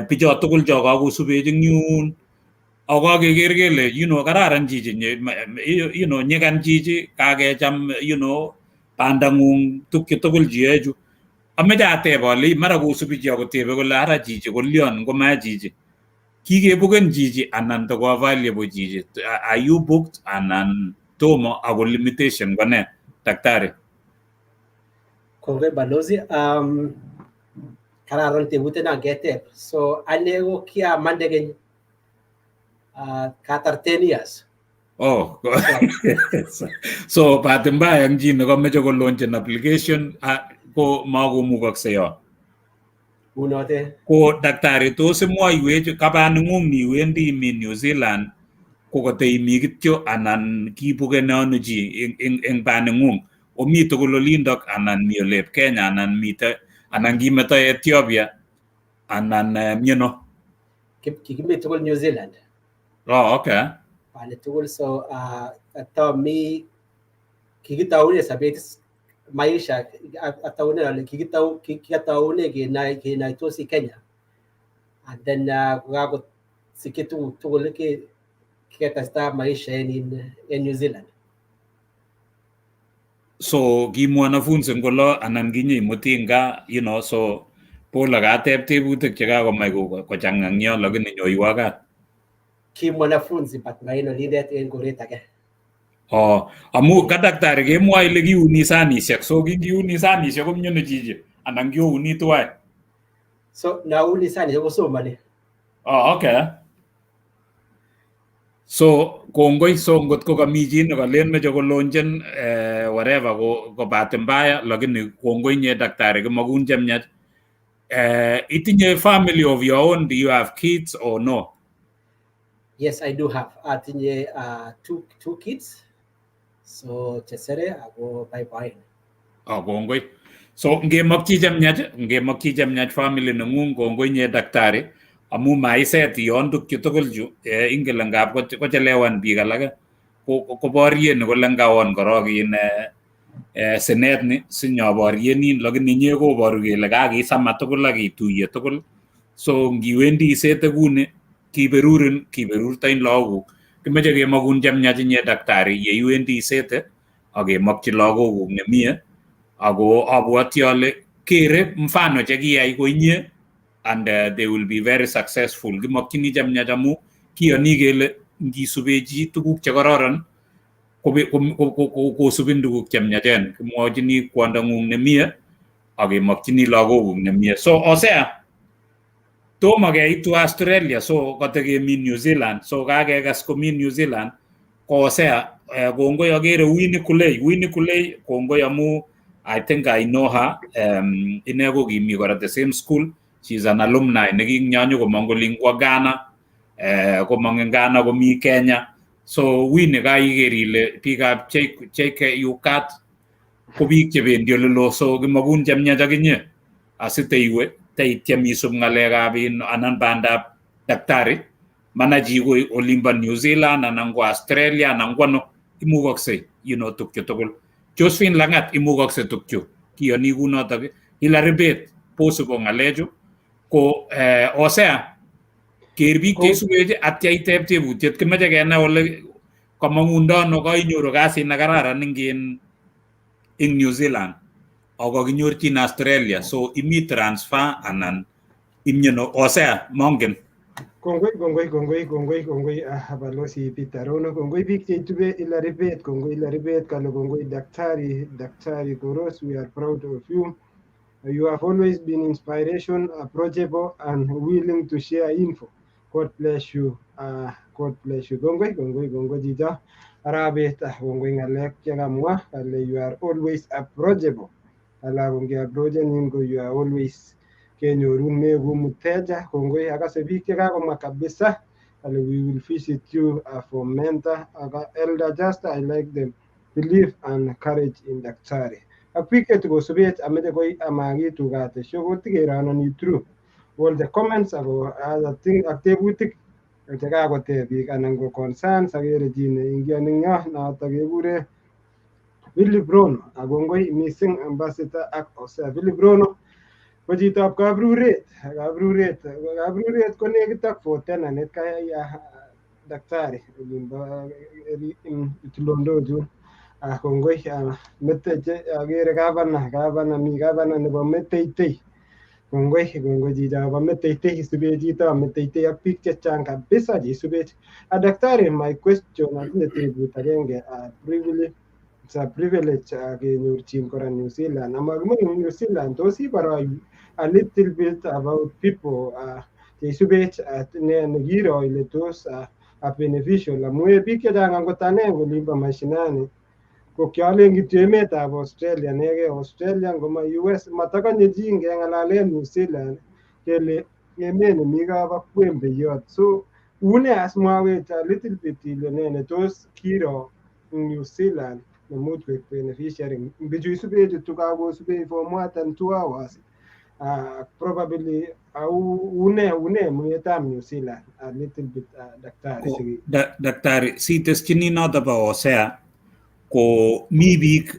bicho tugul cho kakosubech ing yun akakeker kele kararan chichi nyikan chichi kakecham bandangung tukche tugul cheyoechu ameche ateb ale mara kosubi chi akotebe kole ara chichi kolyon ngoma chichi kikebuken chichi anan toko available chichi are you booked anan tomo ako limitation kone daktari. Kongoi balozi kararan tebute na getep so ane ko kia mandegen katar 10 years. Oh, so bahati mbaya ang jino kameche ko launch an application ko makomukakse yo. Unote. Ko daktari tos imwoiwech kabaningung niwendi imi New Zealand ko koteimi kityo anan kibukene ano chi eng baningung omi tugul olindok anan mi olep Kenya anan kimeto Ethiopia anan miano. Kikimi tugul New Zealand. Oh, okay. Pane tugul so ata mi kikitaune sabet maisha ataune ale kikitaune kinai tosi Kenya and then kugago sikitu tugul kikatasta maisha in New Zealand. So ki mwanafunzi ngolo anan kinyi mutinga so pola kateb tebutik chekakomach kochangangyo lakini nyoiwakat. Ki mwanafunzi but ngaino lidet en koret age. Oh, amu ka daktari kemwoe ile kiuni sanishek so kiuni sanishek komnyone chichi anan kiuni tuwai. So nauni sanishek kosomani. Oh, okay. So kongoi so ngot ko kami chi nekalen meche kolonchen whatever ko bahati mbaya lakini kongoi nye daktari kimakun chemyach. Itinye family of your own, do you have kids or no? Yes, I do have. Atinye two kids. So chesere ako bye. Oh, kongoi. So ngemakchi chemyach family nengung kongoi nye daktari. Amu maiset yon tukchu tugul chu ingele ngap kochelewan biik alake koborien kole ngawon korok in senet ni sinyoborienin lakini inye koboru kele kakisama tugul ak kituiye tugul so ngiwendi isete kuni kiberurtoin lagokuk kimeche kemakun chemyach inye daktari yeiwendi isete ak kemakchi lagokuk nemie ako abwoti ale kere mfano chekiyai ko inye and they will be very successful. Kimakchini chemyach amu kiyoni kele ngisubechi tuguk chekororon kosubin tuguk chemyachen. Kimwochini kwondongung nemie ak kemakchini lagokuk nemie. So osea tomo keitu Australia so katekemi New Zealand so kakekas komi New Zealand ko osea kongoi akere Winnie Kulei kongoi amu I think I know her ine ko kimi kora the same school. She's an alumni nekinyanyo komong kolingwa Ghana komong eng Ghana komi Kenya so Winnie kaiker ile biikab JKU kat ko biik chebendi olelo so kimakun chemyach akinye asiteiwe teityem isub ngalekab anan bandab daktari manachi ko olimbo New Zealand anan ko Australia anan ko ano imukaksei tukchu tugul. Josephine Langat imukaksei tukchu kiyoni kunotok Hilary Bett posubo ngalechu ko osea ker biik cheisubechi atya iteb tebutiet kimeche kenai ole kamangundo ano kainyoru kasit nekararan ing New Zealand ako kakinyorchin Australia so imi transfer anan imyeno osea mongen. Kongoi balozi Peter Rono, kongoi biik cheitube Ilaribet, kale kongoi Daktari Koros, we are proud of you. You have always been inspiration, approachable, and willing to share info. God bless you. Kongoi Jija. Arabet, kongoi ngalek chekamwa, kale you are always approachable. Ala kongoi approaching you are always kenyorun meku muteja. Kongoi akase biik chekakomwa kabisa. Kale we will visit you for mentor. Elder Justa, I like them. Belief and courage in Daktari. Ak biik chetukosubet ameche koi amakitu katesho kotikerononi through all the comments ako ak tebutik chekakoteb biik anan ko concerns akere chi neingiani ng'yo noto kekure Willy Brono. Akongoi missing ambassador ak Osea. Willy Brono ko chitab kabruret ko nekit ak fortenanet kayai Daktari olimbo Tulondok. Kongoi meteche akere gavana mi gavana nebo Meteitei. Kongoi chichabo Meteitei isube chito Meteitei ak biik chechang kabisa cheisubech. Daktari, my question atinye tebut agenge it's a privilege kenyorchin kora New Zealand. Amakimong New Zealand, tos iboroi a little bit about people cheisubech nekiro ile tos beneficial amu biik chechang angot ane olimbo mashinani ko kialen kityo emetab Australia nege Australia ngoma US matakanye chi ngeng'alalen New Zealand kele emet nemi kap kwembeyot. So une asmawech a little bit ile ne tos kiro New Zealand nemuch koek beneficiary bichu isubechu tukakosube for more than 2 hours. Probably une muyetab New Zealand a little bit Daktari. Daktari, siteschini noto bo Osea ko mi biik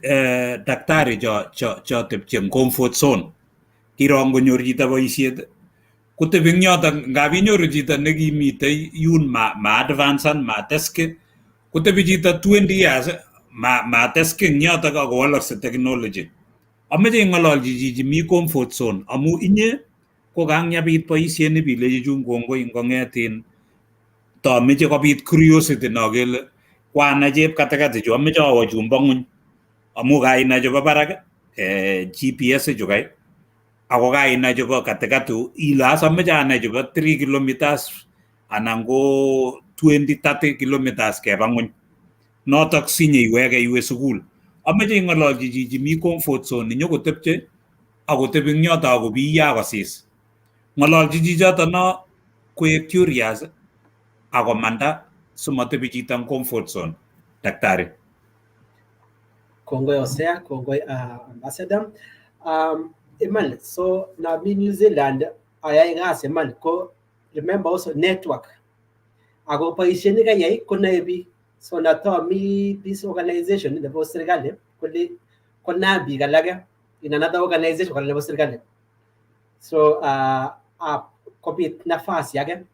daktari cho tepche comfort zone. Kirong konyor chito boisiet kotebi ing yoto ngab inyoru chito nekimitei yun ma advansan ma teske kotebi chito 20 years ma teske ing yoto akowalakse technology. Ameche ng'ololchi chichi mi comfort zone amu inye ko kang'yabit boisiet nebilechi chun kongoi ngong'etin tameche kobit curiosity no kele kwanai chep katikati chu ameche awo chumbo ng'uny amu kainai chebo barak GPS chu kai ako kainai chebo katikati ile as ameche anai chebo 3 kilometers anan ko 20-30 kilometers keba ng'uny notok sinye iwege iwe sukul. Ameche ng'ololchi chichi mi comfort zone nyokotepche akotebi ing yoto akobiyo akosis. Ng'ololchi chichoto no koek curious akomanda simatebi chito ing comfort zone. Daktari. Kongoi Osea, kongoi ambassador. Iman, so na mi New Zealand ayai kasi iman ko remember also network. Ako boisiet nekayai konae biik. So nato mi this organization nebo serikali kona biik alake in another organization kora nebo serikali. So kopit nafasi yake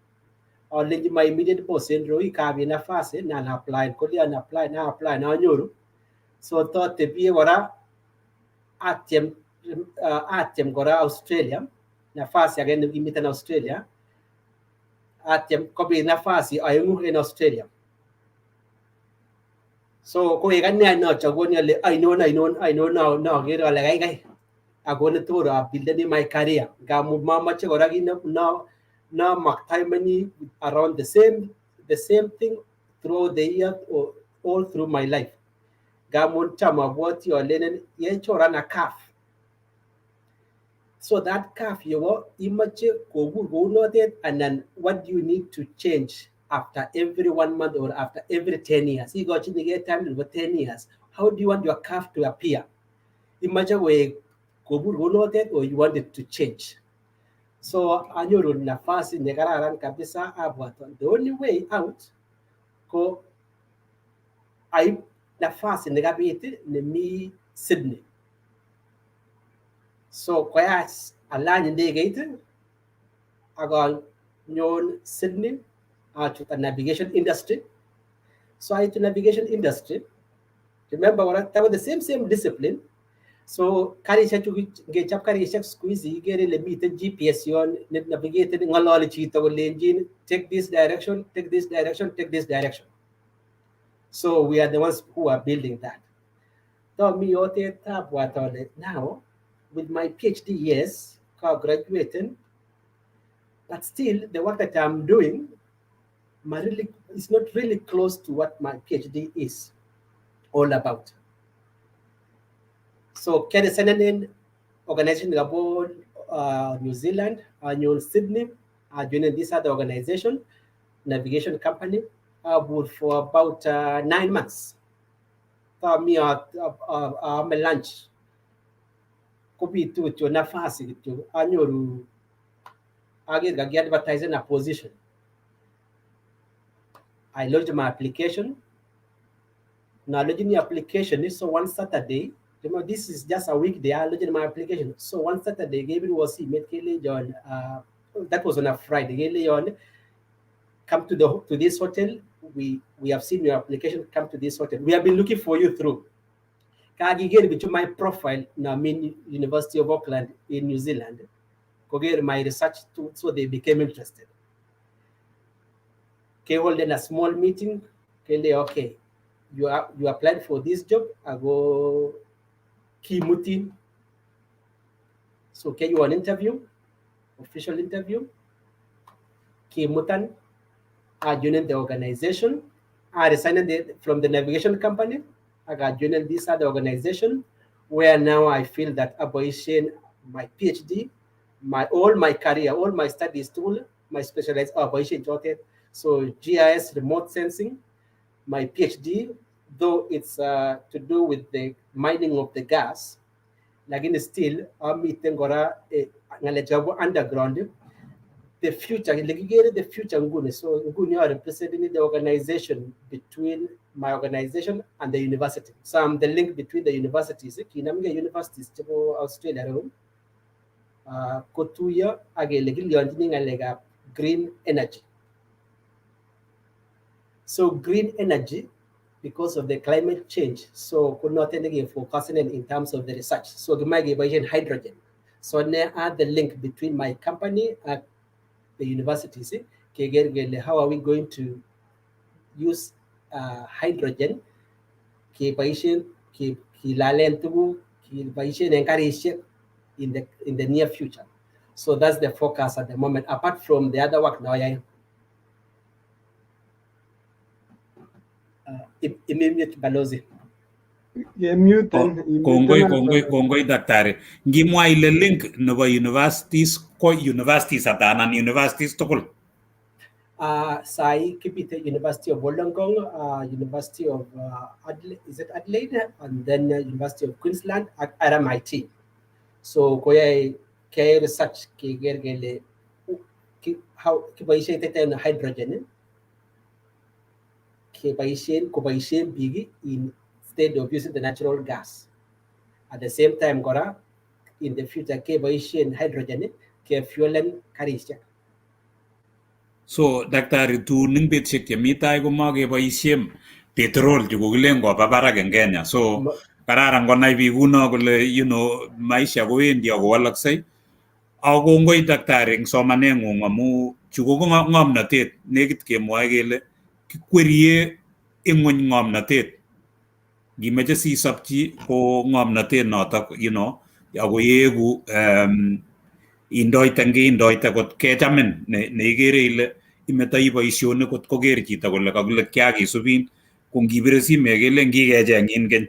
olenji my immediate boss en roi kabi nafasi na apply na anyoru. So totebie kora atyem kora Australia nafasi yake imiten Australia atyem kopit nafasi aengu en Australia. So ko ikane no chagoni ale ainon no kero ale kai agone toro build my career gamu mama che kora no maktai many around the same thing throughout the year or all through my life. Gamu chama what you lenen ye chora na calf. So that calf you image go noted and then what do you need to change after every 1 month or after every 10 years? You got to get time for 10 years. How do you want your calf to appear? Imagine where go noted or you want it to change. So anyoru nafasi nekararan kabisa abwato. The only way out ko ay nafasi nekabiti nemi Sydney. So kwa alany ndegeit agon nyon Sydney to the navigation industry. So I to navigation industry. Remember what that was the same discipline. So kari siya get up kari siya squeeze get le meet GPS yon navigate ngalol chito engine take this direction, take this direction, take this direction. So we are the ones who are building that. So me now with my PhD years, graduating, but still the work that I'm doing is not really close to what my PhD is all about. So Cadastral organization Gabon, New Zealand, New Sydney, joining this other organization, navigation company, for about 9 months. So me my lunch. Kopi tu nafasi tu anyoru age gagi advertising a position. I lodged my application. Now lodging the application, so one Saturday, this is just a weekday. I lodged my application. So one Saturday, Gabriel was on that was on a Friday. On come to this hotel. We have seen your application. Come to this hotel. We have been looking for you through. Again, to my profile, now mean University of Auckland in New Zealand. Go get my research too, so they became interested. Okay, holding a small meeting. Okay, you applied for this job. I go key meeting. So can you an interview, official interview? Key mutan. I joined the organization. I resigned from the navigation company. I got joined this other organization, where now I feel that abolition, my PhD, all my career, all my studies tool, my specialized abolition jotted. So GIS remote sensing, my PhD, though it's to do with the mining of the gas, again still I'm meeting underground. The future, the future nguni. So nguni are representing the organization between my organization and the university. So I'm the link between the universities. Kinamge universities to Australia room. Kotuya age legal green energy. So green energy, because of the climate change, so could not again focusing in terms of the research. So the migration hydrogen. So now add the link between my company and the universities. How are we going to use hydrogen? In the near future. So that's the focus at the moment. Apart from the other work now, immediate balozi. Kongoi daktari. Ngimwa ile link nebo universities ko universities atanan universities tukul. Sai kipite University of Wollongong, University of Adelaide, is it Adelaide, and then University of Queensland at RMIT. So koya kaya research kigergele how kibaishe tete hydrogen kibaishe bigi instead of using the natural gas. At the same time, gora in the future kibaishe hydrogen ke fuelen karisha. So daktari tu ning bet sik yamita ko mageboisiem petrol jugo gilengo babara Kenya. So kararan ko nai biguno kole maisha ko wendi ako walaksay. Ako ngoy daktari somanengung amu jugo ngomnatet negit kemwae kele kikwerie ingwony ngomnatet. Gimeche si sapchi ko ngomnatet notok ako yegu indoita kot kechamin neigere ile imetoi boisionik kot koker chito kole kakile kyakisubin ko ngibire simet kele ngikechengin keny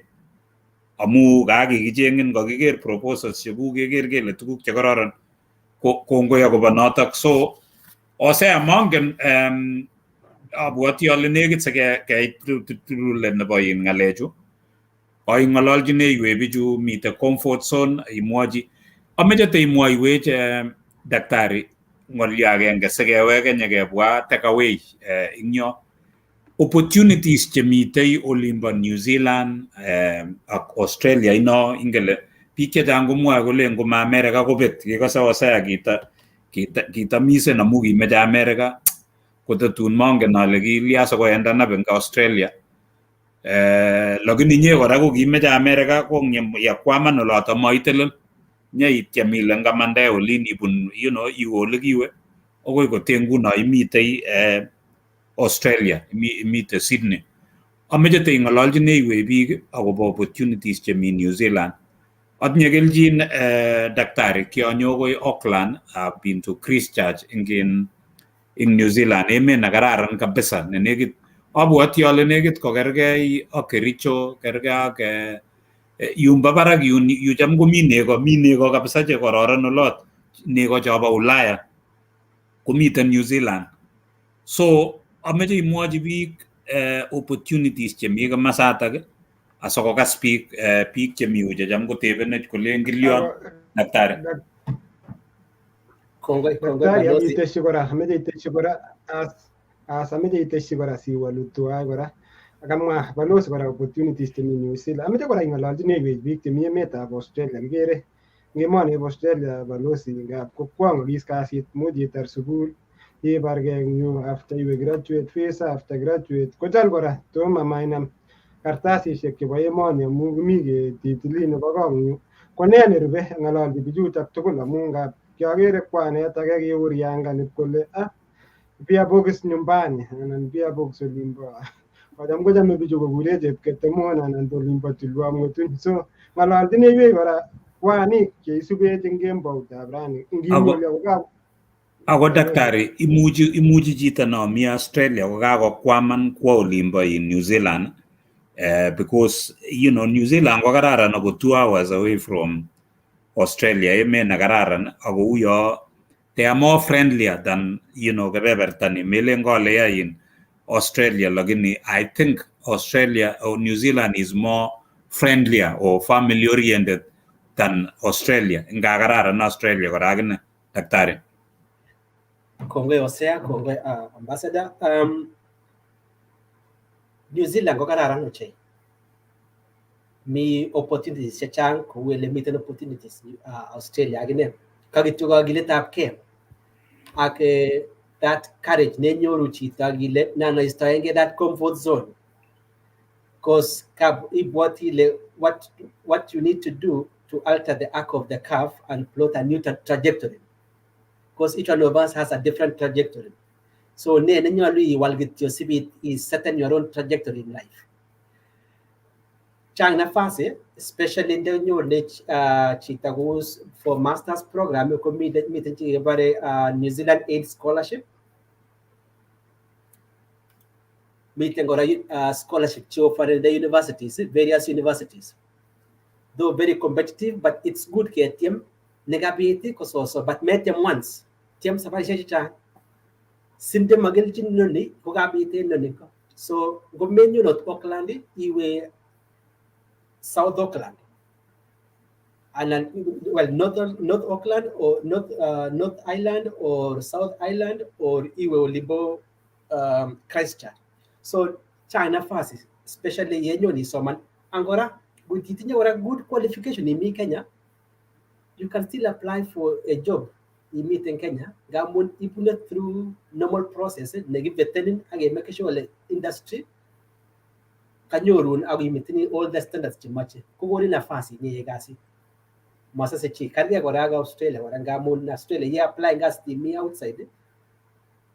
amu kakikichengin kakiker proposals chekuk keker kele tuguk chekororon kongoi akobo notok. So osea mongen abwoti ale nekit sekeit tulule nebo ng'alechu oing'ololjineiwe bichu mite comfort zone imwochi. Ameche teimwoiwech daktari ng'olyo agenge sikeweke nyekebwa takeaway ing yo. Opportunities chemitei olimbo New Zealand ak Australia ingele biik chechang komwoe kole ngoma America kobet kikose osea kita kitamisen amu kimeche America kotatun mongen ale kilya sikoendana eng Australia. Lakini inye kora ko kimeche America ko yakwaman oloto maitelel nyaityem ile ngamande olin ibun iwe ole kiwe akoi kote nguno imitei Australia, imitei Sydney. Ameche teing'ololchineiwech biik akobo opportunities chemi New Zealand. Atinye kelchin daktari kianyo koi Auckland, I've been to Christchurch in New Zealand, emet ne kararan kabisa ne nekit. Abwoti ale nekit kokergei ak Kericho, kergei ak yumbo barak yu cham komi nego kabisa che kororon olot, nego chobo Ulaya komiten New Zealand. So ameche imwochi biik opportunities chemi komasatak asikokas biik chemi yu checham kotebenech kolen kilyon daktari. Daktari akiteshi kora, ameche iteshi kora ameche iteshi kora siwalu tuwai kora. Akamwa balozi kora opportunities chemi New Zealand. Ameche kora ing'ololchineiwech biik chemi emetab Australia. Kikere ngemoni Australia balozi ngap kokwong'okis kasit, much itar sukul ibargei eng yu after iwe graduate visa, after graduate kochal kora tomo mainam kartasisiek chebo emoni amu kimi ketitili nebo kong'yu. Ko ne nerube ng'ololchi bichutok tugul amu ngap kiakere kwanet age kiuriangan kole pia box nyumbani anan pia box olimbo kocham kochame bichu kokure chepketemon anan olimbo tulwa mwetuni. So ng'ololchineiwech kora kwanik cheisubech eng kemboutab rani ako daktari imuchi chito no mi Australia kokakokwaman kwa olimbo New Zealand because New Zealand ko kararan ako 2 hours away from Australia, emet ne kararan ako uyo they are more friendlier than kebeberta ni melen kole ya in Australia, lakini I think Australia or New Zealand is more friendlier or family oriented than Australia. Nga kararan Australia kora akine daktari. Kongoi Hosea, kongoi ambassador. New Zealand ko kararan ochei. Mi opportunities chechang kou ele miten opportunities Australia akine. Kakityo kakiletab kei ak that courage nenyoru chito kile nanoistoenge that comfort zone. Because ibwoti ile what you need to do to alter the arc of the curve and plot a new trajectory. Because each one of us has a different trajectory. So nenyolu iwal kityo sibit is setting your own trajectory in life. Chang nafasi, especially in the chita goes for master's program, you commit New Zealand Aid Scholarship. Meeting or scholarship for the universities, various universities. Though very competitive, but it's good ke team negabiti also, but met them once. Team sapai cha sinte magelchin noni ko gabiti noni ko. So go menu not Auckland, iwe South Auckland, and then, well, North Auckland or North Island or South Island or iwe Libo Christchurch. So China fast, especially yenyoni soman angora good qualification in Kenya, you can still apply for a job in Kenya. Gamun ipuna through normal process, negi vetting again make sure industry kanyorun agi mitini all the standards chimache kugori nafasi nye gasi masa sechi karga goraga Australia waranga mun Australia ya apply gas me outside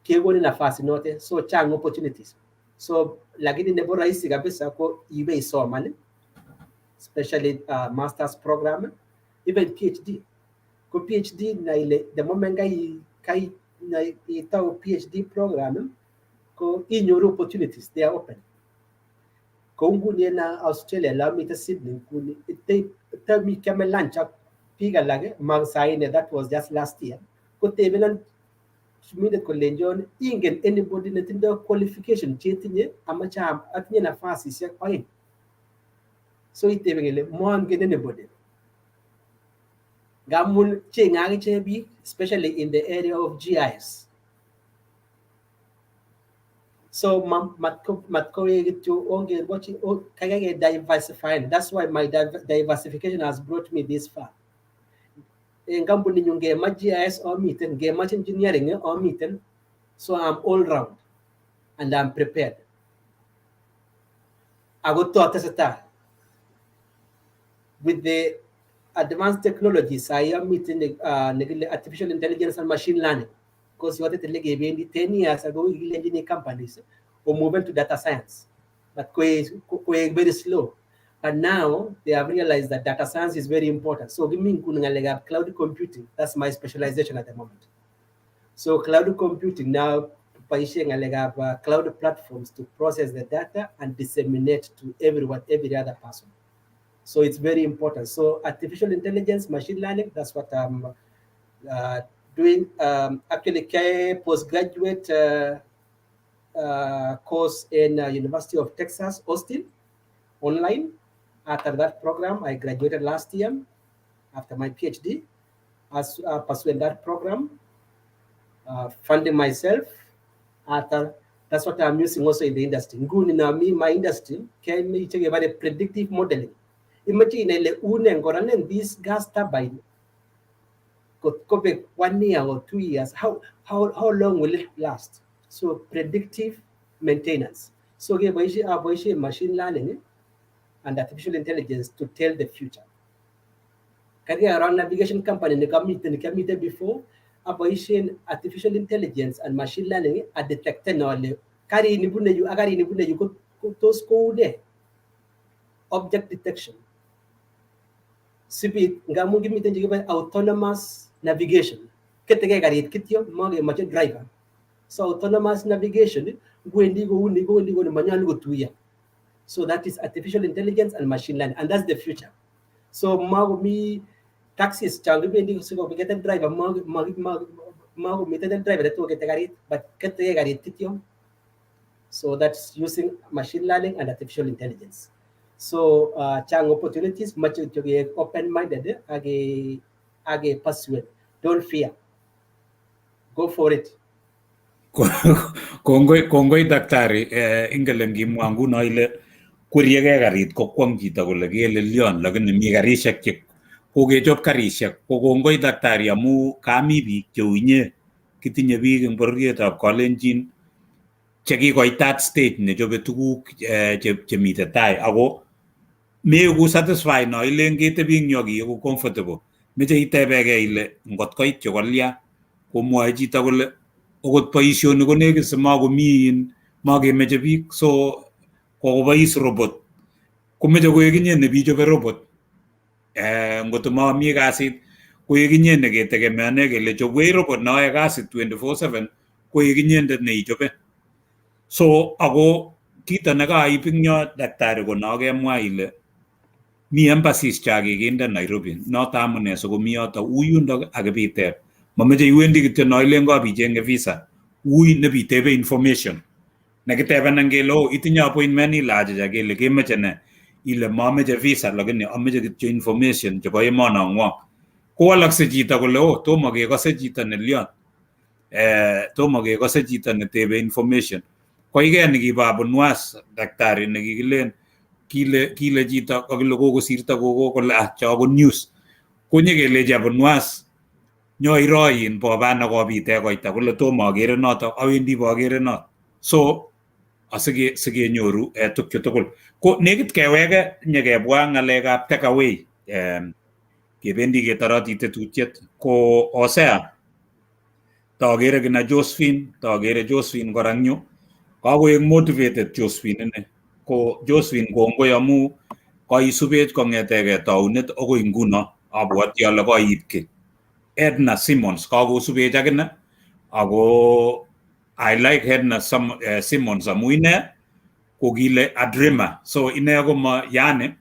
kegori nafasi note so chang opportunities so lakini nebo rahisi kabisa ko iwe isoma especially master's program even PhD ko PhD na ile the moment kai na itao PhD program ko inyoru opportunities they are open. Kongu na Australia la mi ta Sydney kuni ite mi kama lunch piga lage mang saine that was just last year ko tebelan sumide Kalenjin ingen anybody netindo qualification chetinye amacha atinye nafasi sia kwain so itebengele mo angen anybody gamun chenga chebi especially in the area of GIS. So matko to onge watching kagage diversifying. That's why my diversification has brought me this far. in company yung game GIS or meeting, game engineering or meeting. So I'm all round and I'm prepared. I go to Atasata. With the advanced technologies, I am meeting the artificial intelligence and machine learning. Because you wanted to like 10 years ago, engineering companies were moving to data science, but very slow. And now they have realized that data science is very important. So give me cloud computing. That's my specialization at the moment. So cloud computing now, cloud platforms to process the data and disseminate to everyone, every other person. So it's very important. So artificial intelligence, machine learning, that's what I'm doing. Actually, postgraduate course in University of Texas, Austin, online. After that program, I graduated last year after my PhD. As pursuing that program, funding myself. That's what I'm using also in the industry. My industry can be about predictive modeling. Imagine this gas turbine could be 1 year or 2 years. How long will it last? So predictive maintenance. So machine learning and artificial intelligence to tell the future. Around navigation company in the committee before, artificial intelligence and machine learning are detected now. Object detection. Sipit ngamu gimiten autonomous navigation. Ketege garit kityo mage driver. So autonomous navigation so that is artificial intelligence and machine learning, and that's the future. So me taxis changu bendi so get a driver mago meter driver to get garit but ketege garit kityo. So that's using machine learning and artificial intelligence. So chang opportunities much to be open-minded age pursue it. Don't fear. Go for it. Kongoi daktari ingelengi mwangu na ile kuriege garit ko kwam chito kole kele lion lakini mi garishek che kokechop karishek ko kongoi daktari amu kami biik cheu inye kitinye biik eng bororietab Kalenjin chekikoitat stage nechobe tuguk chemite tai ako meku satisfy no ile ngetebi eng yo kiku comfortable meche itebege ile ngot koit chokolya komwoe chito kole okot boisioni ko nekit simakomi makemeche biik so kokobois robot komeche koek inye nebichobe robot ngot mami kasit koek inye neketegemeane kele chobwech robot naoe kasit 24/7 koek inyendet neichobe. So ako kito nekaib ing yo daktari ko nakemwa ile mi embassies chakikinde Nairobi noto amune sikomi yoto ui yundok akibiteb mameche iwendi kityo noilen kabichenge visa ui nebitebe information nekitebenen kele itinye appointment ile achacha kele kemeche ne ile mameche visa lakini ameche kityo information chebo emonong'wong kowalakse chito kole tomo kekose chito nelion tomo kekose chito netebe information koike nekibo abunwas daktari nekikilen kile chito kakile kokosirto koko kole choko news konyekelechi abunwas nyoiroin bobana kobite koita kole tomo akere noto awendi boakere not so asikenyoru tukchu tugul ko nekit keweke nyekebwa ng'alekab take away kebendi ketoroti tetutiet ko osea takere kina Josephine kora nyu kakoek motivated Josephine ine ko Josephine kongoi amu kaisubech kong'etege taunet akoi nguno abwoti ale koitki Edna Simmons kakosubech akine ako I like Edna Simmons amu ine kokile a dreamer so ine ko yani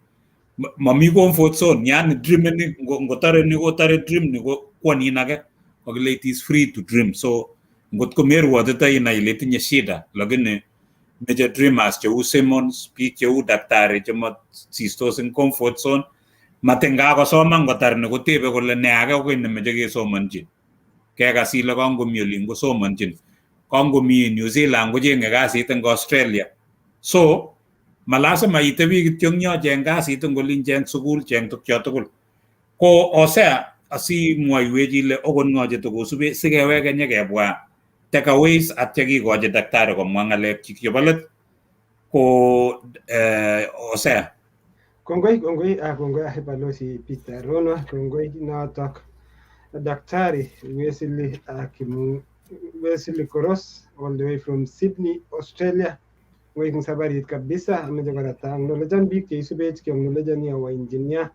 mami comfort zone yani dreaming ngotare ni kotare dream ni ko kwanin ake kakile it is free to dream so ngot ko merwotito inai ile tinye shida lakini meche dreamers cheu Simmons biik cheu daktari chemo sistos eng comfort zone matenga kosoman kotar ni kotebe kole ne ake kokoi nemeche kesomanchi kekas ile kangomi olin kosomanchin kangomi New Zealand kochenge kasit eng Australia so malasima itebi kityo eng yo cheng kasit eng olin cheng sukul cheng tukcho tugul ko osea asimwoiwech ile okot ng'o chetokosube sikeweke nyekebwa takeaways atya kikochi daktari komwa ng'alekchik chebo let ko Osea. Kongoi Balozi Peter Rono, kongoi notok Daktari Wesley Koros all the way from Sydney, Australia. Waiting sabarit kabisa amejakarata acknowledge big cheisubech acknowledge ni our engineer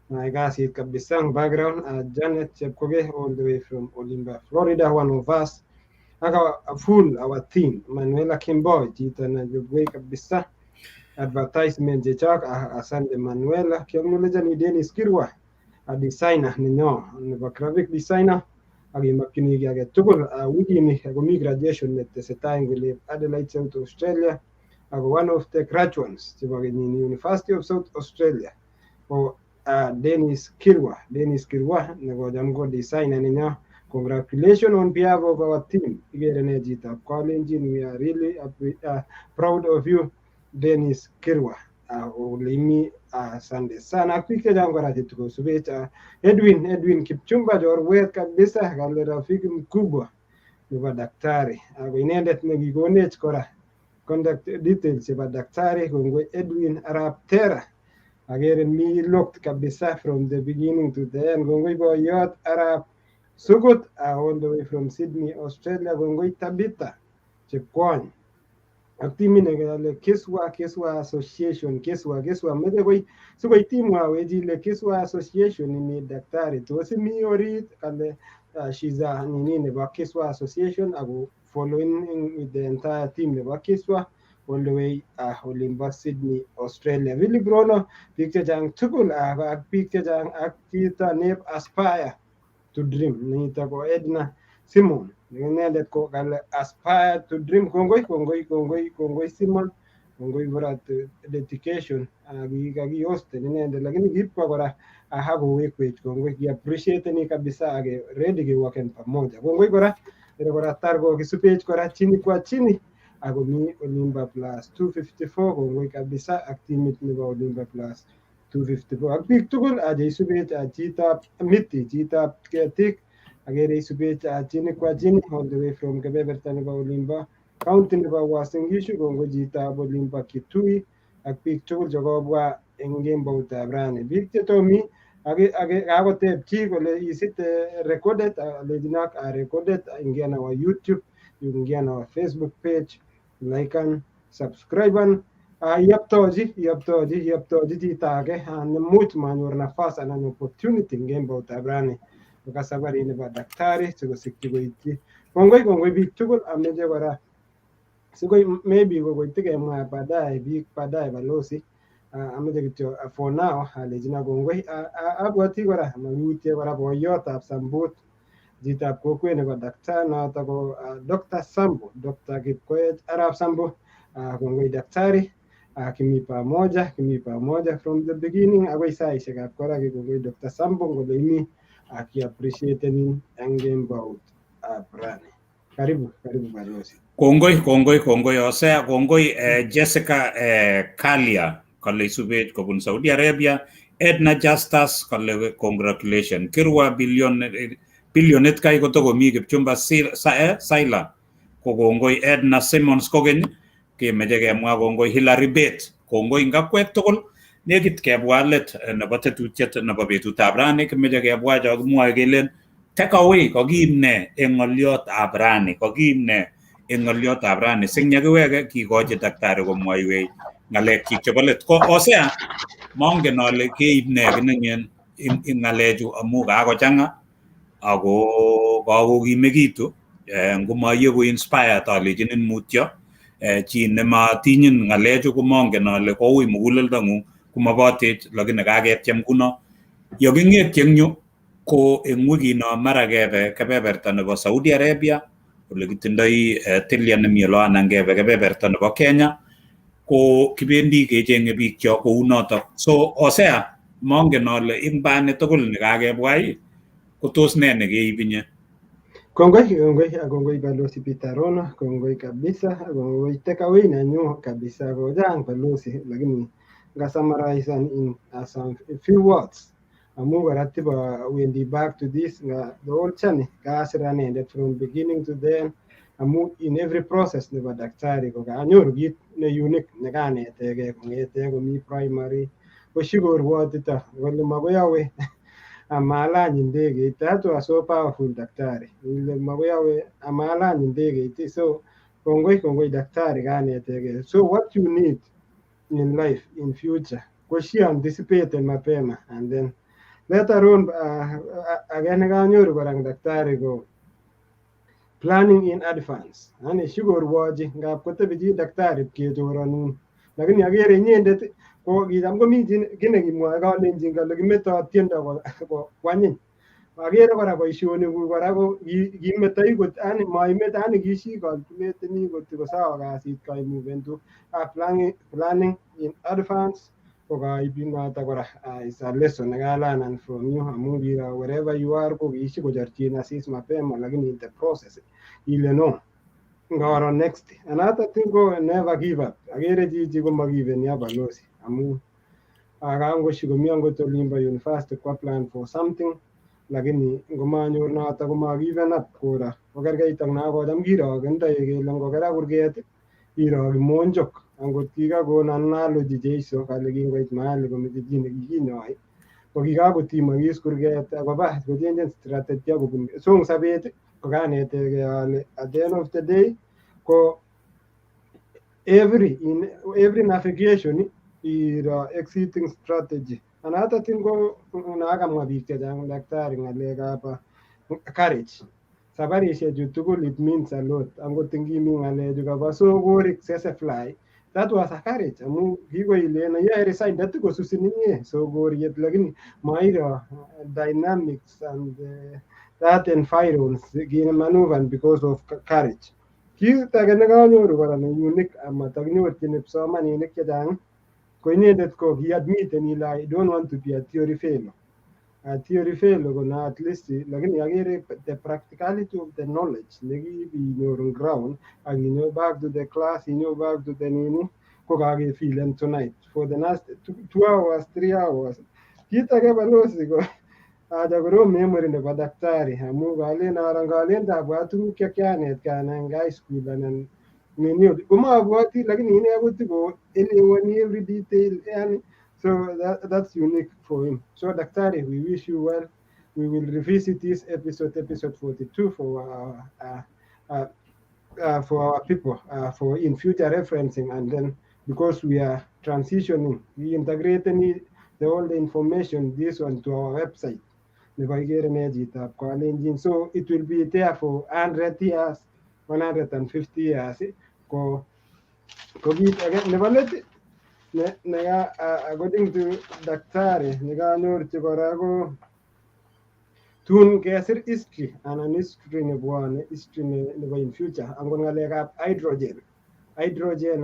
na gasit kabisa background Janet Chepkoge all the way from Olimba, Florida, one of us. Our team Manuela Kimboy jita na jogwe kabisa advertisement jechak asante Manuela kiacknowledge ni Dennis Kirwa a designer ninyo nebo graphic designer agi makini age tugul wiki ni agomi graduation netesetai ngole Adelaide South Australia ago one of the graduates chebo University of South Australia o Dennis Kirwa nebo jamgo designer ninyo. Congratulations on behalf of our team. Igere ne Chitab Kalenjin, we are really proud of you, Dennis Kirwa. Ulimi asante sana. Kwike jangu rati tuko subeta. Edwin Kipchumba jorwet kabisa kale rafiki mkubwa wa daktari. Inendet nekikonech kora contact details ya daktari kongwe Edwin Arap-Tera. Agere mi looked kabisa from the beginning to the end. Kongwe boyot Arap Sugut all the way from Sydney, Australia. Kongoi Tabita Chepkwony. Actimi negale Kiswa Association Kiswa mede koi sugoi timwa weji le Kiswa Association ni daktari tosi mi orit kale she's a nini nebo Kiswa Association ago following with the entire team nebo Kiswa all the way Olimba, Sydney, Australia. Willy Brono picture jang tukul picture jang akita neb aspire to dream nita ko Edna Simon nendet ko kale aspire to dream kongoi Simon kongoi kora dedication gi host nendet lakini gip kwa kora hago wekwech kongoi ki appreciate ni kabisa age ready ki worken pamoja kongoi kora targo kisupech kora chini kwa chini ago mi Olimba plus 254 kongoi kabisa activity nebo Olimba plus 254 ak big tugul aje isubech Chitab miti Chitab ketik agere isubech chini kwa chini all the way from kebeberta nebo Olimba county nebo Uasin Gishu kongoi Chitab Olimba Kitui ak big tugul chekobwa eng kemboutab rani big chetomi age kakoteb chi kole isite recorded lejinak recorded ingia na YouTube ingia na Facebook page like and subscribe and yaptoji jitage much manyor nafasi na opportunity ngemboutab rani ukasabari nebo daktari sikosikyi koityi kongoi biik tugul ameche kora sikoi maybe kokoityi kemwa baadaye Balozi ameche kityo for now alechina kongoi abwati kora makiutye kora boyotab Sambut Chitab kokwet nebo daktari noto ko Dr. Sambu Dr. Kipkoech Arap Sambu kongoi daktari kimi pamoja from the beginning agoi saishekab kora kongoi Dr. Sambu ngole imi akiappreciateni eng kembout rani. Karibu Balozi. Kongoi Osea, kongoi Jessica Kalia kale isubech kobun Saudi Arabia, Edna Justus kale congratulations. Kirwa billionit kai kotokomi Kipchumba Saila ko kongoi Edna Simmons kokeny kemeche kemwa kongoi Hilary Bate kongoi ngakwek tugul nekit kebwa let nebo tetutiet nebo betutab rani kemeche kebwa cho kimwoe kelen take away kokiib ne eng ng'oliotab rani sing yekiweke kikochi daktari komwoiwech ng'alekchik chebo let ko Osea mongen ale keib ne kinenyen ing ng'alechu amu kakochang'a ako kakokimekitu ngomayeku inspired alechinin mutyo chi nematinyin ng'alechu komongen ale koui muguleldong'ung kumabotech lakini kaketyem kuno yoking'etyi eng yu ko eng wikino mara kebe kebeberta nebo Saudi Arabia ole kitindoi tilia nemi olo anan kebe kebeberta nebo Kenya ko kibendi kecheng'e biikcho kou notok. So Osea mongen ale ing bani tugul nekakebwai ko tos ne nekeibinye? Kongoi Balozi Peter Rono, kongoi kabisa, kongoi take away nanyu kabisa kojang Balozi lakini ngasamarize in some few words. amu kora tiba wendi back to this the whole journey kaasiran indet from beginning to the end amu in every process nebo daktari ko kanyoru kit ne unique ne kanetege kong'ete komi primary koshikorwotito kole makoi awe amalany ndegeit. That was so powerful daktari, ile makoi awe amalany ndegeit. So kongoi daktari kanetege. So what you need in life in future ko she anticipated mapema, and then later on again kanyoru korang daktari ko planning in advance. Yani shikorwochi ngap kotebi chi daktari kechoronun, lakini akere inyendet ko kicham komi ki nekimwoe kalenjin kole kimetoi tiendo kwanyiny. Akere kora boisionikuk kora ko kimetoi kot, yani maimete, yani kishikol kimeteni kot ko sawa kasit kaimuven to planning in advance ko kaibin noto kora is a lesson nekalanan from you amu kiro wherever you are ko kiishi kochorchin asis mapema, lakini in the process ile no ngoro next another thing ko never give up. Akere chichi ko makiveni balozi amu kangoshi komi angot olimbo university kwa plan for something, lakini ngomanyor noto koma given up kora kokerkeit ak nakocham kirokendoi kele ngokera kurget iro kimonjok, angot kikakon analogy Jeiso kale kingoit mahali komeche chi nekikinyoi ko kikakotimokis kurget akoba kochenjen strategy akobun. So eng sobet ko kanetege ale at the end of the day ko every navigation iro exiting strategy. Another thing ko nakamwa biik chechang daktari ng'alekab courage. Sabarishek chu tugul it means a lot. Angot ngimi ng'alechu kaba sokorik sesefly, that was a courage amu kikoileno yae resign dati kosusin inye sokoriet, lakini mairo dynamics and that environs kimaneuver because of courage. Kit age nekanyoru kora ne unique amatakinyorchin kipsomaninik chechang ko inyendet ko kiadmiten ile I don't want to be a theory fellow. A theory fellow ko na at least, lakini akere the practicality of the knowledge nekibinyoru ground ak inyo back to the class, inyo back to the nini ko kakefilen tonight for the last 2 hours 3 hours. Kit age balozi ko aja korom memory nebo daktari amu kalen tabwat tuguk chekianet eng high school anan nini komabwati, lakini ine kotiko elewani every detail yani. So that's unique for him. So daktari, we wish you well. We will revisit this episode 42 for our people for in future referencing, and then because we are transitioning, we integrating all the information this one to our website. Kalenjin. So it will be there for 100 years, 150 years. Ko bit again never let it. According to daktari nekanyorchi kora ko tun kesir history anan history nebwone, history nebo in future angot ng'alekab hydrogen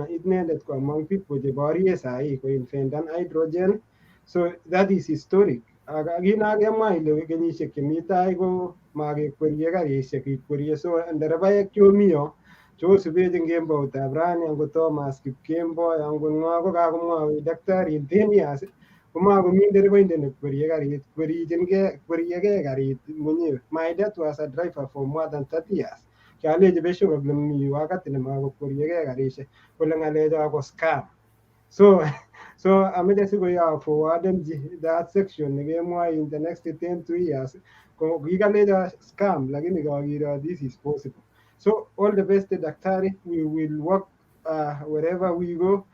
inendet ko among people cheborie sahi ko inventan hydrogen. So that is historic. Kinakemwa ile kenyisiek chemi tai ko makekwerie karisiek, kikwerie so nderebaek chomiyo chosubech eng kemboutab rani angot Thomas Kipkemboi angot ng'o ko kakomwa daktari in 10 years komakomi ndereboindet nekwerie karit, kweriegei karit mwenyewe. My dad was a driver for more than 30 years. Kialeji besho kole mi wakati nemakokweriegei karisiek kole ng'alecho ko scam. So ameche sikoyo forwardenji that section nekemwa in the next 10 years ko kikalecho scam, lakini kakiro this is possible. So all the best daktari, we will work wherever we go.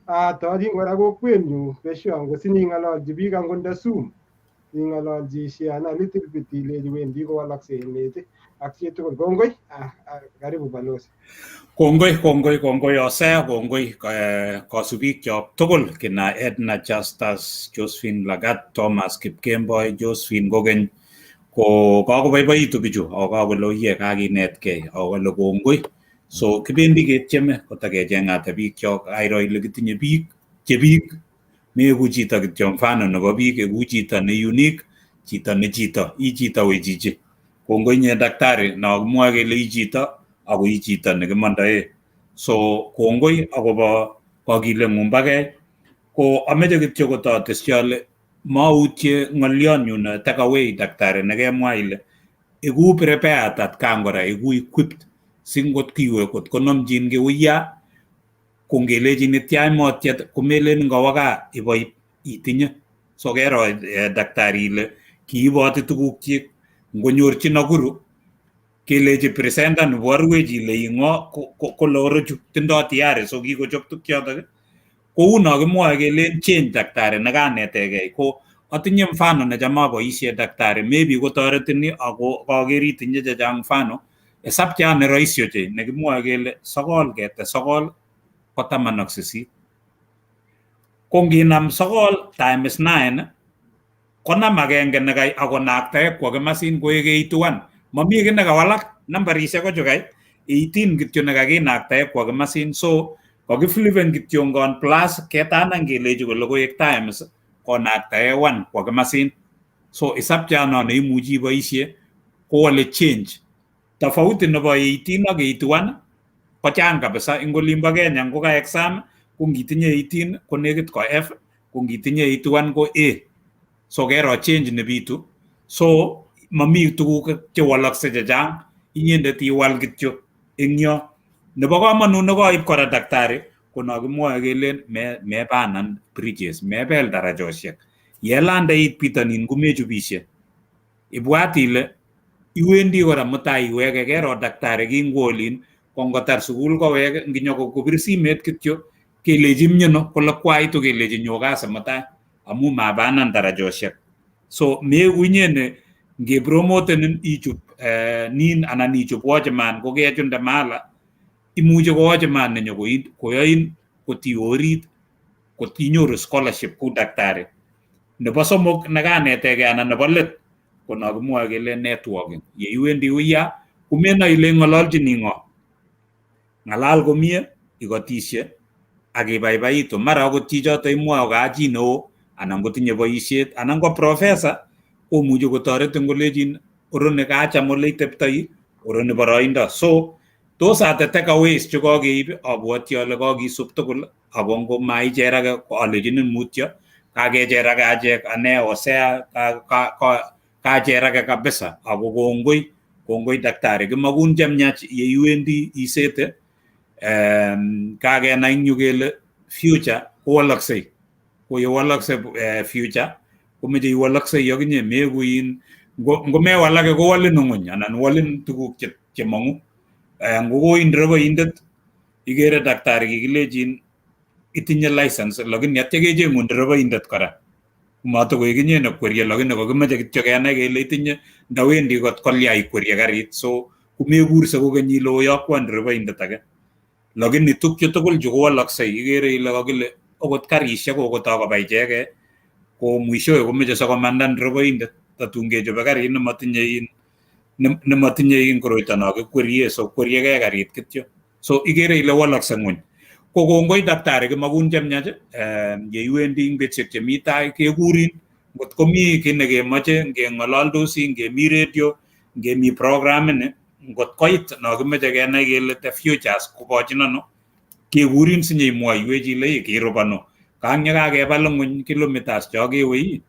Tojin kora kokwenyu besho ango sining'ololji biik angot nda Zoom ing'ololji shiana little bit ileji wendi kowalakse emet ak chitugul. Kongoi, karibu balozi. Kongoi Osea, kongoi kosubik chok tugul kina Edna Justus, Josephine Lagat, Thomas Kipkemboi, Josephine kokeny ko kakoboiboitu bichu ako kakole oyie kakinetkei ako kole kongoi. So kibendi ketieme kotakecheng'ate biik chok airo ile kitinye biik chebiik, meku chito kityo mfano nebo biik, eku chito ne unique, chito ne chito, i chito we chichi. Kongoi nye daktari na kimwoe kele i chito ako i chito nekimondoe. So kongoi akobo kakileng'ung bakei. Ko ameche kityo kotatesyi ale mautye ng'olyonyu na take away daktari nekemwa ile iku prepared atkan kora, iku equipped singot kiwe kot konomchin ki uya ko ngelechin ityach motyet komelen ngawa gaa ibo itinye. So kero daktari ile kiiboti tugukchik, ngonyorchi Nakuru kelechi presenta niborwech ile ing'o kole orochu tindoi tiyari, so kikochop tukchotok. Kouno kimwoe kelen change daktari nekanetegei. Ko atinye mfano necham aboisie daktari, maybe kotoretini ako kaker itinye chechang mfano. Hesabchan ne rahisi ochei nekimwoe kele 9 ketes 9 ko 18. Ko nginam 9 times 9 konam agenge nekai akonaktae kwo kimasin koek 81. Mami ki nekawalak, nambarisiek ko chukai 18 kityo nekakinaktae kwo kimasin. So kakiflipen kityo ngon plus ketanan kelechi kole koek times konaktae 1 kwo kimasin. So isabchano neimuchi iboisie kowale change. Tofauti nebo 18 ak 81 kochang kabisa. Ing olimbo Kenya ngoka exam ko ngitinye 18 ko nekit ko F, ko ngitinye 81 ko A. So kero change nebitu. So mami tuguk chewalakse chechang, inyendet iwal kityo ing yo. Nebo komonut nekoib kora daktari ko no kimwoe kelen mebanan bridges, mebel darajosiek. Yelande it bitonin komechubisie. Ibwat ile iwendi kora mutai iwege, kero daktari kingwolin kongotar sukul kowek nginyoko kopir simet kityo kelechi mnyono kole kwaitu kelechi nyo kasi mutai amu mabanan darajosiek. So meunyene ngepromotenin ichut nin anan ichut watchman ko kechunde mala, imuche ko watchman nenyo koyoin kotiorit kotinyoru scholarship ku daktari. Nebo somok nekanetege anan nebo let ko no kimwoe kele networking. Ye iwendi uya kumenoe ile ng'ololchini ng'o. Ng'alal komie, ikotisie ak ibaibaitu. Mara akot chichoto imwoe ka chi neo anan kotinye boisiet anan ko professor komuche kotoretin kolechin oroni kacham ole iteptoi, oroni boroindo. So those are the takeaways che kokeib, abwoti ale kokisub tugul ako ngo maicherake alechinin mutyo, kakecherake achek ane osea kacherake kabisa ako kongoi daktari. Kimakun chemiach yeiwendi isete. Kakenai ing yu kele future kowoloksei. Ko yewolokse future komeche iwoloksei yokinye mekuin ngomewalake kowolin ng'uny anan wolin tuguk chemong'u. Ngokoin nderepoindet ikere daktari kikilechin itinye license lakini atya kecheng'un nderepoindet kora. Matokoek inye nekwerie lakini kokimeche kityo kenai kele itinye ndawendi kot kolya ikwerie karit. So kumekurse kokeny ile oyokwo nderepoindet age. Lakini tukchu tugul chu kowoloksei, ikere ile kakile okot karisiek kokotoi koba ichege ko mwishowe komeche sikomanda nderepoindet tatun kechobe karit nematinye koroito no kikwerie, so kweriegei karit kityo. So ikere ile walakse ng'uny. Ko kongoi daktari kimakun chemiach, yeiwendi ing betusiek chemi tai kekurin. Ngot komi kiy nekemoche ngeng'ololdosi, ngemi radio, ngemi programini, ngot koit no kimeche kenai kele the futures kokochin ano, kekurin sinyeimwoiwech ile kirub ano. Kang yekakebal ng'uny kilometers cho kewe,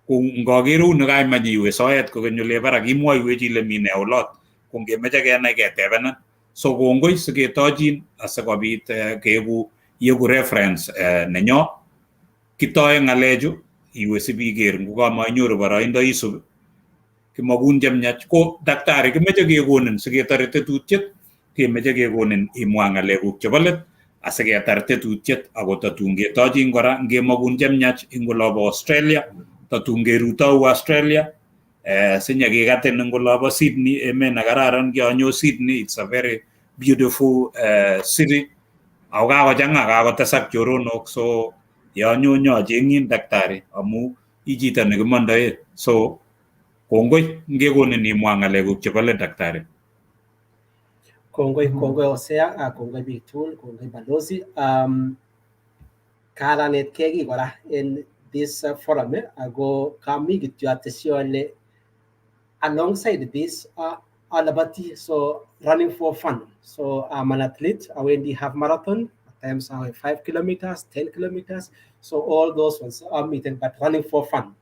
ko ngaker uni kaimach iwe soet kokeny ole barak imwoiwech ile mi ne olot. Ko ngemeche kenai ketebenan. So kongoi siketochin asikobit yeku reference nenyo. Kitoe ng'alechu iwe sibiker ngokamainyoru boroindo isub. Kimakun chemiach. Ko daktari kimeche kekonin siketore tetutiet, kemeche kekonin imwa ng'alekuk chebo let asiketar tetutiet ako tatun ketochin kora ngemakun chemiach ing olobo Australia, tatun kerutou Australia, sinyekekatin ing olobo Sydney, emet nekararan. Kianyo Sydney, it's a very beautiful city. Ako kakochang'a, kakotesak choronok. So yeanyo nyacheng'in daktari amu i chito nekimondoe. So kongoi ngekonin imwa ng'alekuk chebo let daktari. Kongoi osea, kongoi biik tugul, kongoi balozi. Karanetkei kiy kora in this forum ako kami kityo atesyi ale alongside this alabati, so running for fun. So I'm an athlete, awendi half marathon sometimes 5 kilometers, 10 kilometers. So all those ones are meeting, but running for fun.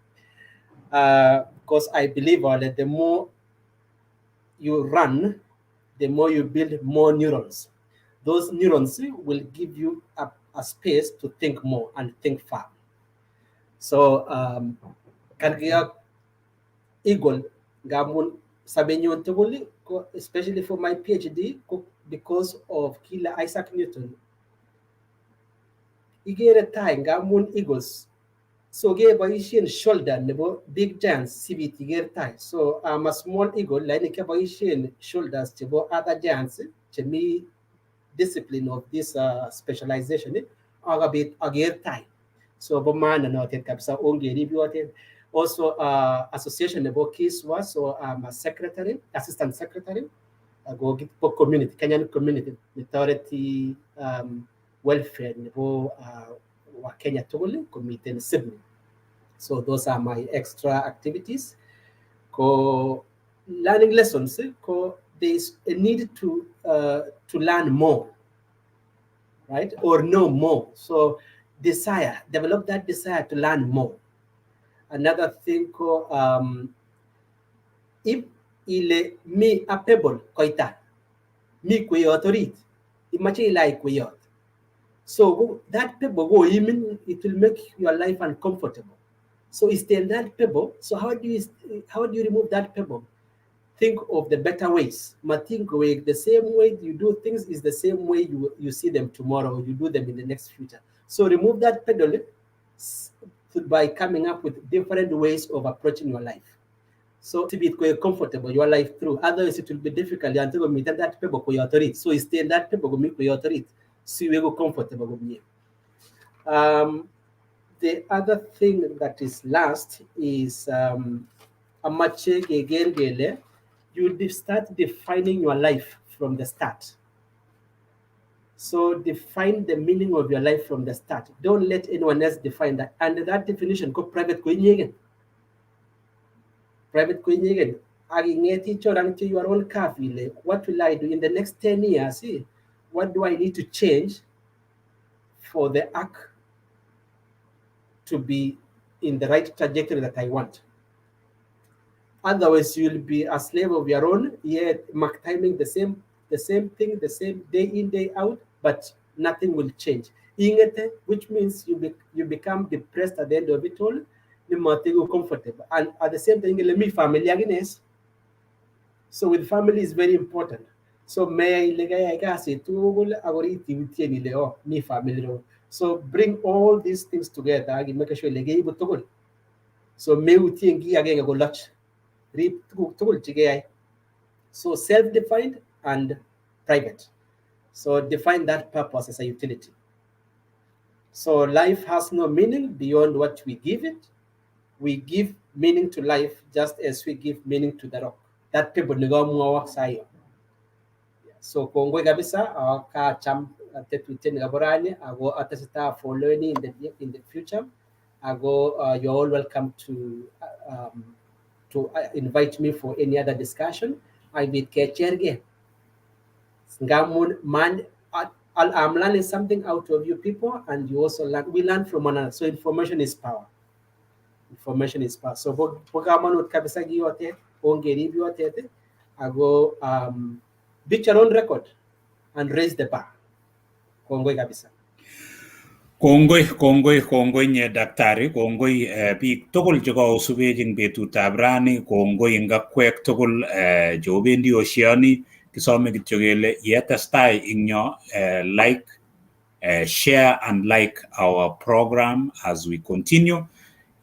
Because I believe that the more you run, the more you build more neurons. Those neurons will give you a space to think more and think far. So, equal gamun sabenyon tuguli, especially for my PhD, because of Kila Isaac Newton. Igere time gamun eagles. So ge Bayesian shoulder nebo big giants CBT igere time. So I'm a small eagle, like Bayesian shoulders to other giants, to me discipline of this specialization, or a bit agere time. So Boman and not capsa onge review. Also, association about case was, so I'm a secretary, assistant secretary. I go get for community, Kenyan community authority welfare nebo Kenya Togole committee in Sydney. So those are my extra activities. Learning lessons. There's a need to learn more, right, or know more. So develop that desire to learn more. Another thing, if ile mi apable koita, mi kuyotorit, imagine like kuyot. So that pebble go even it will make your life uncomfortable. So is there that pebble? So how do you remove that pebble? Think of the better ways. Think the same way you do things is the same way you see them tomorrow, you do them in the next future. So remove that pebble by coming up with different ways of approaching your life. So to be comfortable, your life through. Otherwise, it will be difficult until we meet that people for your authority. So stay in that people with your authority. So you will comfortable with me. The other thing that is last is you start defining your life from the start. So define the meaning of your life from the start. Don't let anyone else define that. And that definition go private again. Private again. Your own car. What will I do in the next 10 years? What do I need to change for the arc to be in the right trajectory that I want? Otherwise, you'll be a slave of your own, mark timing the same thing, the same day in, day out, but nothing will change. Which means you become depressed at the end of it all, you comfortable. And at the same time, let me family again. So with family is very important. So so bring all these things together and make sure you so me again go lunch. So self-defined and private. So define that purpose as a utility. So life has no meaning beyond what we give it. We give meaning to life just as we give meaning to the rock. That people sayo. So kongwe kabisa ka cham tetuiten gaborani ago atasita for learning in the future. Ago you're all welcome to invite me for any other discussion. I will catch again. I'm learning something out of you people, and you also learn. We learn from one another. So information is power. Information is power. So Pokemon kabisa giyote, ongeri giyote, I go beat your own record and raise the bar. Kongoi kabisa. Kongoi nye daktari, kongoi biik tugul cheko usubejing betutab rani, kongoi ngakwek tugul jobendi oshiani, kisome kityo kele yetestai inyo like, share and like our program as we continue.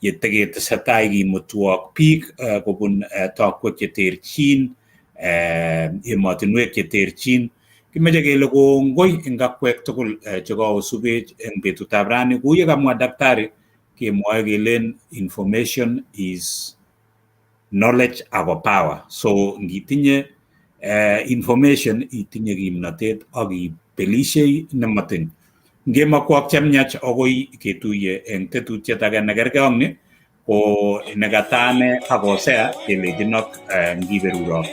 Yetegetesetai kimutwok biik kobun tokwek cheterchin, emotinwek cheterchin. Kimeche kele kongoi eng akwek tugul chekosubech eng betutab rani. Kuye kamwa daktari kemwoe kelen information is knowledge ako power. So ngitinye information itinye kimnatet ak ibelishei nematin. Ngemakwok chemyach akoi ketuye eng tetutiet age nekerkeong ni ko nekatane akosea kelejinok ngiberurok.